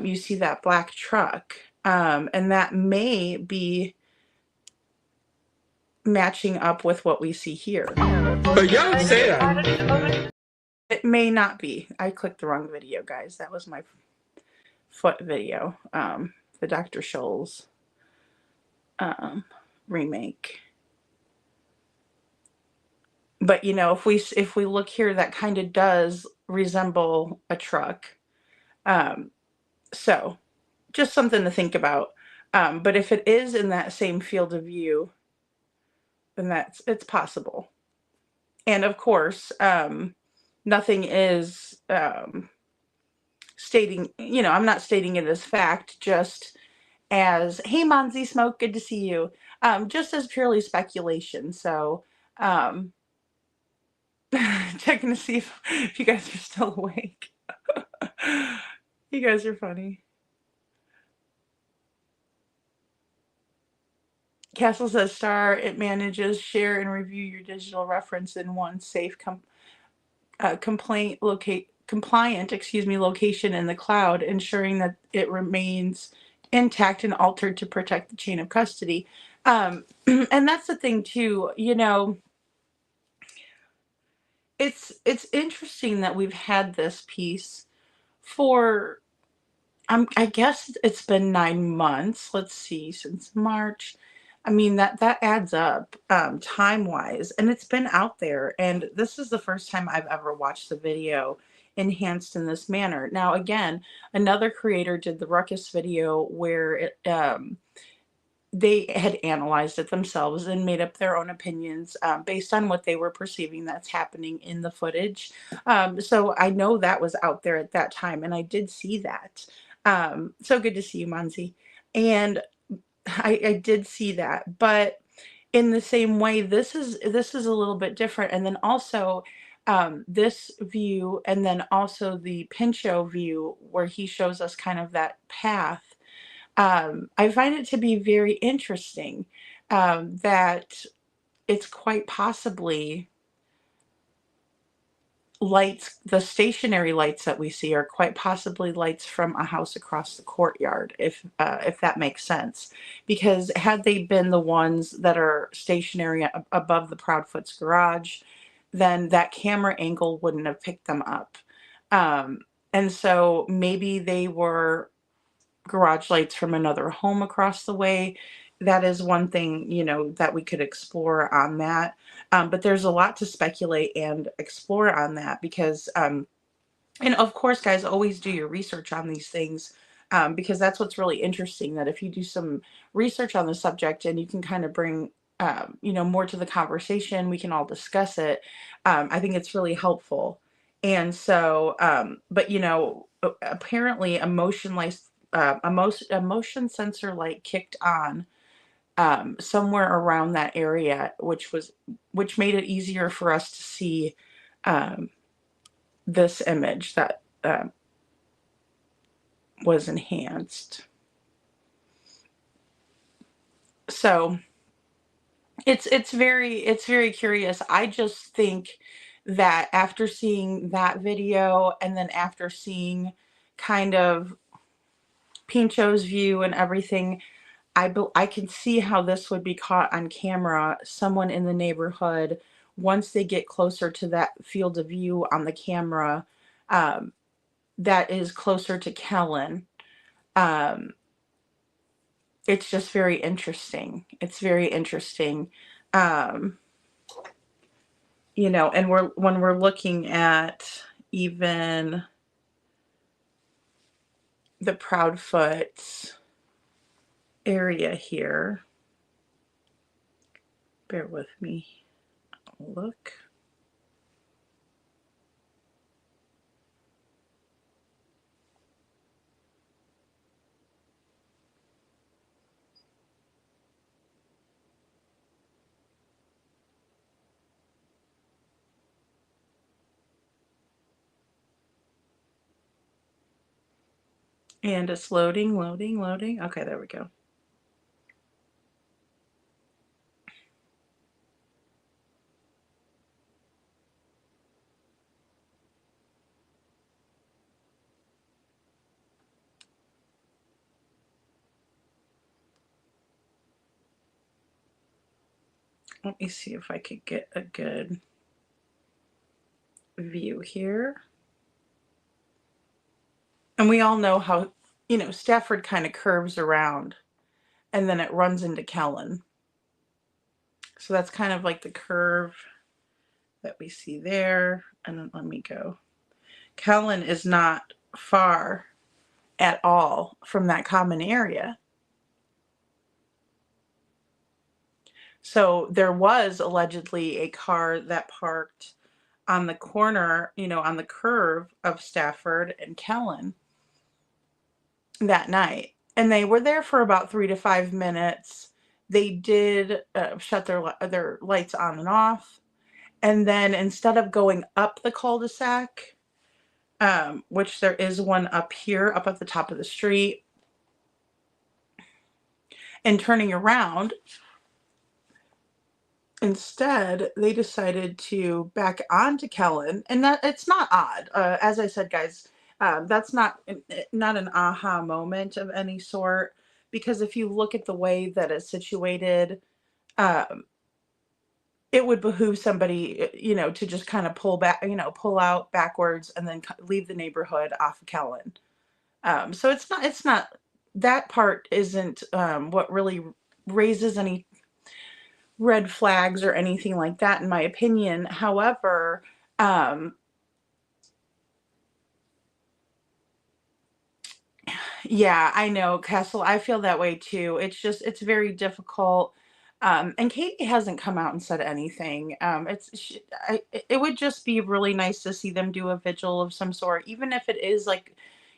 you see that black truck, and that may be matching up with what we see here. But y'all say that. It may not be. I clicked the wrong video, guys. That was my foot video. The Dr. Scholl's remake. But you know, if we look here, that kind of does resemble a truck. So just something to think about. But if it is in that same field of view, then it's possible. And of course, nothing is stating, you know, I'm not stating it as fact, just as, hey, Monzi Smoke, good to see you. Just as purely speculation. So, checking to see if you guys are still awake. You guys are funny. Castle says, Star, it manages, share, and review your digital reference in one safe compliant location in the cloud, ensuring that it remains intact and altered to protect the chain of custody. And that's the thing too, you know, it's interesting that we've had this piece for I guess it's been 9 months. Let's see, since March. I mean, that adds up time-wise, and it's been out there. And this is the first time I've ever watched the video enhanced in this manner. Now, again, another creator did the Ruckus video where they had analyzed it themselves and made up their own opinions based on what they were perceiving that's happening in the footage. So I know that was out there at that time, and I did see that. So good to see you, Monzi. And I did see that, but in the same way, this is a little bit different. And then also this view, and then also the Pinchot view where he shows us kind of that path. I find it to be very interesting that it's quite possibly lights, the stationary lights that we see are quite possibly lights from a house across the courtyard, if that makes sense. Because had they been the ones that are stationary above the Proudfoot's garage, then that camera angle wouldn't have picked them up. And so maybe they were garage lights from another home across the way. That is one thing, you know, that we could explore on that. But there's a lot to speculate and explore on that because, and of course, guys, always do your research on these things because that's what's really interesting, that if you do some research on the subject and you can kind of bring, you know, more to the conversation, we can all discuss it. I think it's really helpful. And so, but, you know, apparently a motion sensor light kicked on somewhere around that area, which made it easier for us to see this image that was enhanced. So it's very curious. I just think that after seeing that video and then after seeing kind of Pincho's view and everything, I can see how this would be caught on camera. Someone in the neighborhood, once they get closer to that field of view on the camera, that is closer to Kellen. It's just very interesting. It's very interesting. You know, and when we're looking at even the Proudfoot area here, bear with me. Look. And it's loading, loading, loading. Okay, there we go. Let me see if I could get a good view here. And we all know how, you know, Stafford kind of curves around and then it runs into Kellen. So that's kind of like the curve that we see there. And then let me go. Kellen is not far at all from that common area. So there was allegedly a car that parked on the corner, you know, on the curve of Stafford and Kellen that night. And they were there for about 3 to 5 minutes. They did shut their lights on and off. And then instead of going up the cul-de-sac, which there is one up here, up at the top of the street, and turning around, instead they decided to back onto Kellen. And that it's not odd. As I said, guys, that's not an aha moment of any sort, because if you look at the way that it's situated, um, it would behoove somebody, you know, to just kind of pull back, you know, pull out backwards and then leave the neighborhood off of Kellen. So it's not, that part isn't what really raises any red flags or anything like that, in my opinion. However, yeah, I know, Castle. I feel that way too. It's very difficult. And Katie hasn't come out and said anything. It would just be really nice to see them do a vigil of some sort, even if it is like,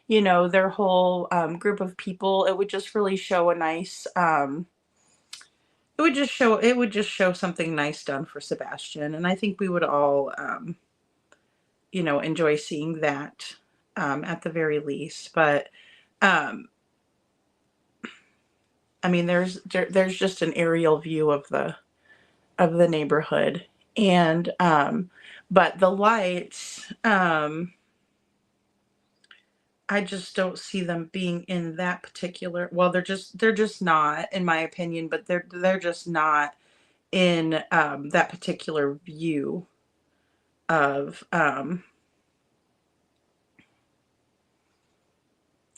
you know, their whole group of people. It would just really show a nice, it would just show something nice done for Sebastian. And I think we would all, you know, enjoy seeing that at the very least. But, I mean, there's just an aerial view of the neighborhood, and but the lights, I just don't see them being in that particular. Well, they're just not, in my opinion. But they're just not in that particular view of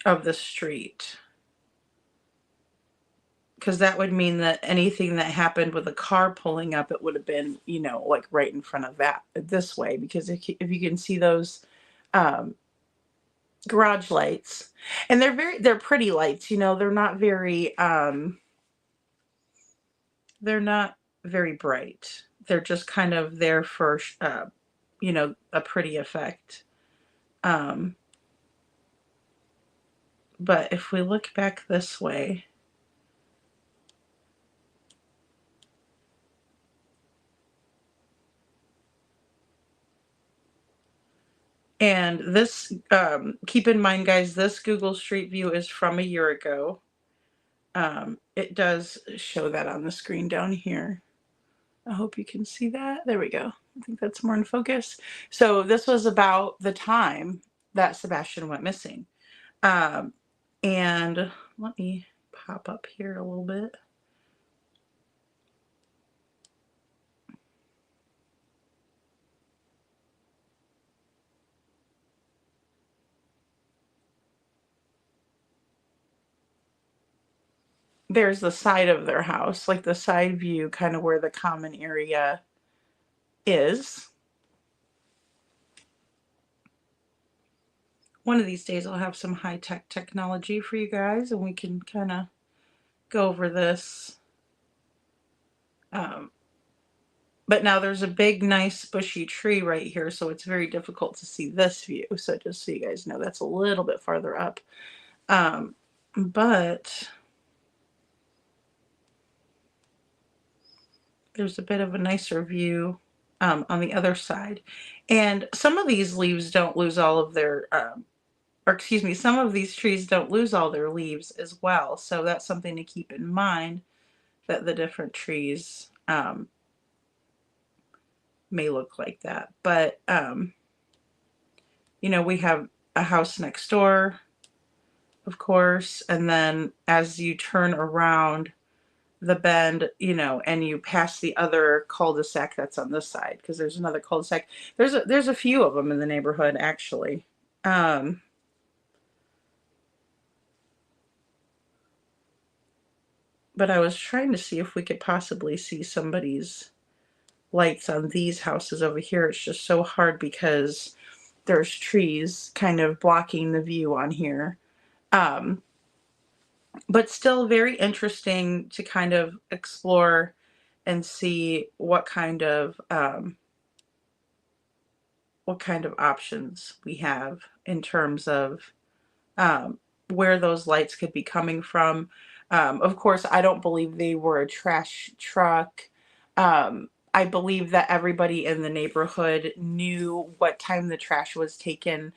the street. Because that would mean that anything that happened with a car pulling up, it would have been, you know, like right in front of that this way. Because if you can see those garage lights, and they're pretty lights, you know, they're not very bright. They're just kind of there for you know, a pretty effect. But if we look back this way, and this, keep in mind, guys, this Google Street View is from a year ago. It does show that on the screen down here. I hope you can see that. There we go. I think that's more in focus. So this was about the time that Sebastian went missing. And let me pop up here a little bit. There's the side of their house, like the side view, kind of where the common area is. One of these days I'll have some high-tech technology for you guys, and we can kind of go over this. But now there's a big, nice, bushy tree right here, so it's very difficult to see this view. So just so you guys know, that's a little bit farther up. But there's a bit of a nicer view on the other side. And some of these leaves don't lose all of their or excuse me, some of these trees don't lose all their leaves as well. So that's something to keep in mind, that the different trees may look like that. But, you know, we have a house next door, of course, and then as you turn around the bend, you know, and you pass the other cul-de-sac that's on this side, because there's another cul-de-sac. There's a few of them in the neighborhood, actually. But I was trying to see if we could possibly see somebody's lights on these houses over here. It's just so hard because there's trees kind of blocking the view on here. But still very interesting to kind of explore and see what kind of options we have in terms of where those lights could be coming from. Of course, I don't believe they were a trash truck. I believe that everybody in the neighborhood knew what time the trash was taken,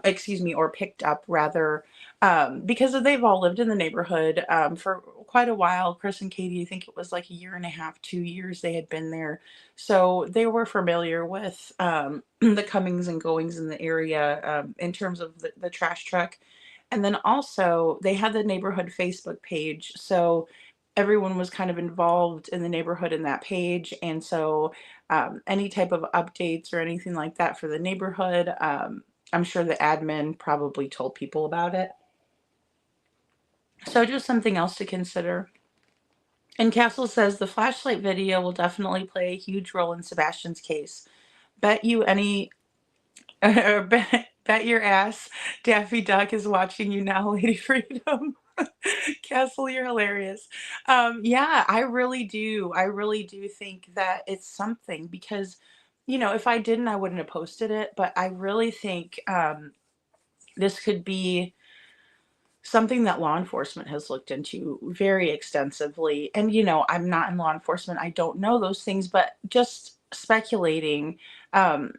excuse me, or picked up rather, because they've all lived in the neighborhood for quite a while. Chris and Katie, I think it was like a year and a half, 2 years they had been there. So they were familiar with the comings and goings in the area in terms of the trash truck. And then also they had the neighborhood Facebook page. So everyone was kind of involved in the neighborhood in that page. And so any type of updates or anything like that for the neighborhood, I'm sure the admin probably told people about it. So just something else to consider. And Castle says the flashlight video will definitely play a huge role in Sebastian's case. Bet you any, or bet your ass Daffy Duck is watching you now, Lady Freedom. Castle, you're hilarious. Yeah, I really do. I really do think that it's something because, you know, if I didn't, I wouldn't have posted it. But I really think this could be something that law enforcement has looked into very extensively. And, you know, I'm not in law enforcement. I don't know those things, but just speculating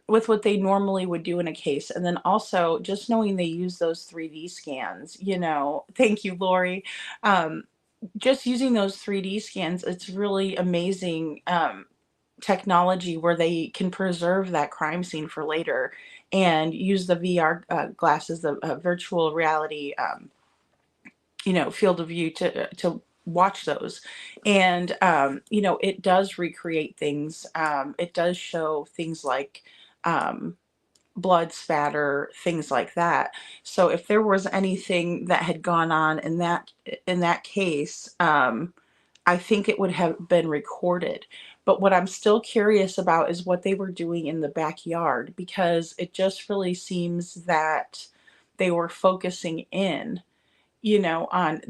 with what they normally would do in a case. And then also just knowing they use those 3D scans, you know, thank you, Lori. Just using those 3D scans, it's really amazing technology where they can preserve that crime scene for later and use the VR glasses, the virtual reality you know, field of view to watch those. And you know, it does recreate things. It does show things like blood spatter, things like that. So if there was anything that had gone on in that case, I think it would have been recorded. But what I'm still curious about is what they were doing in the backyard, because it just really seems that they were focusing in, you know, on,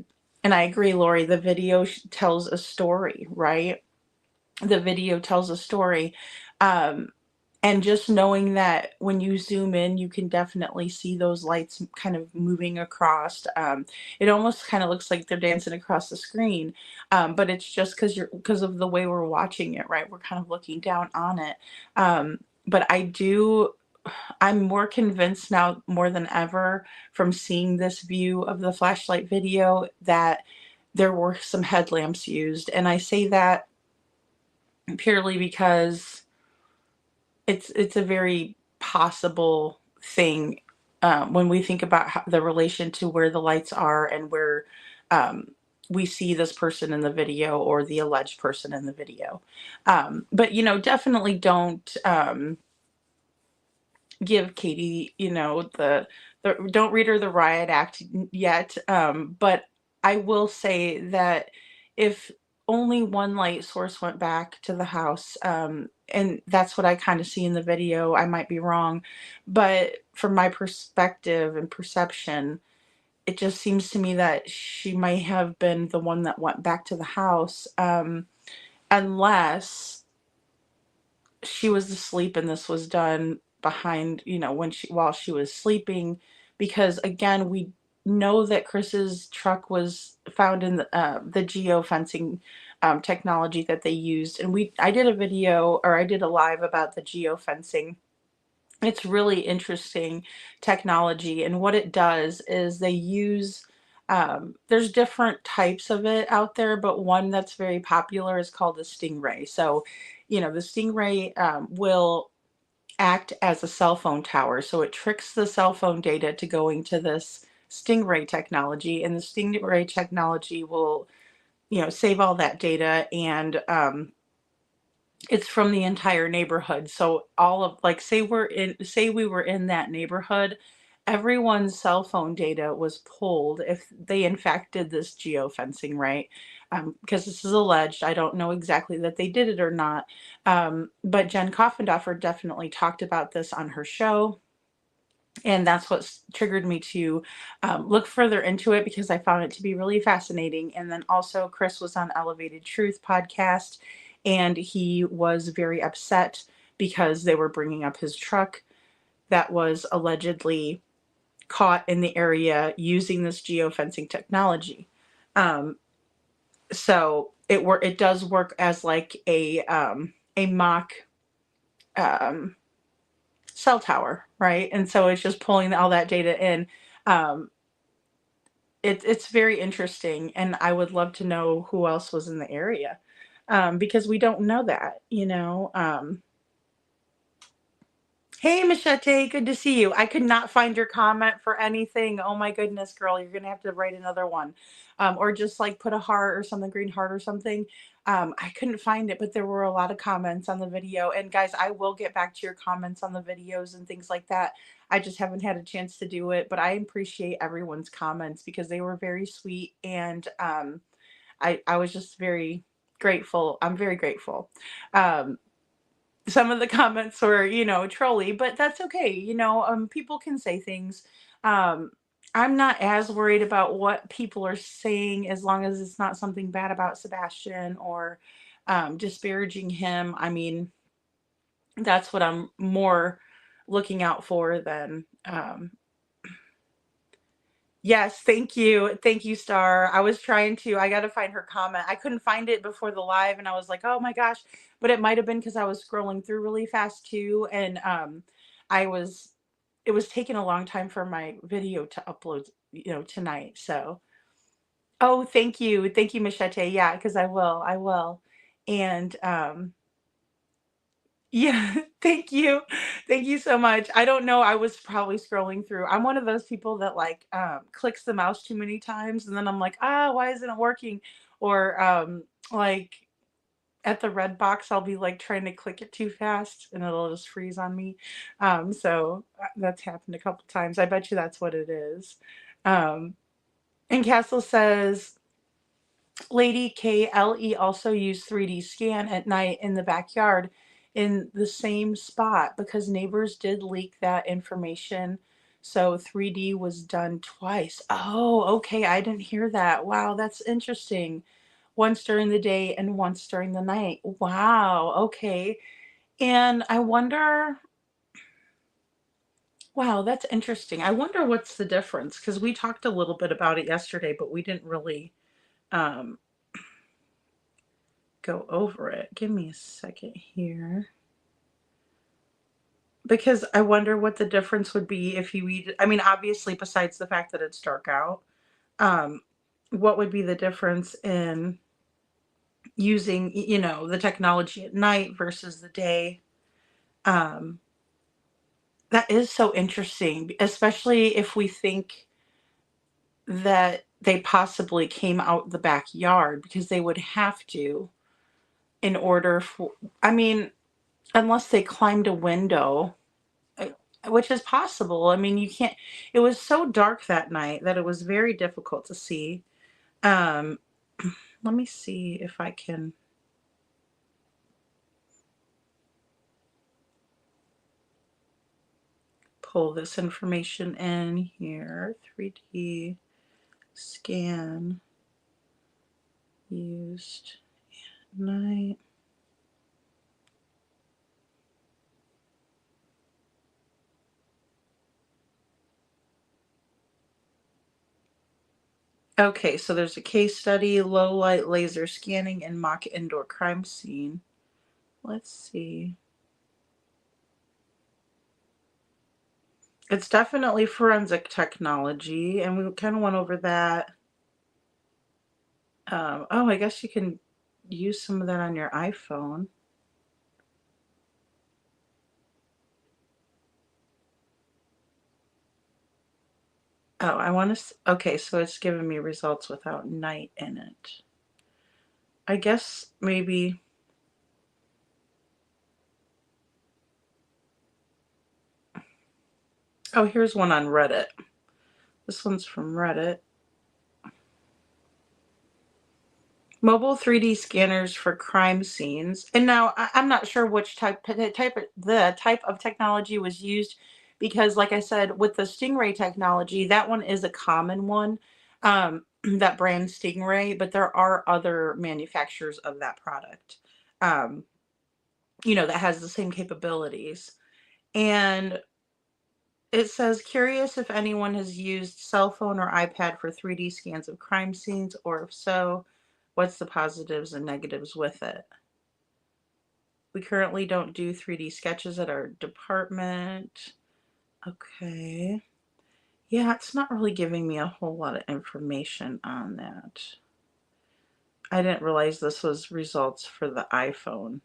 and I agree, Lori, the video tells a story, right? The video tells a story. And just knowing that when you zoom in, you can definitely see those lights kind of moving across. It almost kind of looks like they're dancing across the screen. But it's just because of the way we're watching it, right? We're kind of looking down on it. But I'm more convinced now more than ever from seeing this view of the flashlight video that there were some headlamps used. And I say that purely because it's a very possible thing when we think about the relation to where the lights are and where we see this person in the video or the alleged person in the video. But, you know, definitely don't give Katie, you know, don't read her the riot act yet. But I will say that if only one light source went back to the house, and that's what I kind of see in the video, I might be wrong, but from my perspective and perception, it just seems to me that she might have been the one that went back to the house, unless she was asleep and this was done behind, you know, while she was sleeping, because again, we know that Chris's truck was found in the geofencing technology that they used. And I did a video, or I did a live about the geofencing It's really interesting technology, and what it does is they use there's different types of it out there, but one that's very popular is called the Stingray. So, the Stingray will act as a cell phone tower. So it tricks the cell phone data to going to this Stingray technology, and the Stingray technology will, save all that data, and it's from the entire neighborhood. So all of, like, say we were in that neighborhood, everyone's cell phone data was pulled if they in fact did this geofencing, right? Because this is alleged. I don't know exactly that they did it or not. But Jen Coffindaffer definitely talked about this on her show. And that's what triggered me to look further into it, because I found it to be really fascinating. And then also Chris was on Elevated Truth podcast, and he was very upset because they were bringing up his truck that was allegedly caught in the area using this geofencing technology. So it does work as like a mock cell tower, right? And so it's just pulling all that data in. It's very interesting, and I would love to know who else was in the area, because we don't know that. Hey, Machete, good to see you. I could not find your comment for anything. Oh my goodness, girl, you're gonna have to write another one, or just like put a heart or something, green heart or something. I couldn't find it, but there were a lot of comments on the video. And guys, I will get back to your comments on the videos and things like that. I just haven't had a chance to do it, but I appreciate everyone's comments because they were very sweet, and I was just very grateful. I'm very grateful. Some of the comments were, trolly, but that's okay. People can say things. Um, I'm not as worried about what people are saying as long as it's not something bad about Sebastian or disparaging him. I mean, that's what I'm more looking out for than yes, thank you. Thank you, Star. I got to find her comment. I couldn't find it before the live, and I was like, oh my gosh. But it might have been because I was scrolling through really fast too. And it was taking a long time for my video to upload, tonight. So, oh, thank you. Thank you, Machete. Yeah, because I will. And, yeah, thank you. Thank you so much. I don't know, I was probably scrolling through. I'm one of those people that like clicks the mouse too many times, and then I'm like, why isn't it working? Or like at the red box, I'll be like trying to click it too fast and it'll just freeze on me. So that's happened a couple times. I bet you that's what it is. And Castle says, Lady KLE also used 3D scan at night in the backyard in the same spot because neighbors did leak that information. So 3D was done twice. Oh, okay. I didn't hear that. Wow, that's interesting. Once during the day and once during the night. Wow, okay. And I wonder, wow, that's interesting. I wonder what's the difference, because we talked a little bit about it yesterday, but we didn't really um, go over it. Give me a second here. Because I wonder what the difference would be if you eat, I mean, obviously, besides the fact that it's dark out, what would be the difference in using, the technology at night versus the day? That is so interesting, especially if we think that they possibly came out the backyard, because they would have to in order for, I mean, unless they climbed a window, uh, which is possible. I mean, you can't, it was so dark that night that it was very difficult to see. Um, let me see if I can pull this information in here. 3D scan used at night. Okay, so there's a case study, low light laser scanning and mock indoor crime scene. Let's see. It's definitely forensic technology, and we kind of went over that. Oh, I guess you can use some of that on your iPhone. Oh, I want to, okay, so it's giving me results without night in it. I guess maybe, oh, here's one on Reddit. This one's from Reddit. Mobile 3D scanners for crime scenes. And now I'm not sure which the type of technology was used, because like I said, with the Stingray technology, that one is a common one, that brand Stingray, but there are other manufacturers of that product, that has the same capabilities. And it says, curious if anyone has used cell phone or iPad for 3D scans of crime scenes, or if so, what's the positives and negatives with it? We currently don't do 3D sketches at our department. Okay. Yeah, it's not really giving me a whole lot of information on that. I didn't realize this was results for the iPhone.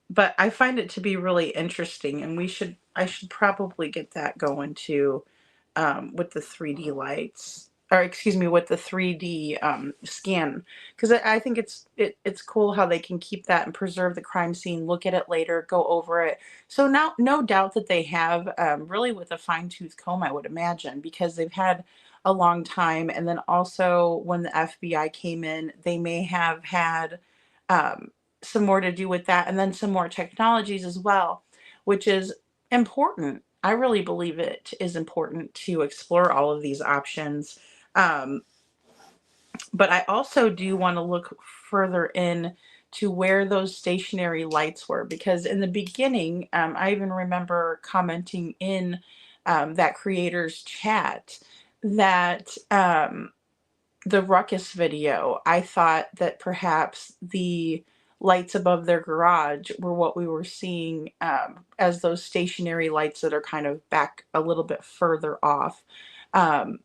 But I find it to be really interesting, and I should probably get that going too, with the 3D lights, or excuse me, with the 3D scan, because I think it's cool how they can keep that and preserve the crime scene, look at it later, go over it. So now, no doubt that they have, really with a fine-tooth comb, I would imagine, because they've had a long time. And then also when the FBI came in, they may have had um, some more to do with that, and then some more technologies as well, which is important. I really believe it is important to explore all of these options. Um, but I also do want to look further in to where those stationary lights were, because in the beginning, I even remember commenting in that creator's chat that the Ruckus video, I thought that perhaps the lights above their garage were what we were seeing, as those stationary lights that are kind of back a little bit further off, um,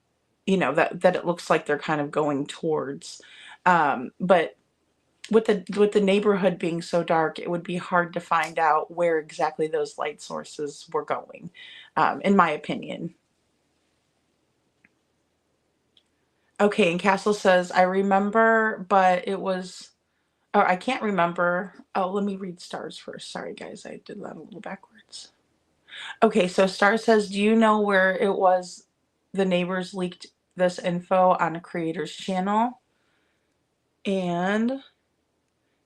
that it looks like they're kind of going towards. But with the neighborhood being so dark, it would be hard to find out where exactly those light sources were going, in my opinion. Okay, and Castle says, I remember, but it was, or I can't remember. Oh, let me read Stars first. Sorry, guys, I did that a little backwards. Okay, so Star says, do you know where it was the neighbors leaked this info on a creator's channel? And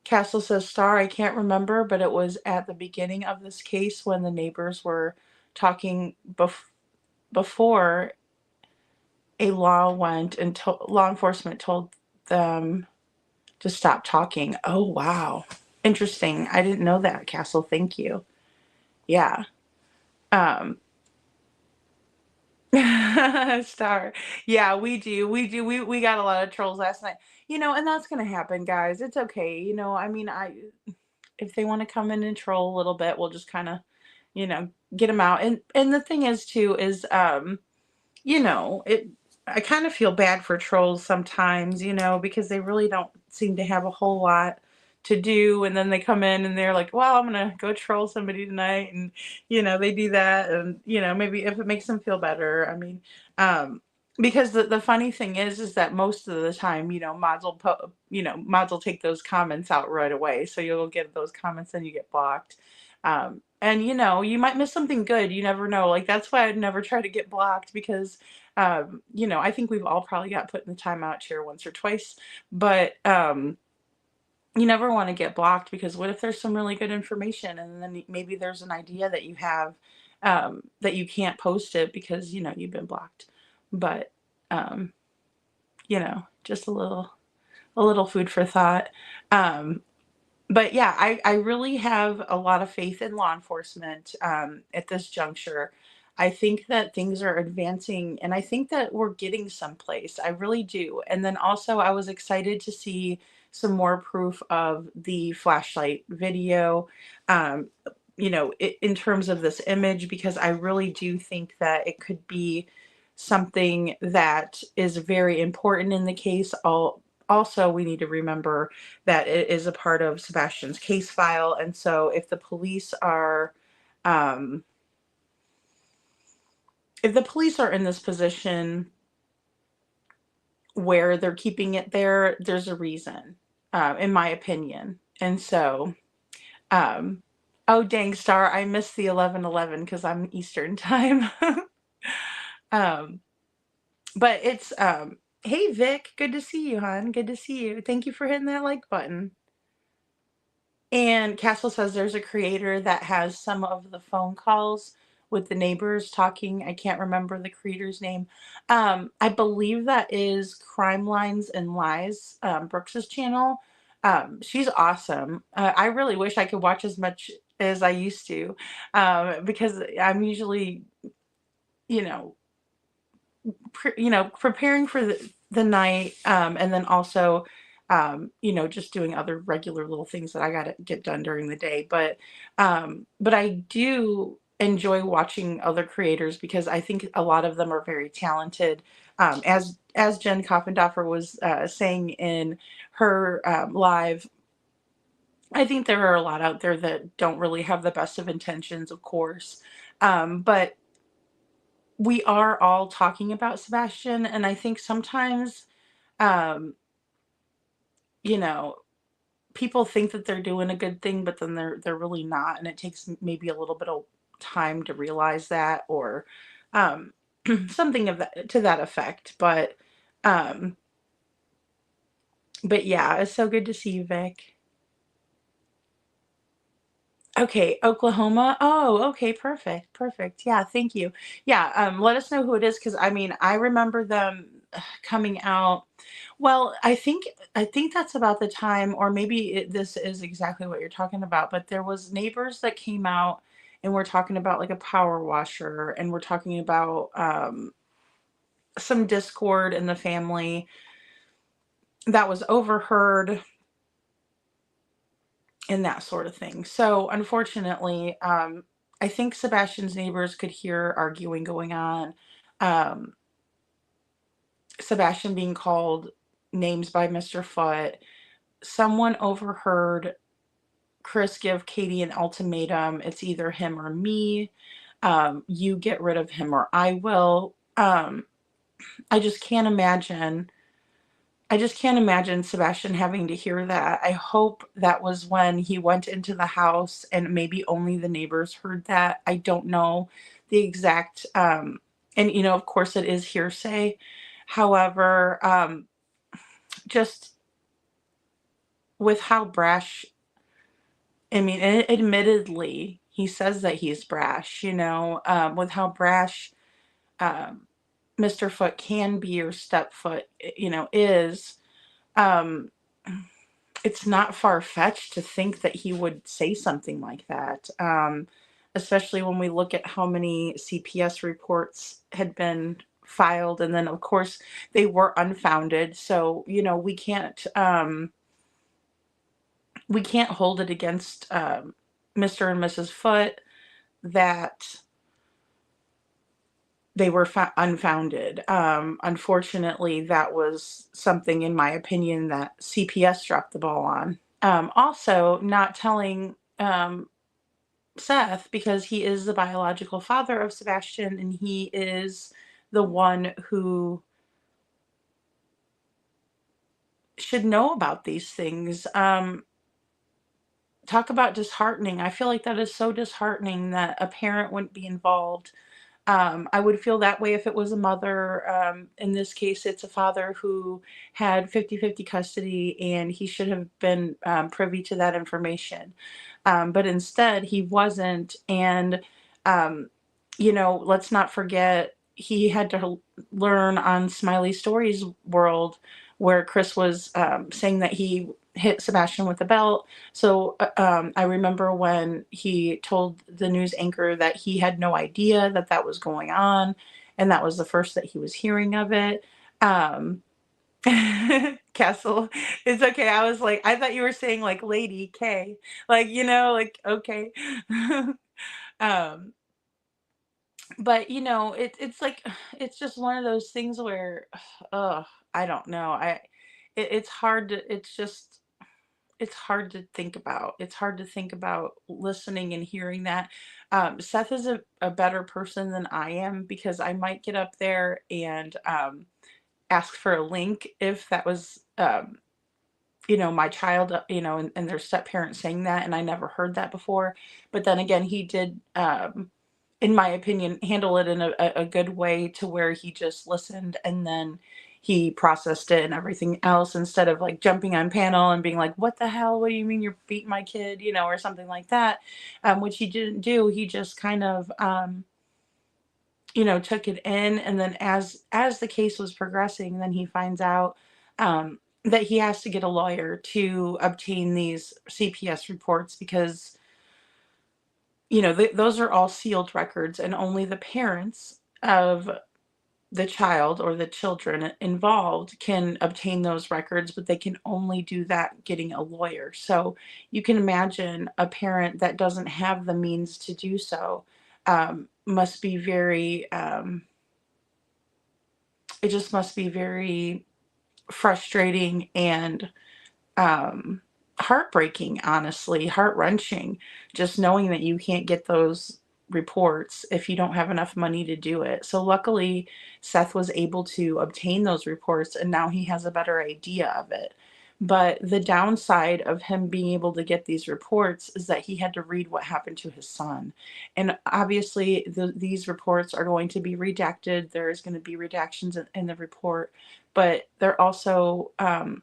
Castle says, Star, I can't remember, but it was at the beginning of this case when the neighbors were talking before a law went and law enforcement told them to stop talking. Oh, wow. Interesting. I didn't know that, Castle. Thank you. Yeah. Um, Star. Yeah, we do. We do. We got a lot of trolls last night. And that's gonna happen, guys. It's okay. I mean, if they want to come in and troll a little bit, we'll just kind of, get them out. And the thing is too is it I kind of feel bad for trolls sometimes, because they really don't seem to have a whole lot to do, and then they come in and they're like, well, I'm gonna go troll somebody tonight, and they do that, and maybe if it makes them feel better. I mean, because the funny thing is that most of the time, mods will take those comments out right away, so you'll get those comments and you get blocked. And you might miss something good. You never know. Like, that's why I'd never try to get blocked, because I think we've all probably got put in the timeout chair once or twice, but you never want to get blocked, because what if there's some really good information, and then maybe there's an idea that you have, that you can't post it because you've been blocked. But just a little food for thought. But yeah, I really have a lot of faith in law enforcement, at this juncture. I think that things are advancing, and I think that we're getting someplace. I really do. And then also, I was excited to see some more proof of the flashlight video, in terms of this image, because I really do think that it could be something that is very important in the case. Also, we need to remember that it is a part of Sebastian's case file. And so if the police are in this position where they're keeping it there, there's a reason, in my opinion. And so, oh dang, Star, I missed the 11:11 because I'm Eastern time. But it's, hey Vic, good to see you, hon. Good to see you. Thank you for hitting that like button. And Castle says there's a creator that has some of the phone calls with the neighbors talking. I can't remember the creator's name. I believe that is Crime Lines and Lies, Brooks's channel. She's awesome. I really wish I could watch as much as I used to, because I'm usually, you know, preparing for the night, and then also, just doing other regular little things that I got to get done during the day. But I do enjoy watching other creators because I think a lot of them are very talented. As Jen Coffindaffer was saying in her live, I think there are a lot out there that don't really have the best of intentions, of course. But we are all talking about Sebastian, and I think sometimes, um, you know, people think that they're doing a good thing, but then they're really not, and it takes maybe a little bit of time to realize that, or um, something of that to that effect. Um, but yeah, it's so good to see you, Vic. Okay, Oklahoma. Oh, okay, perfect, perfect. Yeah, thank you. Yeah, let us know who it is, because I mean, I remember them coming out. Well, I think that's about the time, or maybe this is exactly what you're talking about. But there was neighbors that came out, and we're talking about like a power washer, and we're talking about some discord in the family that was overheard, and that sort of thing. So unfortunately, I think Sebastian's neighbors could hear arguing going on. Um, Sebastian being called names by Mr. Foote. Someone overheard Chris give Katie an ultimatum. It's either him or me. You get rid of him or I will. I just can't imagine. I just can't imagine Sebastian having to hear that. I hope that was when he went into the house and maybe only the neighbors heard that. I don't know the exact, and of course it is hearsay. However, just with how brash, I mean, admittedly, he says that he's brash, with how brash um, Mr. Foote can be, or Stepfoot, is. Um, it's not far-fetched to think that he would say something like that, especially when we look at how many CPS reports had been filed, and then of course they were unfounded. So we can't hold it against Mr. and Mrs. Foote that they were unfounded. Unfortunately, that was something, in my opinion, that CPS dropped the ball on. Also, not telling Seth, because he is the biological father of Sebastian, and he is the one who should know about these things. Talk about disheartening. I feel like that is so disheartening that a parent wouldn't be involved. I would feel that way if it was a mother. In this case, it's a father who had 50-50 custody, and he should have been privy to that information. But instead, he wasn't. And, let's not forget, he had to learn on Smiley Stories World, where Chris was saying that he hit Sebastian with a belt. So I remember when he told the news anchor that he had no idea that was going on, and that was the first that he was hearing of it. Castle. It's okay. I was like, I thought you were saying like Lady K. Like, like, okay. um, but it's like it's just one of those things where I don't know. It's hard to it's hard to think about. It's hard to think about listening and hearing that. Seth is a better person than I am because I might get up there and ask for a link if that was my child, and their step parent saying that, and I never heard that before. But then again, he did, in my opinion, handle it in a good way to where he just listened and then he processed it and everything else instead of like jumping on panel and being like, "What the hell? What do you mean you're beating my kid?" Or something like that, which he didn't do. He just kind of, took it in, and then as the case was progressing, then he finds out that he has to get a lawyer to obtain these CPS reports because those are all sealed records, and only the parents of the child or the children involved can obtain those records, but they can only do that getting a lawyer. So you can imagine a parent that doesn't have the means to do so must be very it just must be very frustrating and heartbreaking, honestly, heart-wrenching, just knowing that you can't get those reports if you don't have enough money to do it. So luckily, Seth was able to obtain those reports and now he has a better idea of it. But the downside of him being able to get these reports is that he had to read what happened to his son. And obviously, these reports are going to be redacted. There's going to be redactions in the report, but they're also, I'm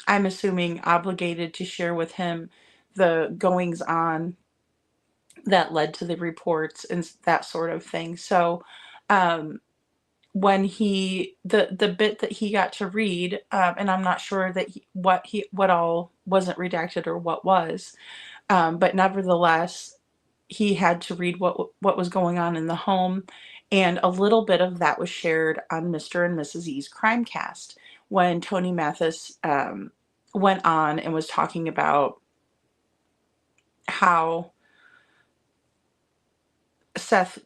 assuming, obligated to share with him the goings on that led to the reports and that sort of thing. So, when the bit that he got to read, and I'm not sure that what all wasn't redacted or what was, but nevertheless, he had to read what was going on in the home, and a little bit of that was shared on Mr. and Mrs. E's Crimecast when Tony Mathis went on and was talking about how Seth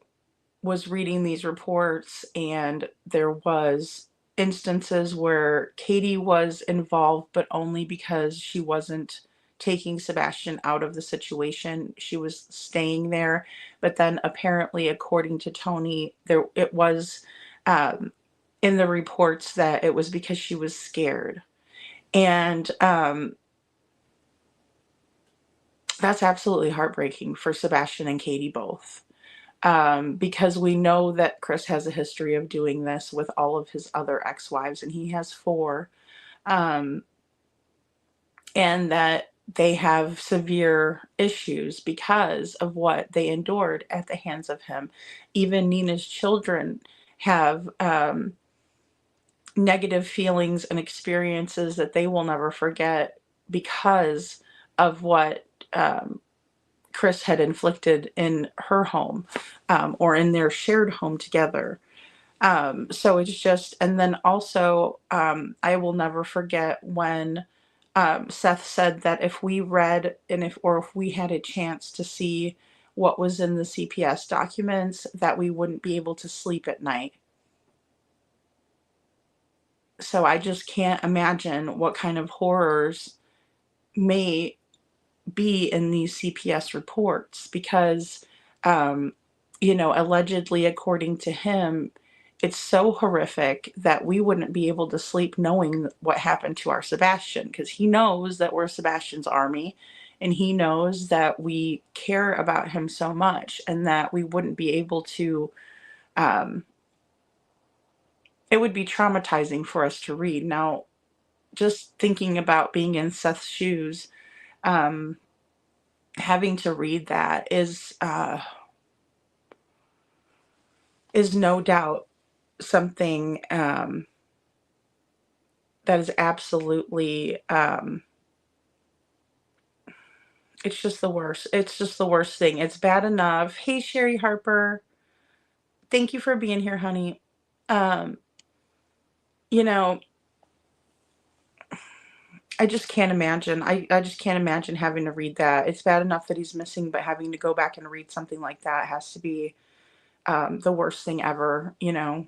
was reading these reports and there was instances where Katie was involved, but only because she wasn't taking Sebastian out of the situation. She was staying there. But then apparently, according to Tony, it was in the reports that it was because she was scared. And that's absolutely heartbreaking for Sebastian and Katie both. Because we know that Chris has a history of doing this with all of his other ex-wives, and he has 4, and that they have severe issues because of what they endured at the hands of him. Even Nina's children have negative feelings and experiences that they will never forget because of what Chris had inflicted in her home, or in their shared home together. So it's just, and then also, I will never forget when Seth said that if we read or if we had a chance to see what was in the CPS documents, that we wouldn't be able to sleep at night. So I just can't imagine what kind of horrors may be in these CPS reports because, allegedly, according to him, it's so horrific that we wouldn't be able to sleep knowing what happened to our Sebastian, because he knows that we're Sebastian's army and he knows that we care about him so much and that we wouldn't be able to, it would be traumatizing for us to read. Now, just thinking about being in Seth's shoes, having to read that is no doubt something that is absolutely, it's just the worst. It's just the worst thing. It's bad enough. Hey, Sherry Harper, thank you for being here, honey. Um, you know, I just can't imagine. I just can't imagine having to read that. It's bad enough that he's missing, but having to go back and read something like that has to be the worst thing ever, you know.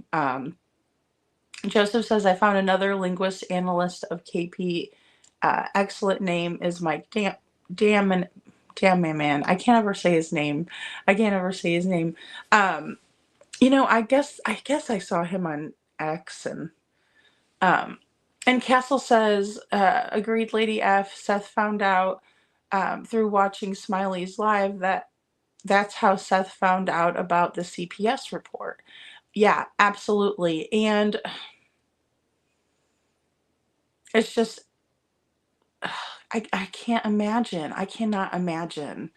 Joseph says, I found another linguist analyst of KP. Excellent name is Mike Damn man. I can't ever say his name. I can't ever say his name. You know, I guess I saw him on X um and Castle says, agreed Lady F. Seth found out through watching Smiley's live that's how Seth found out about the CPS report. Yeah, absolutely. And it's just I can't imagine. I cannot imagine.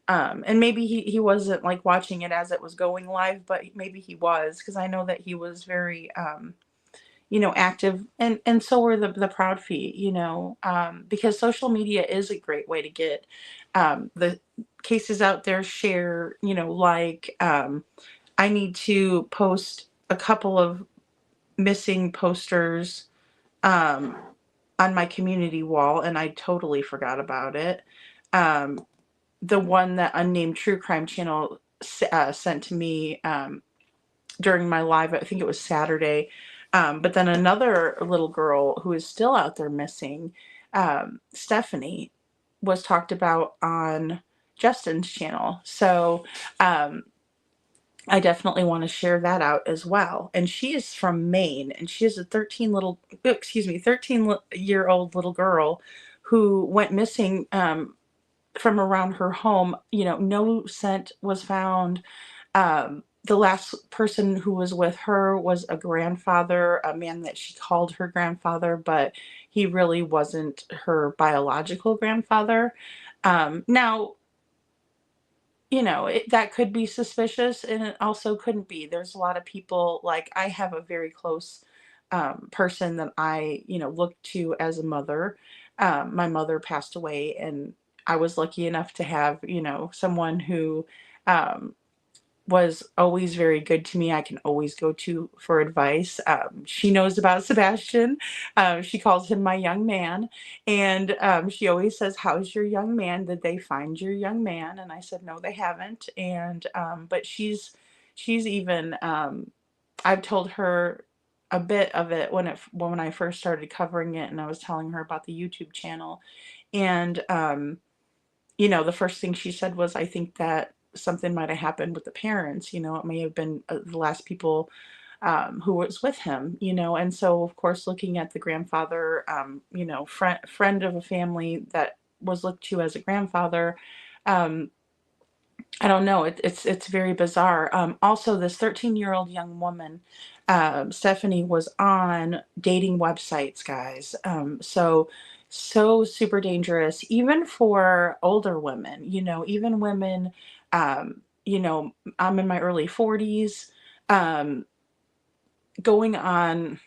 And maybe he wasn't like watching it as it was going live, but maybe he was, because I know that he was very you know, active, and so were the Proud Feet, you know, because social media is a great way to get the cases out there, share, you know, like I need to post a couple of missing posters on my community wall, and I totally forgot about it. The one that Unnamed True Crime Channel sent to me during my live, I think it was Saturday. But then another little girl who is still out there missing, Stephanie, was talked about on Justin's channel. So I definitely want to share that out as well. And she is from Maine, and she is a 13-year-old little girl who went missing from around her home. You know, no scent was found. The last person who was with her was a grandfather, a man that she called her grandfather, but he really wasn't her biological grandfather. Now, you know, that could be suspicious, and it also couldn't be. There's a lot of people, like I have a very close person that I, you know, look to as a mother. My mother passed away, and I was lucky enough to have, you know, someone who um, was always very good to me. I can always go to for advice. She knows about Sebastian. She calls him my young man. And she always says, how's your young man? Did they find your young man? And I said, no, they haven't. And, but she's even, I've told her a bit of it when I first started covering it, and I was telling her about the YouTube channel. And, you know, the first thing she said was, I think that something might have happened with the parents. You know, it may have been the last people who was with him, you know. And so, of course, looking at the grandfather, you know, friend of a family that was looked to as a grandfather, um, I don't know. It's very bizarre. Also, this 13-year-old young woman, Stephanie, was on dating websites, guys. So super dangerous, even for older women. You know, even women. You know, I'm in my early 40s. Um, Going on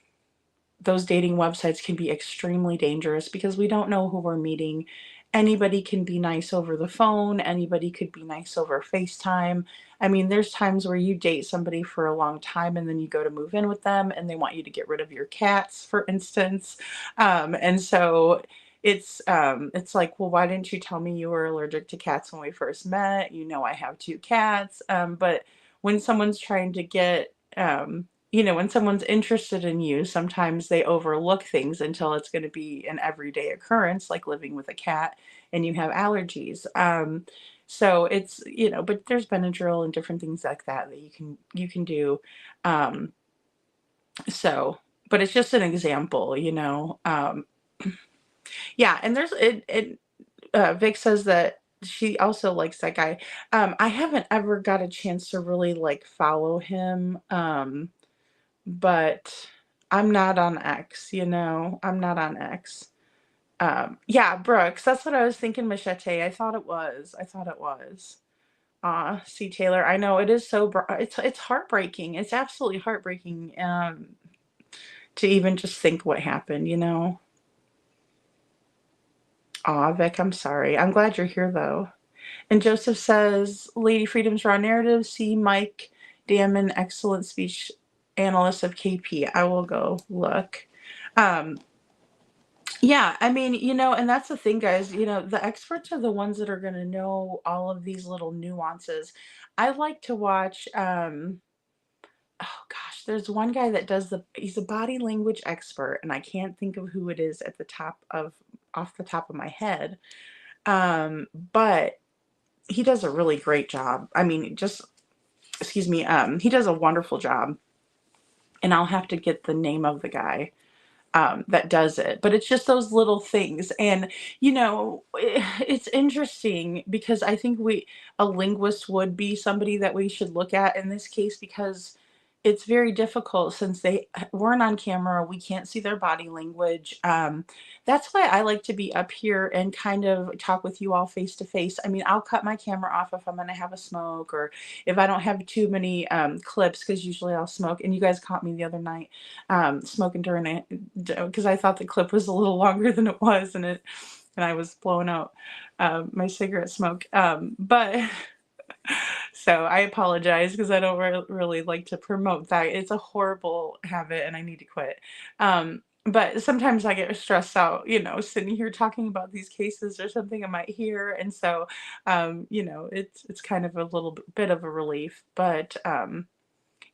those dating websites can be extremely dangerous because we don't know who we're meeting. Anybody can be nice over the phone. Anybody could be nice over FaceTime. I mean, there's times where you date somebody for a long time and then you go to move in with them and they want you to get rid of your cats, for instance. And so it's like, well, why didn't you tell me you were allergic to cats when we first met? You know, I have 2 cats. But when someone's trying to get, you know, when someone's interested in you, sometimes they overlook things until it's going to be an everyday occurrence, like living with a cat and you have allergies. So it's, you know, but there's Benadryl and different things like that that you can do. Um, so, but it's just an example, you know. Yeah, and Vic says that she also likes that guy. I haven't ever got a chance to really like follow him. But I'm not on X, you know, I'm not on X. Yeah, Brooks, that's what I was thinking, Machete. I thought it was. See, Taylor, I know it is so, it's heartbreaking. It's absolutely heartbreaking, to even just think what happened, you know. Vic, I'm sorry. I'm glad you're here, though. And Joseph says, Lady Freedom's Raw Narrative, see Mike Damon, excellent speech analyst of KP. I will go look. Yeah, I mean, and that's the thing, guys. The experts are the ones that are going to know all of these little nuances. I like to watch, oh gosh, there's one guy that he's a body language expert, and I can't think of who it is off the top of my head. But he does a really great job. I mean, just, excuse me, he does a wonderful job, and I'll have to get the name of the guy that does it. But it's just those little things. And, it's interesting because I think a linguist would be somebody that we should look at in this case, because it's very difficult since they weren't on camera. We can't see their body language. That's why I like to be up here and kind of talk with you all face to face. I mean, I'll cut my camera off if I'm going to have a smoke, or if I don't have too many clips, because usually I'll smoke. And you guys caught me the other night smoking during it, because I thought the clip was a little longer than it was, and I was blowing out my cigarette smoke. But so I apologize, because I don't really like to promote that. It's a horrible habit, and I need to quit. But sometimes I get stressed out, sitting here talking about these cases or something I might hear, and so it's kind of a little bit of a relief. But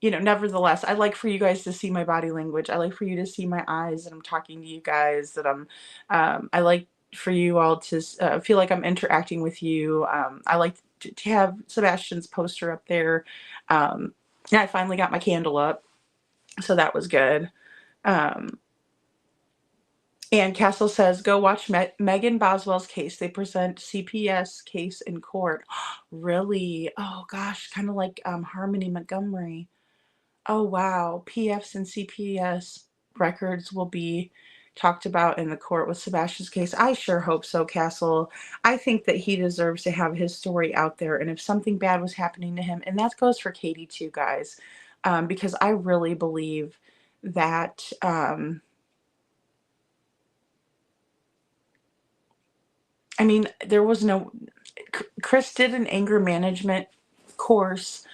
nevertheless, I like for you guys to see my body language. I like for you to see my eyes that I'm talking to you guys, I like for you all to feel like I'm interacting with you. I like to have Sebastian's poster up there. Yeah, I finally got my candle up, so that was good. Um, and Castle says, go watch Megan Boswell's case. They present CPS case in court. Really? Oh gosh, kind of like Harmony Montgomery. Oh, wow. PFs and CPS records will be talked about in the court with Sebastian's case. I sure hope so, Castle. I think that he deserves to have his story out there. And if something bad was happening to him, and that goes for Katie too, guys, because I really believe that, I mean, Chris did an anger management course,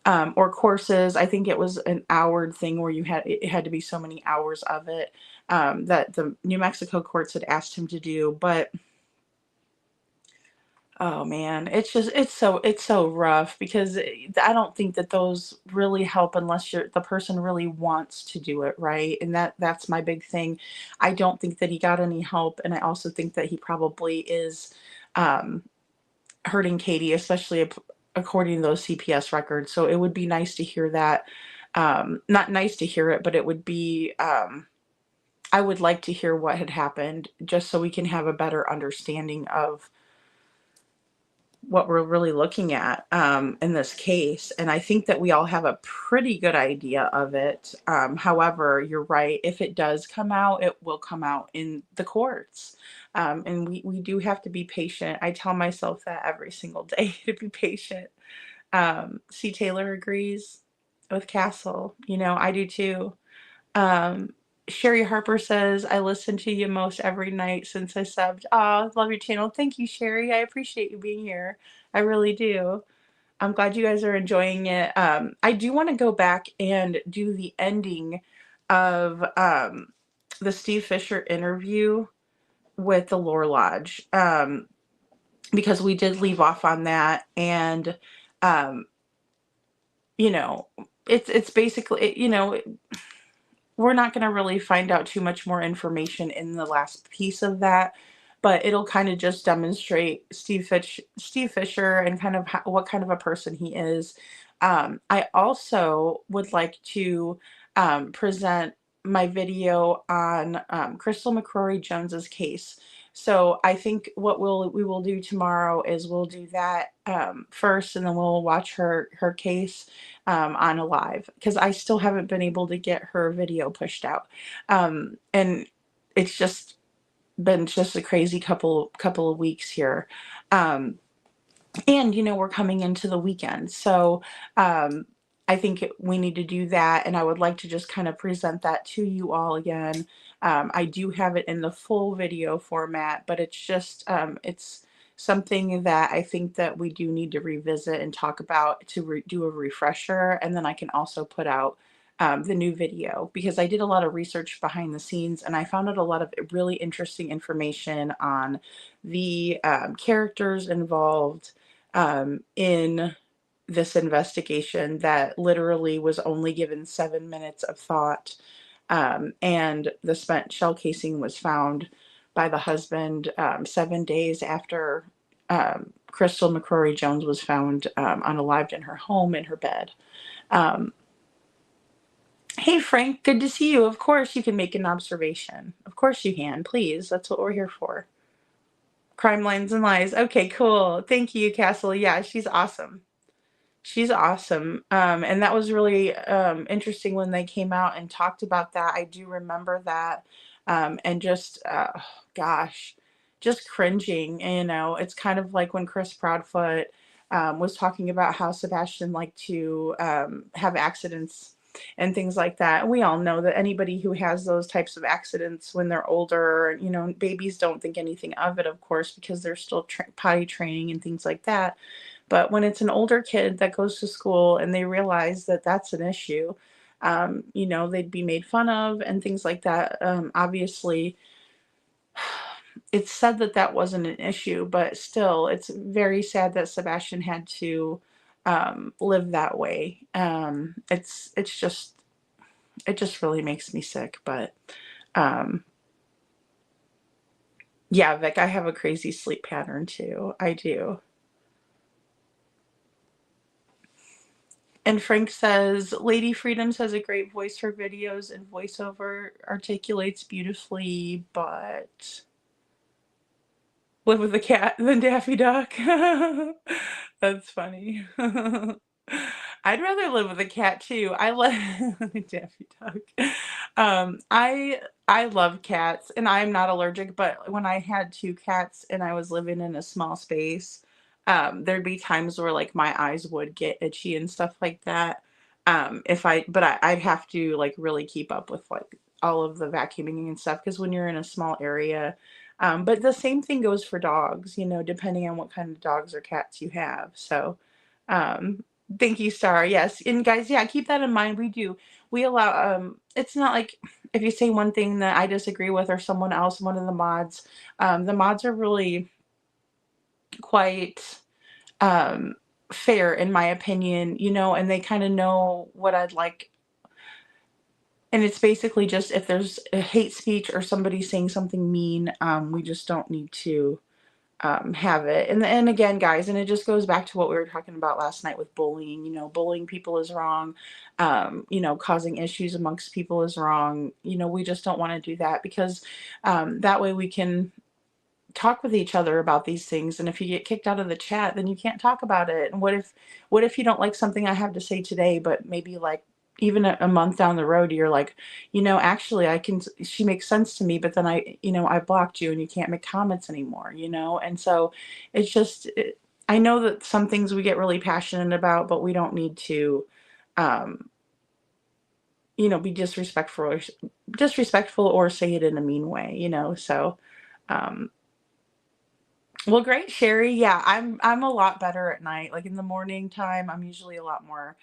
or courses. I think it was an houred thing where it had to be so many hours of it, that the New Mexico courts had asked him to do. But oh man, it's so rough, because I don't think that those really help unless the person really wants to do it, right? And that's my big thing. I don't think that he got any help, and I also think that he probably is um, hurting Katie, especially according to those CPS records. So it would be nice to hear that. Not nice to hear it, but it would be, I would like to hear what had happened, just so we can have a better understanding of what we're really looking at in this case. And I think that we all have a pretty good idea of it. However, you're right. If it does come out, it will come out in the courts. And we do have to be patient. I tell myself that every single day, to be patient. C. Taylor agrees with Castle. I do too. Um, Sherry Harper says, I listen to you most every night since I subbed. Aw, love your channel. Thank you, Sherry. I appreciate you being here. I really do. I'm glad you guys are enjoying it. I do want to go back and do the ending of the Steve Fisher interview with the Lore Lodge, because we did leave off on that. And, um, it's basically, we're not going to really find out too much more information in the last piece of that, but it'll kind of just demonstrate Steve Fisher, and kind of what kind of a person he is. I also would like to present my video on Crystal McCrory Jones's case. So I think what we will do tomorrow is we'll do that first, and then we'll watch her case on a live, because I still haven't been able to get her video pushed out. And it's just been just a crazy couple of weeks here. And we're coming into the weekend. So I think we need to do that, and I would like to just kind of present that to you all again. I do have it in the full video format, but it's just it's something that I think that we do need to revisit and talk about, to do a refresher, and then I can also put out the new video, because I did a lot of research behind the scenes and I found out a lot of really interesting information on the characters involved in this investigation that literally was only given 7 minutes of thought. And the spent shell casing was found by the husband 7 days after Crystal McCrory Jones was found unalived in her home in her bed. Um, hey, Frank, good to see you. Of course, you can make an observation. Of course, you can. Please. That's what we're here for. Crime Lines and Lies. Okay, cool. Thank you, Castle. Yeah, she's awesome. She's awesome. And that was really interesting when they came out and talked about that. I do remember that. And just, gosh, just cringing. You know, it's kind of like when Chris Proudfoot was talking about how Sebastian liked to have accidents and things like that. And we all know that anybody who has those types of accidents when they're older, you know, babies don't think anything of it, of course, because they're still potty training and things like that. But when it's an older kid that goes to school and they realize that that's an issue, you know, they'd be made fun of and things like that. Obviously, it's said that that wasn't an issue, but still, it's very sad that Sebastian had to live that way. It just really makes me sick. But yeah, Vic, I have a crazy sleep pattern too. I do. And Frank says, Lady Freedoms has a great voice for videos and voiceover articulates beautifully, but live with a cat than Daffy Duck. That's funny. I'd rather live with a cat too. I love Daffy Duck. I love cats and I'm not allergic, but when I had 2 cats and I was living in a small space, there'd be times where like my eyes would get itchy and stuff like that. I'd have to like really keep up with like all of the vacuuming and stuff because when you're in a small area, but the same thing goes for dogs, you know, depending on what kind of dogs or cats you have. So, thank you, Star. Yes. And guys, yeah, keep that in mind. We allow, it's not like if you say one thing that I disagree with or someone else, one of the mods are really quite, fair in my opinion, you know, and they kind of know what I'd like. And it's basically just if there's a hate speech or somebody saying something mean, we just don't need to have it. And again, guys, and it just goes back to what we were talking about last night with bullying. You know, bullying people is wrong. You know, causing issues amongst people is wrong. You know, we just don't want to do that because that way we can talk with each other about these things. And if you get kicked out of the chat, then you can't talk about it. And what if you don't like something I have to say today, but maybe like even a month down the road, you're like, you know, actually she makes sense to me, but then I blocked you and you can't make comments anymore, you know? And so it's just, I know that some things we get really passionate about, but we don't need to, you know, be disrespectful or say it in a mean way, you know? So, well, great, Sherry. Yeah, I'm a lot better at night. Like in the morning time, I'm usually a lot more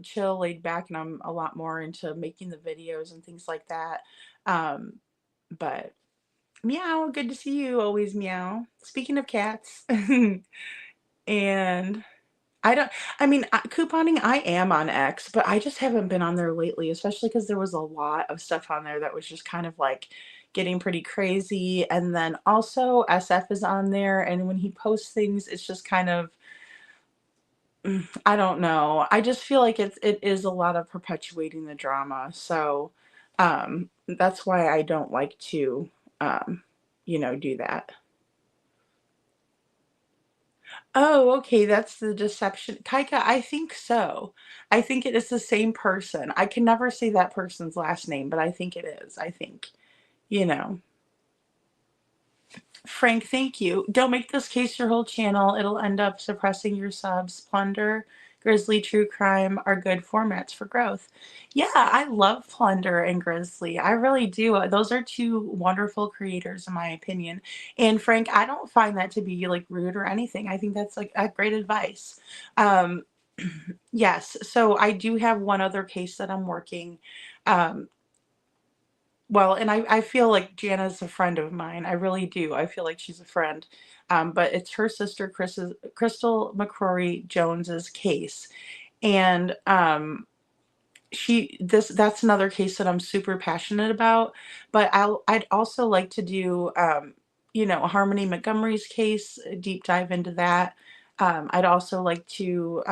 chill, laid back, and I'm a lot more into making the videos and things like that. Um, but meow, good to see you. Always meow. Speaking of cats, and I don't, I mean, couponing, I am on X, but I just haven't been on there lately, especially because there was a lot of stuff on there that was just kind of like getting pretty crazy. And then also SF is on there, and when he posts things, it's just kind of, I don't know. I just feel like it is a lot of perpetuating the drama. So that's why I don't like to, you know, do that. Oh, okay, that's the deception. Kaika, I think so. I think it is the same person. I can never say that person's last name, but I think it is. I think, you know. Frank, thank you. Don't make this case your whole channel. It'll end up suppressing your subs. Plunder, Grizzly, True Crime are good formats for growth. Yeah, I love Plunder and Grizzly. I really do. Those are 2 wonderful creators in my opinion. And Frank, I don't find that to be like rude or anything. I think that's like a great advice. Yes, so I do have one other case that I'm working. Um, well, and I feel like Jana's a friend of mine. I really do. I feel like she's a friend. But it's her sister, Crystal McCrory Jones's case. And that's another case that I'm super passionate about, but I'd also like to do Harmony Montgomery's case, a deep dive into that. I'd also like to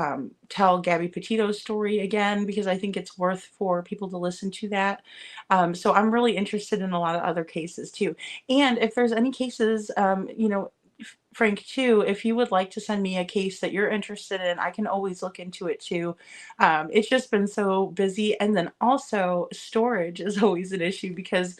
tell Gabby Petito's story again because I think it's worth for people to listen to that. So I'm really interested in a lot of other cases too. And if there's any cases, Frank, too, if you would like to send me a case that you're interested in, I can always look into it too. It's just been so busy. And then also storage is always an issue because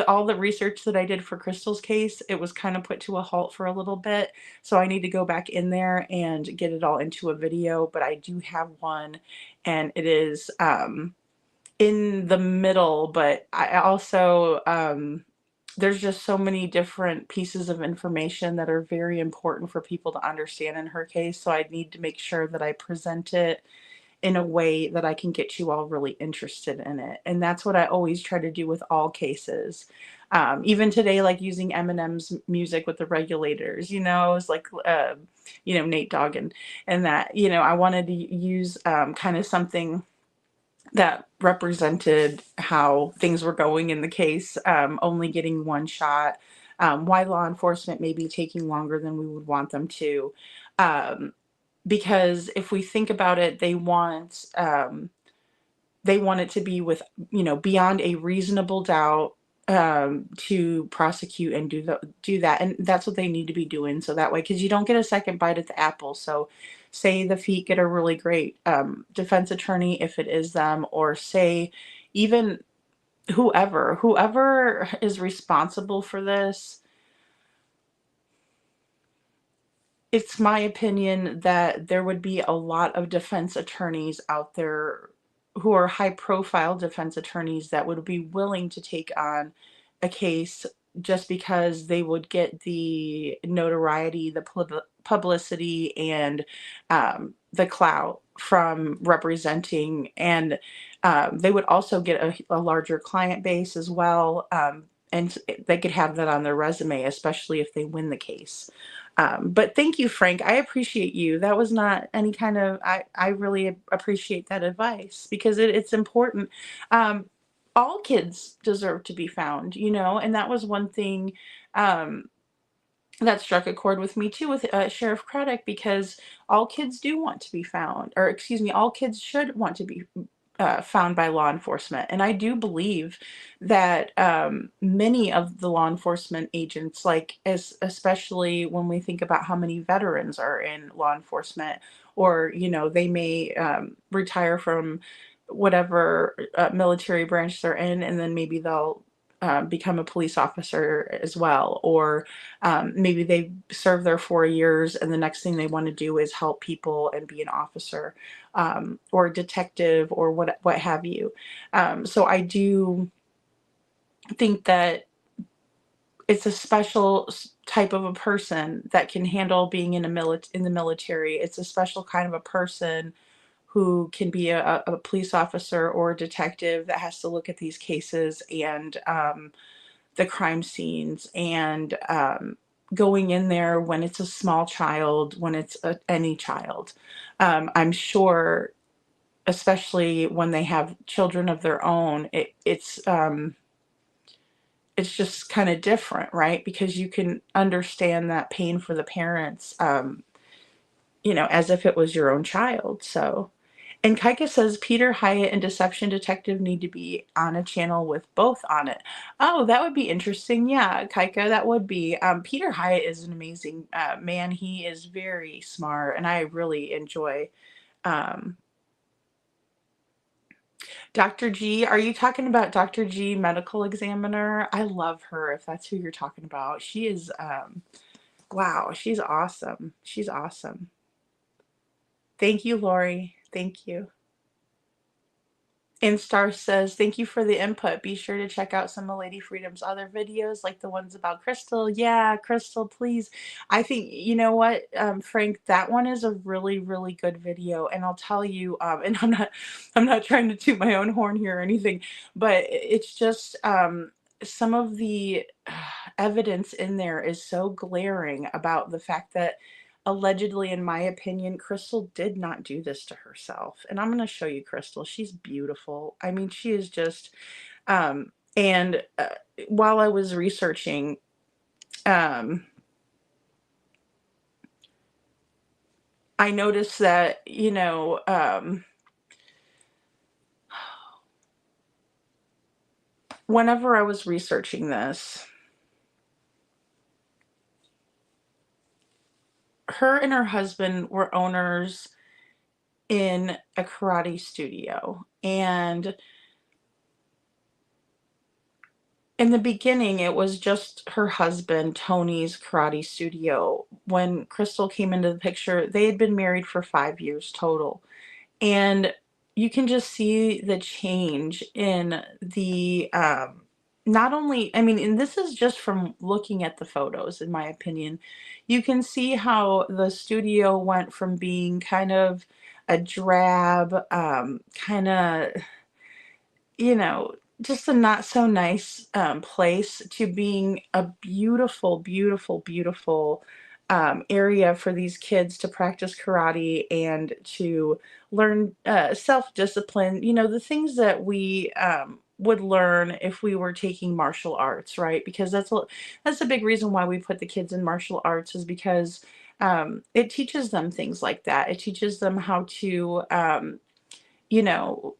all the research that I did for Crystal's case, it was kind of put to a halt for a little bit. So I need to go back in there and get it all into a video, but I do have one and it is in the middle, but I also there's just so many different pieces of information that are very important for people to understand in her case. So I need to make sure that I present it in a way that I can get you all really interested in it. And that's what I always try to do with all cases. Even today, like using Eminem's music with the regulators, it's like, Nate Dogg and that, I wanted to use kind of something that represented how things were going in the case, only getting one shot, why law enforcement may be taking longer than we would want them to. Because if we think about it, they want it to be with, beyond a reasonable doubt, to prosecute and do that. And that's what they need to be doing. So that way, because you don't get a second bite at the apple. So say the feet get a really great defense attorney, if it is them, or say even whoever is responsible for this. It's my opinion that there would be a lot of defense attorneys out there who are high profile defense attorneys that would be willing to take on a case just because they would get the notoriety, the publicity, and the clout from representing. And they would also get a larger client base as well. And they could have that on their resume, especially if they win the case. But thank you, Frank. I appreciate you. That was not any kind of, I really appreciate that advice because it's important. All kids deserve to be found, and that was one thing that struck a chord with me too with Sheriff Craddock, because all kids do want to be found, or excuse me, all kids should want to be found by law enforcement. And I do believe that many of the law enforcement agents, especially when we think about how many veterans are in law enforcement, or, they may retire from whatever military branch they're in, and then maybe they'll become a police officer as well, or maybe they serve their 4 years and the next thing they want to do is help people and be an officer, or a detective, or what have you. So I do think that it's a special type of a person that can handle being in the military. It's a special kind of a person who can be a police officer or a detective that has to look at these cases and the crime scenes, and going in there when it's a small child, when it's any child. I'm sure, especially when they have children of their own, it's just kind of different, right? Because you can understand that pain for the parents, as if it was your own child. So, and Kaika says Peter Hyatt and Deception Detective need to be on a channel with both on it. Oh, that would be interesting. Yeah, Kaika, that would be. Peter Hyatt is an amazing man. He is very smart, and I really enjoy. Um, Dr. G, are you talking about Dr. G, medical examiner? I love her, if that's who you're talking about. She is, wow, she's awesome. She's awesome. Thank you, Lori. Thank you. And Star says, thank you for the input. Be sure to check out some of Lady Freedom's other videos, like the ones about Crystal. Yeah, Crystal, please. I think, you know what, Frank, that one is a really, really good video. And I'll tell you, and I'm not trying to toot my own horn here or anything, but it's just, some of the evidence in there is so glaring about the fact that allegedly, in my opinion, Crystal did not do this to herself. And I'm going to show you Crystal. She's beautiful. I mean, she is just, and while I was researching, I noticed that, you know, whenever I was researching this, her and her husband were owners in a karate studio. And in the beginning, it was just her husband, Tony's karate studio. When Crystal came into the picture, they had been married for 5 years total. And you can just see the change in the, not only, I mean, and this is just from looking at the photos, in my opinion. You can see how the studio went from being kind of a drab, kind of, you know, just a not so nice place to being a beautiful, beautiful, beautiful area for these kids to practice karate and to learn self-discipline, you know, the things that we would learn if we were taking martial arts, right? Because that's a big reason why we put the kids in martial arts, is because it teaches them things like that. It teaches them how to, you know,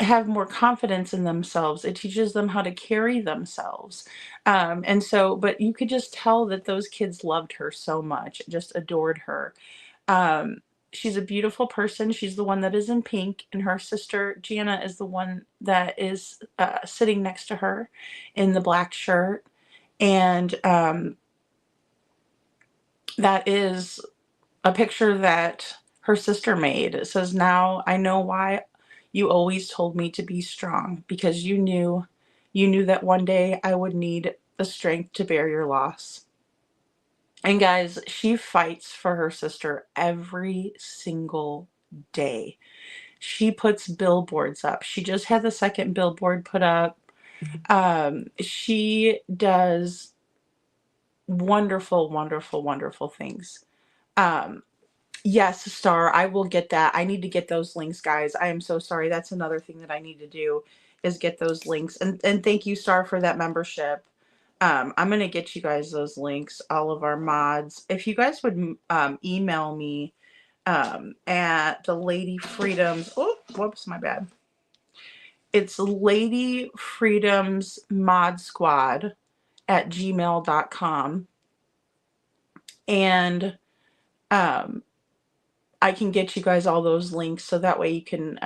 have more confidence in themselves. It teaches them how to carry themselves. And so, but you could just tell that those kids loved her so much, just adored her. Um, she's a beautiful person. She's the one that is in pink, and her sister Jana is the one that is sitting next to her in the black shirt. And that is a picture that her sister made. It says, "Now I know why you always told me to be strong, because you knew that one day I would need the strength to bear your loss." And guys, she fights for her sister every single day. She puts billboards up. She just had the second billboard put up. She does wonderful, wonderful, wonderful things. Um, Yes, Star, I will get that. I need to get those links, guys. I am so sorry. That's another thing that I need to do, is get those links. And thank you, Star, for that membership. I'm going to get you guys those links, all of our mods. If you guys would email me at the Lady Freedoms. Oh, whoops, my bad. It's Lady Freedoms Mod Squad at gmail.com. And I can get you guys all those links, so that way you can,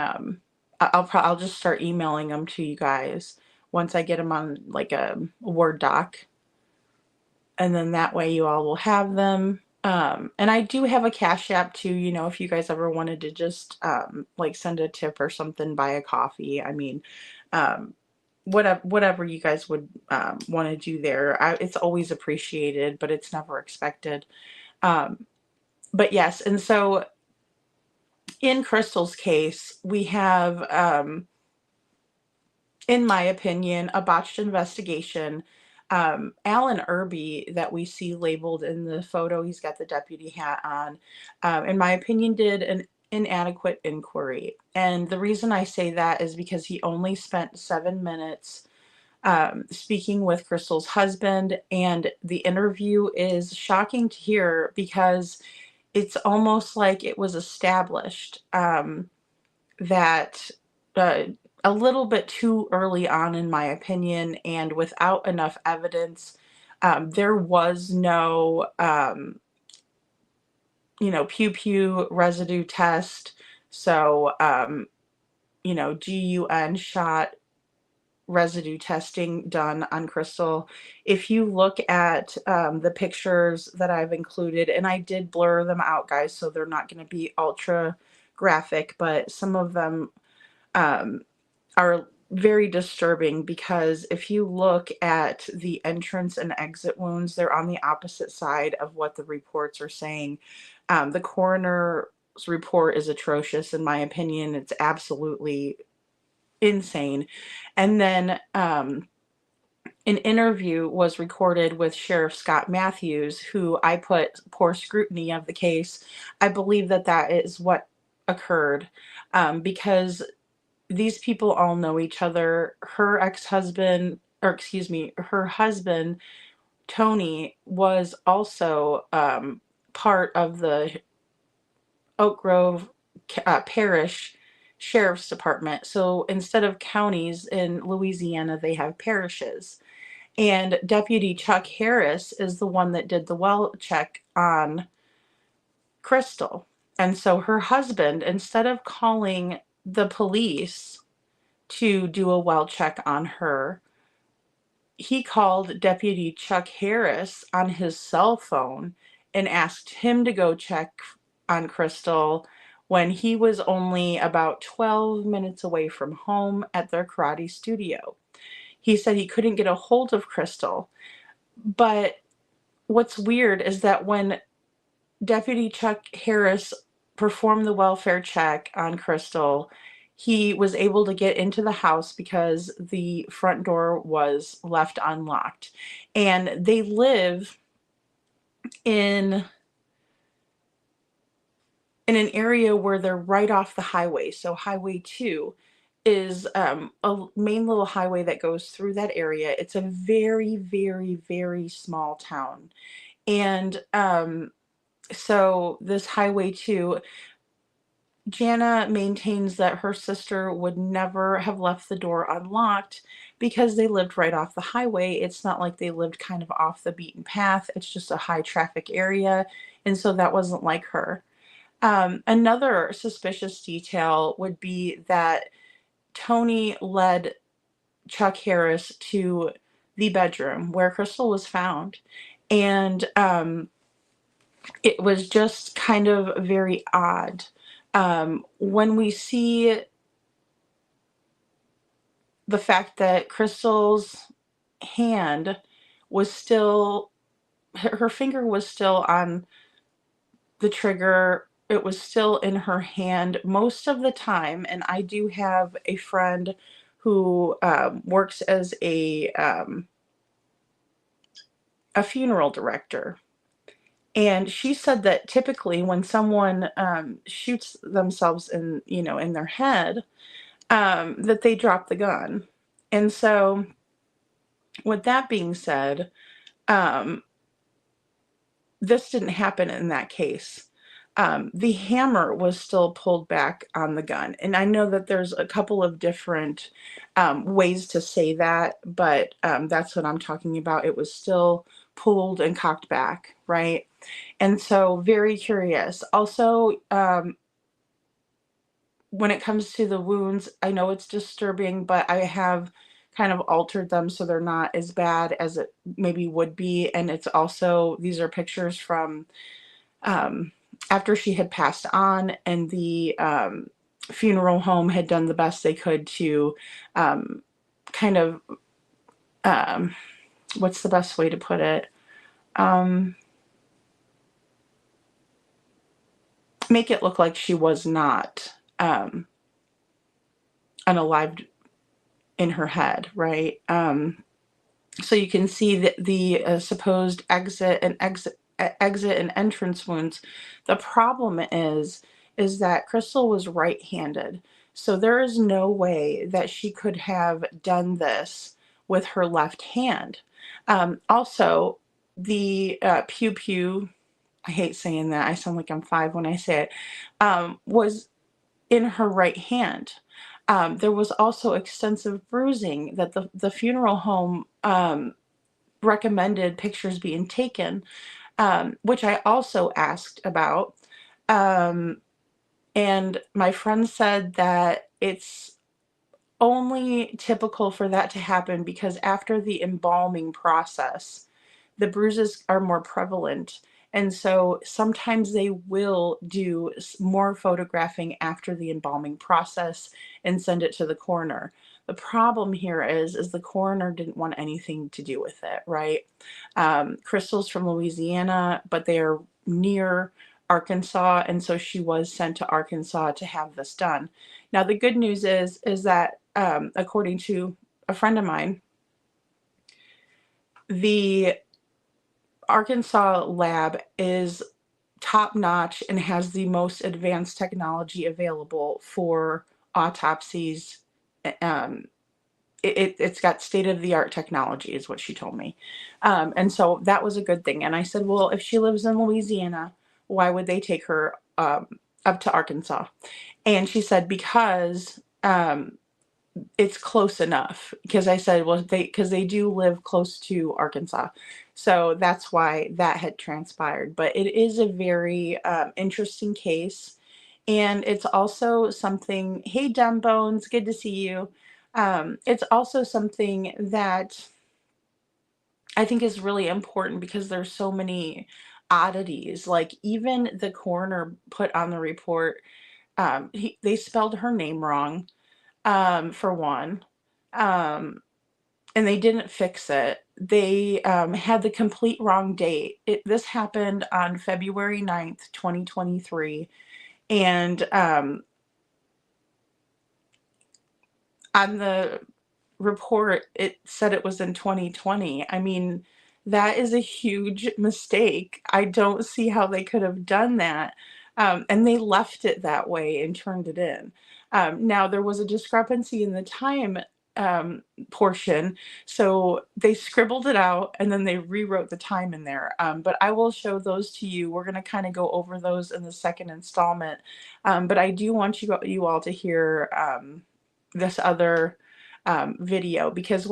I'll just start emailing them to you guys once I get them on like a Word doc. And then that way you all will have them. And I do have a Cash App too, you know, if you guys ever wanted to just like send a tip or something, buy a coffee. I mean, whatever you guys would want to do there. It's always appreciated, but it's never expected. But yes, and so in Crystal's case, we have, in my opinion, a botched investigation. Alan Irby, that we see labeled in the photo, he's got the deputy hat on, in my opinion, did an inadequate inquiry. And the reason I say that is because he only spent 7 minutes speaking with Crystal's husband, and the interview is shocking to hear because it's almost like it was established that a little bit too early on, in my opinion, and without enough evidence. There was no, you know, pew-pew residue test. So, you know, GUN shot residue testing done on Crystal. If you look at the pictures that I've included, and I did blur them out, guys, so they're not going to be ultra graphic, but some of them are very disturbing, because if you look at the entrance and exit wounds, they're on the opposite side of what the reports are saying. The coroner's report is atrocious, in my opinion. It's absolutely insane. And then an interview was recorded with Sheriff Scott Matthews, who I put poor scrutiny of the case. I believe that that is what occurred, because these people all know each other. Her ex-husband, or excuse me, her husband, Tony, was also part of the Oak Grove Parish Sheriff's Department. So instead of counties in Louisiana, they have parishes. And Deputy Chuck Harris is the one that did the well check on Crystal. And so her husband, instead of calling the police to do a well check on her, he called Deputy Chuck Harris on his cell phone and asked him to go check on Crystal when he was only about 12 minutes away from home at their karate studio. He said he couldn't get a hold of Crystal. But what's weird is that when Deputy Chuck Harris performed the welfare check on Crystal, he was able to get into the house because the front door was left unlocked. And they live in an area where they're right off the highway. So Highway 2 is a main little highway that goes through that area. It's a very, very, very small town. And so this Highway 2, Jana maintains that her sister would never have left the door unlocked because they lived right off the highway. It's not like they lived kind of off the beaten path. It's just a high traffic area. And so that wasn't like her. Another suspicious detail would be that Tony led Chuck Harris to the bedroom where Crystal was found. And it was just kind of very odd. When we see the fact that Crystal's hand was still, her finger was still on the trigger, it was still in her hand most of the time. And I do have a friend who works as a funeral director. And she said that typically when someone shoots themselves in their head, that they drop the gun. And so with that being said, this didn't happen in that case. The hammer was still pulled back on the gun. And I know that there's a couple of different ways to say that, but that's what I'm talking about. It was still pulled and cocked back, right? And so very curious. Also, when it comes to the wounds, I know it's disturbing, but I have kind of altered them so they're not as bad as it maybe would be. And it's also, these are pictures from after she had passed on, and the funeral home had done the best they could to kind of, what's the best way to put it? Make it look like she was not unalived in her head, right? So you can see that the supposed exit and entrance wounds. The problem is that Crystal was right-handed, so there is no way that she could have done this with her left hand. Also, the pew, I hate saying that, I sound like I'm 5 when I say it, was in her right hand. There was also extensive bruising that the funeral home recommended pictures being taken, which I also asked about. And my friend said that it's only typical for that to happen because after the embalming process, the bruises are more prevalent. And so sometimes they will do more photographing after the embalming process and send it to the coroner. The problem here is the coroner didn't want anything to do with it, right? Crystal's from Louisiana, but they are near Arkansas, and so she was sent to Arkansas to have this done. Now, the good news is that according to a friend of mine, the Arkansas lab is top notch and has the most advanced technology available for autopsies. Um, it's got state-of-the-art technology is what she told me. And so that was a good thing. And I said, well, if she lives in Louisiana, why would they take her up to Arkansas? And she said, because it's close enough. Because I said, well, because they do live close to Arkansas. So that's why that had transpired. But it is a very interesting case. And it's also something, hey, Dumb Bones, good to see you. It's also something that I think is really important because there's so many oddities. Like even the coroner put on the report, they spelled her name wrong, for one, um, and they didn't fix it. They had the complete wrong date. This happened on February 9th, 2023. And on the report, it said it was in 2020. I mean, that is a huge mistake. I don't see how they could have done that. And they left it that way and turned it in. Now, there was a discrepancy in the time portion, so they scribbled it out and then they rewrote the time in there. But I will show those to you. We're going to kind of go over those in the second installment. But I do want you all to hear this other video, because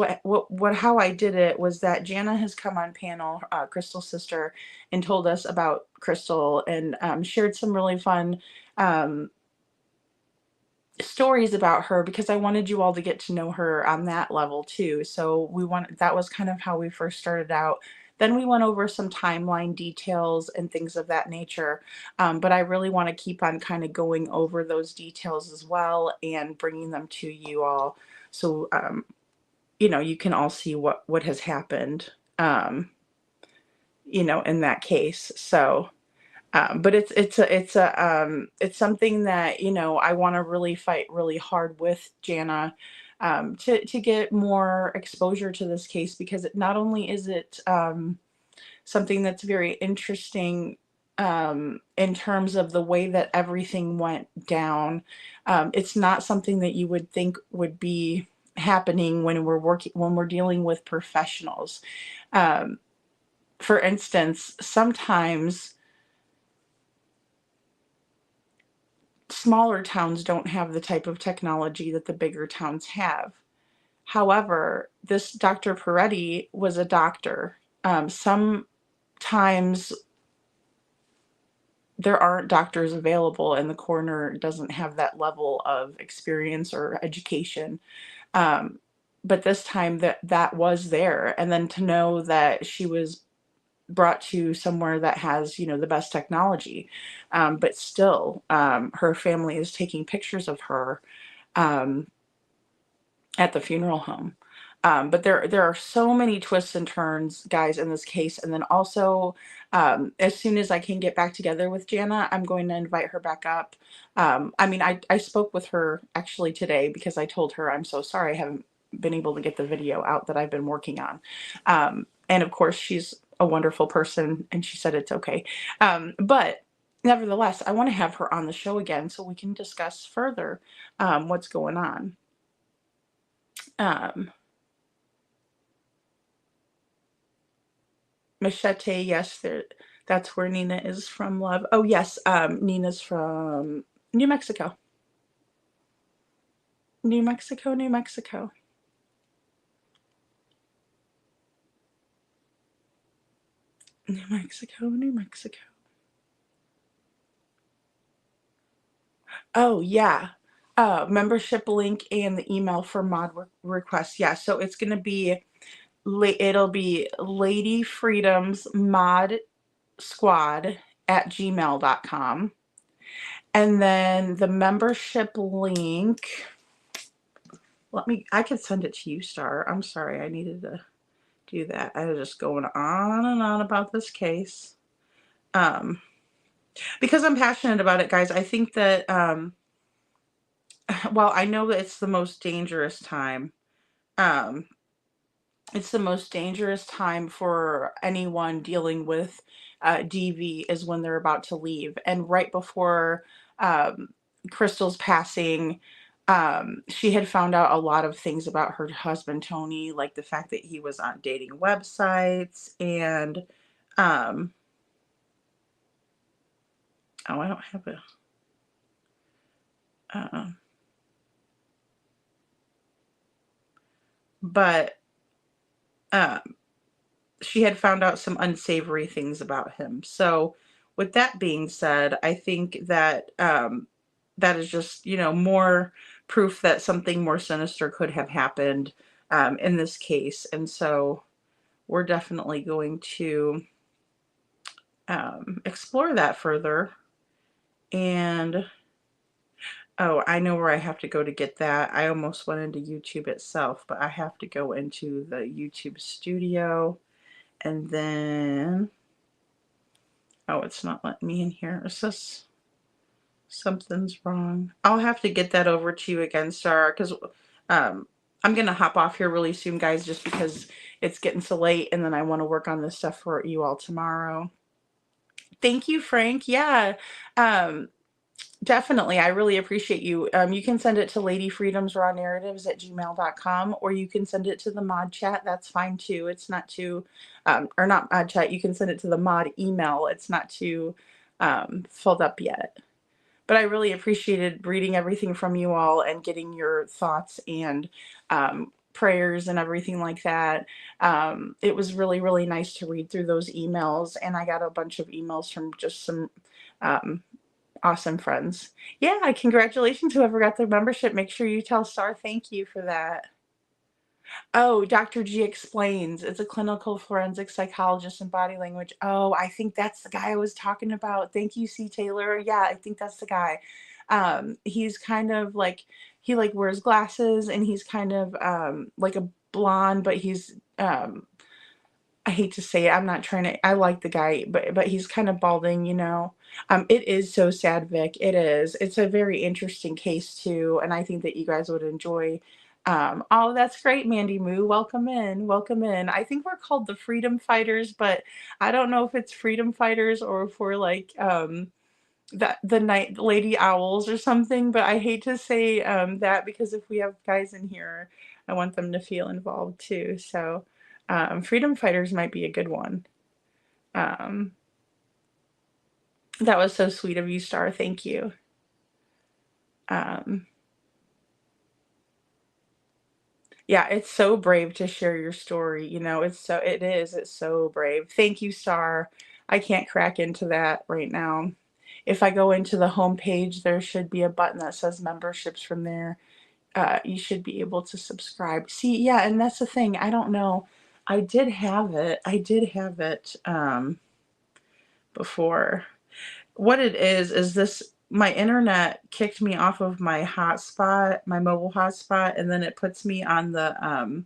how I did it was that Jana has come on panel, Crystal's sister, and told us about Crystal and shared some really fun stories about her, because I wanted you all to get to know her on that level too. So that was kind of how we first started out. Then we went over some timeline details and things of that nature. But I really want to keep on kind of going over those details as well and bringing them to you all. So, you can all see what has happened, in that case. So, but it's something that, I want to really fight really hard with Jana, to get more exposure to this case, because not only is it something that's very interesting in terms of the way that everything went down. It's not something that you would think would be happening when we're dealing with professionals. For instance, sometimes smaller towns don't have the type of technology that the bigger towns have. However, this Dr. Peretti was a doctor. Sometimes there aren't doctors available and the coroner doesn't have that level of experience or education. But this time that was there. And then to know that she was brought to somewhere that has, the best technology. But still, her family is taking pictures of her at the funeral home. But there are so many twists and turns, guys, in this case. And then also, as soon as I can get back together with Jana, I'm going to invite her back up. I spoke with her actually today, because I told her I'm so sorry I haven't been able to get the video out that I've been working on. And of course, she's a wonderful person, and she said it's okay. But nevertheless, I want to have her on the show again so we can discuss further what's going on. Machete, yes, that's where Nina is from, love. Oh, yes, Nina's from New Mexico. New Mexico, New Mexico. New Mexico, New Mexico. Oh, yeah. Membership link and the email for mod requests. Yeah, so it's going to be, it'll be Lady Freedom's mod squad@gmail.com. And then the membership link, I could send it to you, Star. I'm sorry, I needed to do that. I was just going on and on about this case. Because I'm passionate about it, guys. I think that, well, I know that it's the most dangerous time. It's the most dangerous time for anyone dealing with DV is when they're about to leave. And right before Crystal's passing, she had found out a lot of things about her husband, Tony, like the fact that he was on dating websites and, oh, I don't have a, but she had found out some unsavory things about him. So with that being said, I think that that is just, more proof that something more sinister could have happened in this case. And so we're definitely going to explore that further. And, oh, I know where I have to go to get that. I almost went into YouTube itself, but I have to go into the YouTube studio. And then, oh, it's not letting me in here. Is this, something's wrong? I'll have to get that over to you again, Star, because I'm going to hop off here really soon, guys, just because it's getting so late, and then I want to work on this stuff for you all tomorrow. Thank you, Frank. Yeah, definitely. I really appreciate you. You can send it to ladyfreedomsrawnarratives@gmail.com, or you can send it to the mod chat. That's fine too. It's not too, or not mod chat. You can send it to the mod email. It's not too filled up yet. But I really appreciated reading everything from you all and getting your thoughts and prayers and everything like that. It was really, really nice to read through those emails, and I got a bunch of emails from just some awesome friends. Yeah, congratulations whoever got the membership. Make sure you tell Star thank you for that. Oh, Dr. G Explains. It's a clinical forensic psychologist in body language. Oh, I think that's the guy I was talking about. Thank you, C. Taylor. Yeah, I think that's the guy. He's kind of like, he like wears glasses, and he's kind of like a blonde, but he's I hate to say it. I'm not trying to, I like the guy, but he's kind of balding, It is so sad, Vic. It is. It's a very interesting case too, and I think that you guys would enjoy. Oh, that's great, Mandy Moo. Welcome in. Welcome in. I think we're called the Freedom Fighters, but I don't know if it's Freedom Fighters or if we're like the Night Lady Owls or something. But I hate to say that, because if we have guys in here, I want them to feel involved too. So Freedom Fighters might be a good one. That was so sweet of you, Star. Thank you. Yeah, it's so brave to share your story. It's so brave. Thank you, Star. I can't crack into that right now. If I go into the home page, there should be a button that says memberships. From there. You should be able to subscribe. See, yeah, and that's the thing. I don't know. I did have it. Before. What it is this, my internet kicked me off of my hotspot, my mobile hotspot, and then it puts me on the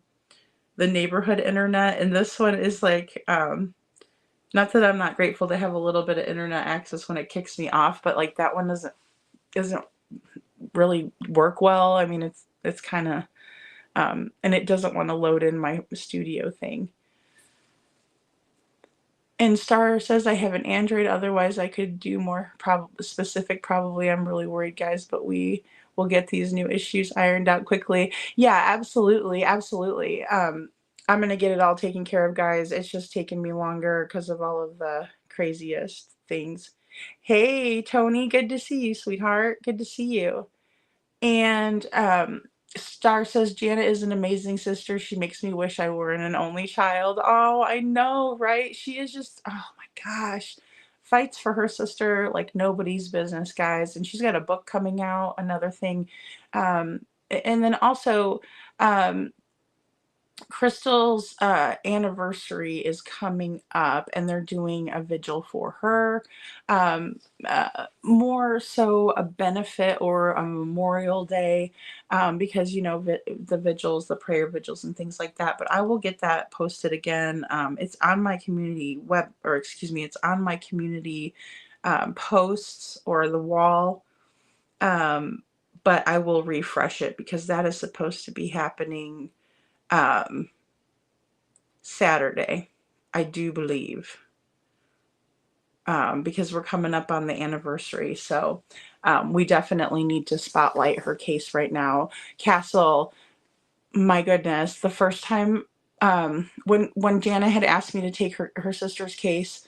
neighborhood internet. And this one is like, not that I'm not grateful to have a little bit of internet access when it kicks me off, but like that one doesn't really work well. I mean, it's kind of, and it doesn't want to load in my studio thing. And Star says I have an Android, otherwise I could do more specific. Probably, I'm really worried, guys, but we will get these new issues ironed out quickly. Yeah, absolutely, absolutely. I'm going to get it all taken care of, guys. It's just taken me longer because of all of the craziest things. Hey, Tony, good to see you, sweetheart. Good to see you. And Star says, Jana is an amazing sister. She makes me wish I were an only child. Oh, I know, right? She is just, oh my gosh, fights for her sister like nobody's business, guys. And she's got a book coming out, another thing. And then also, Crystal's anniversary is coming up, and they're doing a vigil for her. More so a benefit or a Memorial Day, because the vigils, the prayer vigils, and things like that. But I will get that posted again. It's on my community it's on my community posts or the wall. But I will refresh it because that is supposed to be happening Saturday, I do believe, because we're coming up on the anniversary. So we definitely need to spotlight her case right now. Castle, my goodness, the first time when Jana had asked me to take her sister's case,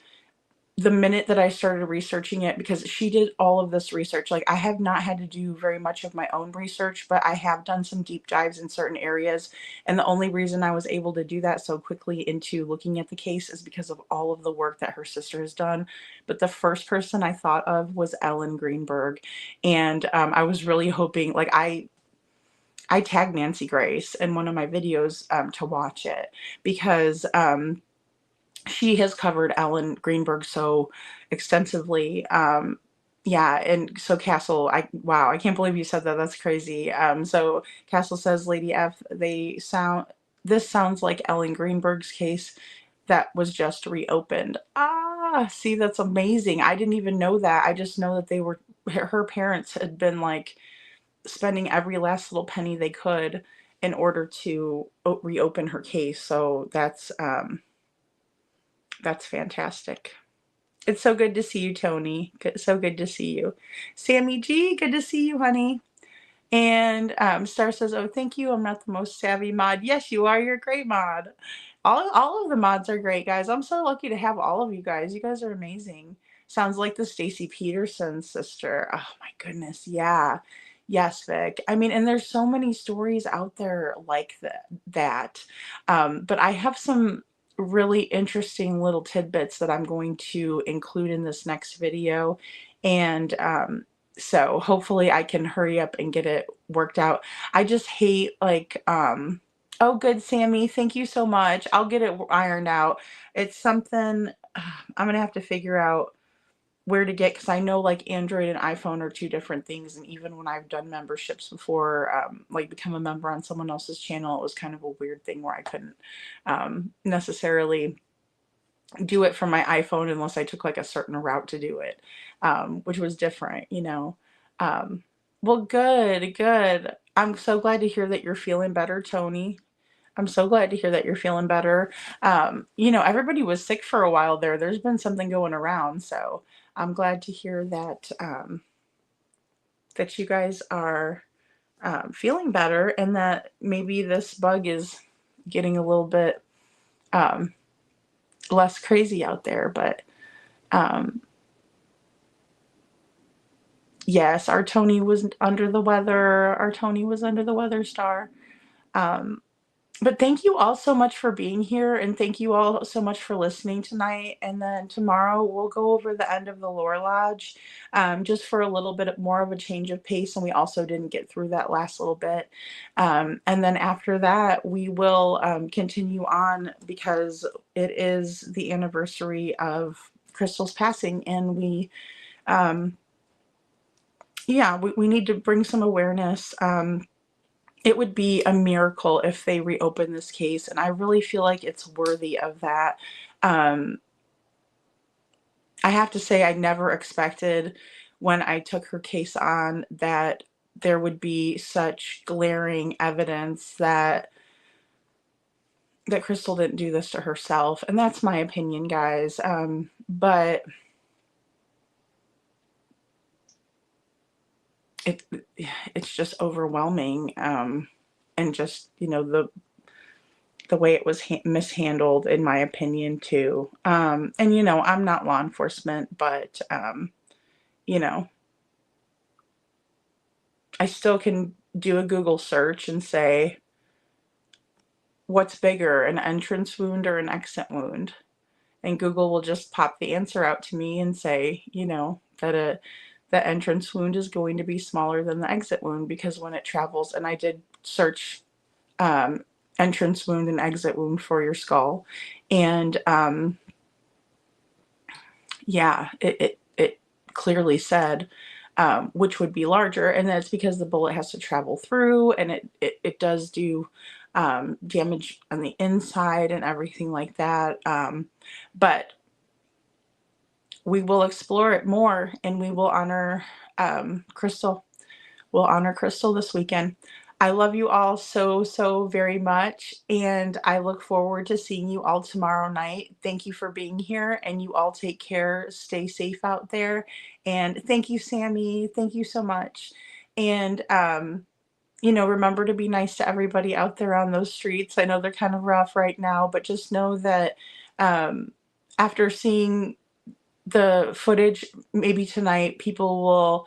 the minute that I started researching it, because she did all of this research, like I have not had to do very much of my own research, but I have done some deep dives in certain areas. And the only reason I was able to do that so quickly into looking at the case is because of all of the work that her sister has done. But the first person I thought of was Ellen Greenberg. And I was really hoping, like I tagged Nancy Grace in one of my videos to watch it, because she has covered Ellen Greenberg so extensively. Yeah, and so Castle, wow, I can't believe you said that. That's crazy. So Castle says, Lady F, this sounds like Ellen Greenberg's case that was just reopened. Ah, see, that's amazing. I didn't even know that. I just know that her parents had been like spending every last little penny they could in order to reopen her case. So that's fantastic. It's so good to see you, Tony. So good to see you. Sammy G, good to see you, honey. And Star says, oh, thank you. I'm not the most savvy mod. Yes, you are. You're a great mod. All of the mods are great, guys. I'm so lucky to have all of you guys. You guys are amazing. Sounds like the Stacy Peterson sister. Oh, my goodness. Yeah. Yes, Vic. I mean, and there's so many stories out there like that. But I have some really interesting little tidbits that I'm going to include in this next video. And so hopefully I can hurry up and get it worked out. I just hate like, oh, good, Sammy. Thank you so much. I'll get it ironed out. It's something I'm going to have to figure out where to get, because I know like Android and iPhone are two different things. And even when I've done memberships before, like become a member on someone else's channel, it was kind of a weird thing where I couldn't necessarily do it from my iPhone unless I took like a certain route to do it, which was different, well, good. I'm so glad to hear that you're feeling better, Tony. I'm so glad to hear that you're feeling better. Everybody was sick for a while there. There's been something going around, so I'm glad to hear that that you guys are feeling better, and that maybe this bug is getting a little bit less crazy out there. But yes, our Tony was under the weather, Star. But thank you all so much for being here, and thank you all so much for listening tonight. And then tomorrow we'll go over the end of the Lore Lodge, just for a little bit more of a change of pace, and we also didn't get through that last little bit. And then after that, we will continue on, because it is the anniversary of Crystal's passing, and we need to bring some awareness. It would be a miracle if they reopen this case, and I really feel like it's worthy of that. I have to say, I never expected when I took her case on that there would be such glaring evidence that Crystal didn't do this to herself. And that's my opinion, guys. But it's just overwhelming, and just the way it was mishandled, in my opinion, too. And I'm not law enforcement, but I still can do a Google search and say, what's bigger, an entrance wound or an exit wound? And Google will just pop the answer out to me and say, that the entrance wound is going to be smaller than the exit wound, because when it travels, and I did search entrance wound and exit wound for your skull. And yeah, it clearly said which would be larger, and that's because the bullet has to travel through, and it does do damage on the inside and everything like that. But we will explore it more, and we will honor Crystal. We'll honor Crystal this weekend. I love you all so, so very much, and I look forward to seeing you all tomorrow night. Thank you for being here, and you all take care. Stay safe out there, and thank you, Sammy. Thank you so much. And, you know, remember to be nice to everybody out there on those streets. I know they're kind of rough right now, but just know that after seeing the footage, maybe tonight, people will,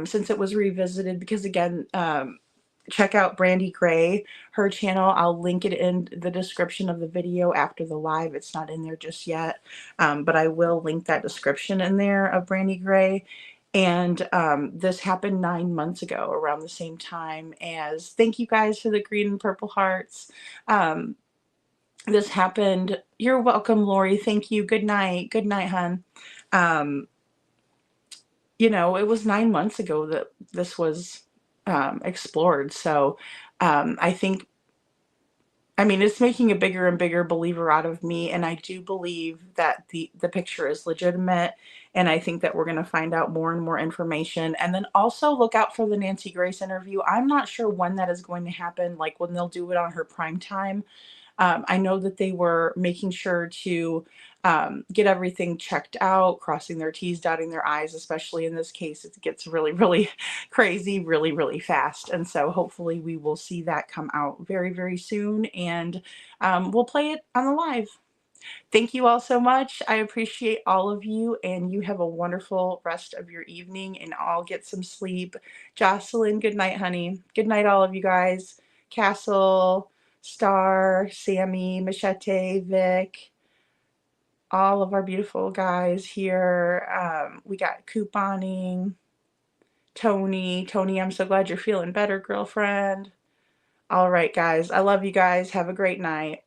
since it was revisited, because again, check out Brandy Gray, her channel. I'll link it in the description of the video after the live. It's not in there just yet, but I will link that description in there of Brandy Gray. And this happened 9 months ago, around the same time as, thank you guys for the green and purple hearts. This happened. You're welcome, Lori. Thank you. Good night. Good night, hon. You know, it was 9 months ago that this was explored. So I think, I mean, it's making a bigger and bigger believer out of me. And I do believe that the picture is legitimate. And I think that we're going to find out more and more information. And then also look out for the Nancy Grace interview. I'm not sure when that is going to happen, like when they'll do it on her prime time. I know that they were making sure to get everything checked out, crossing their T's, dotting their I's, especially in this case. It gets really, really crazy, really, really fast. And so hopefully we will see that come out very, very soon. And we'll play it on the live. Thank you all so much. I appreciate all of you, and you have a wonderful rest of your evening, and I'll get some sleep. Jocelyn, good night, honey. Good night, all of you guys. Castle, Star, Sammy, Machete, Vic, all of our beautiful guys here. We got couponing. Tony, I'm so glad you're feeling better, girlfriend. All right, guys. I love you guys. Have a great night.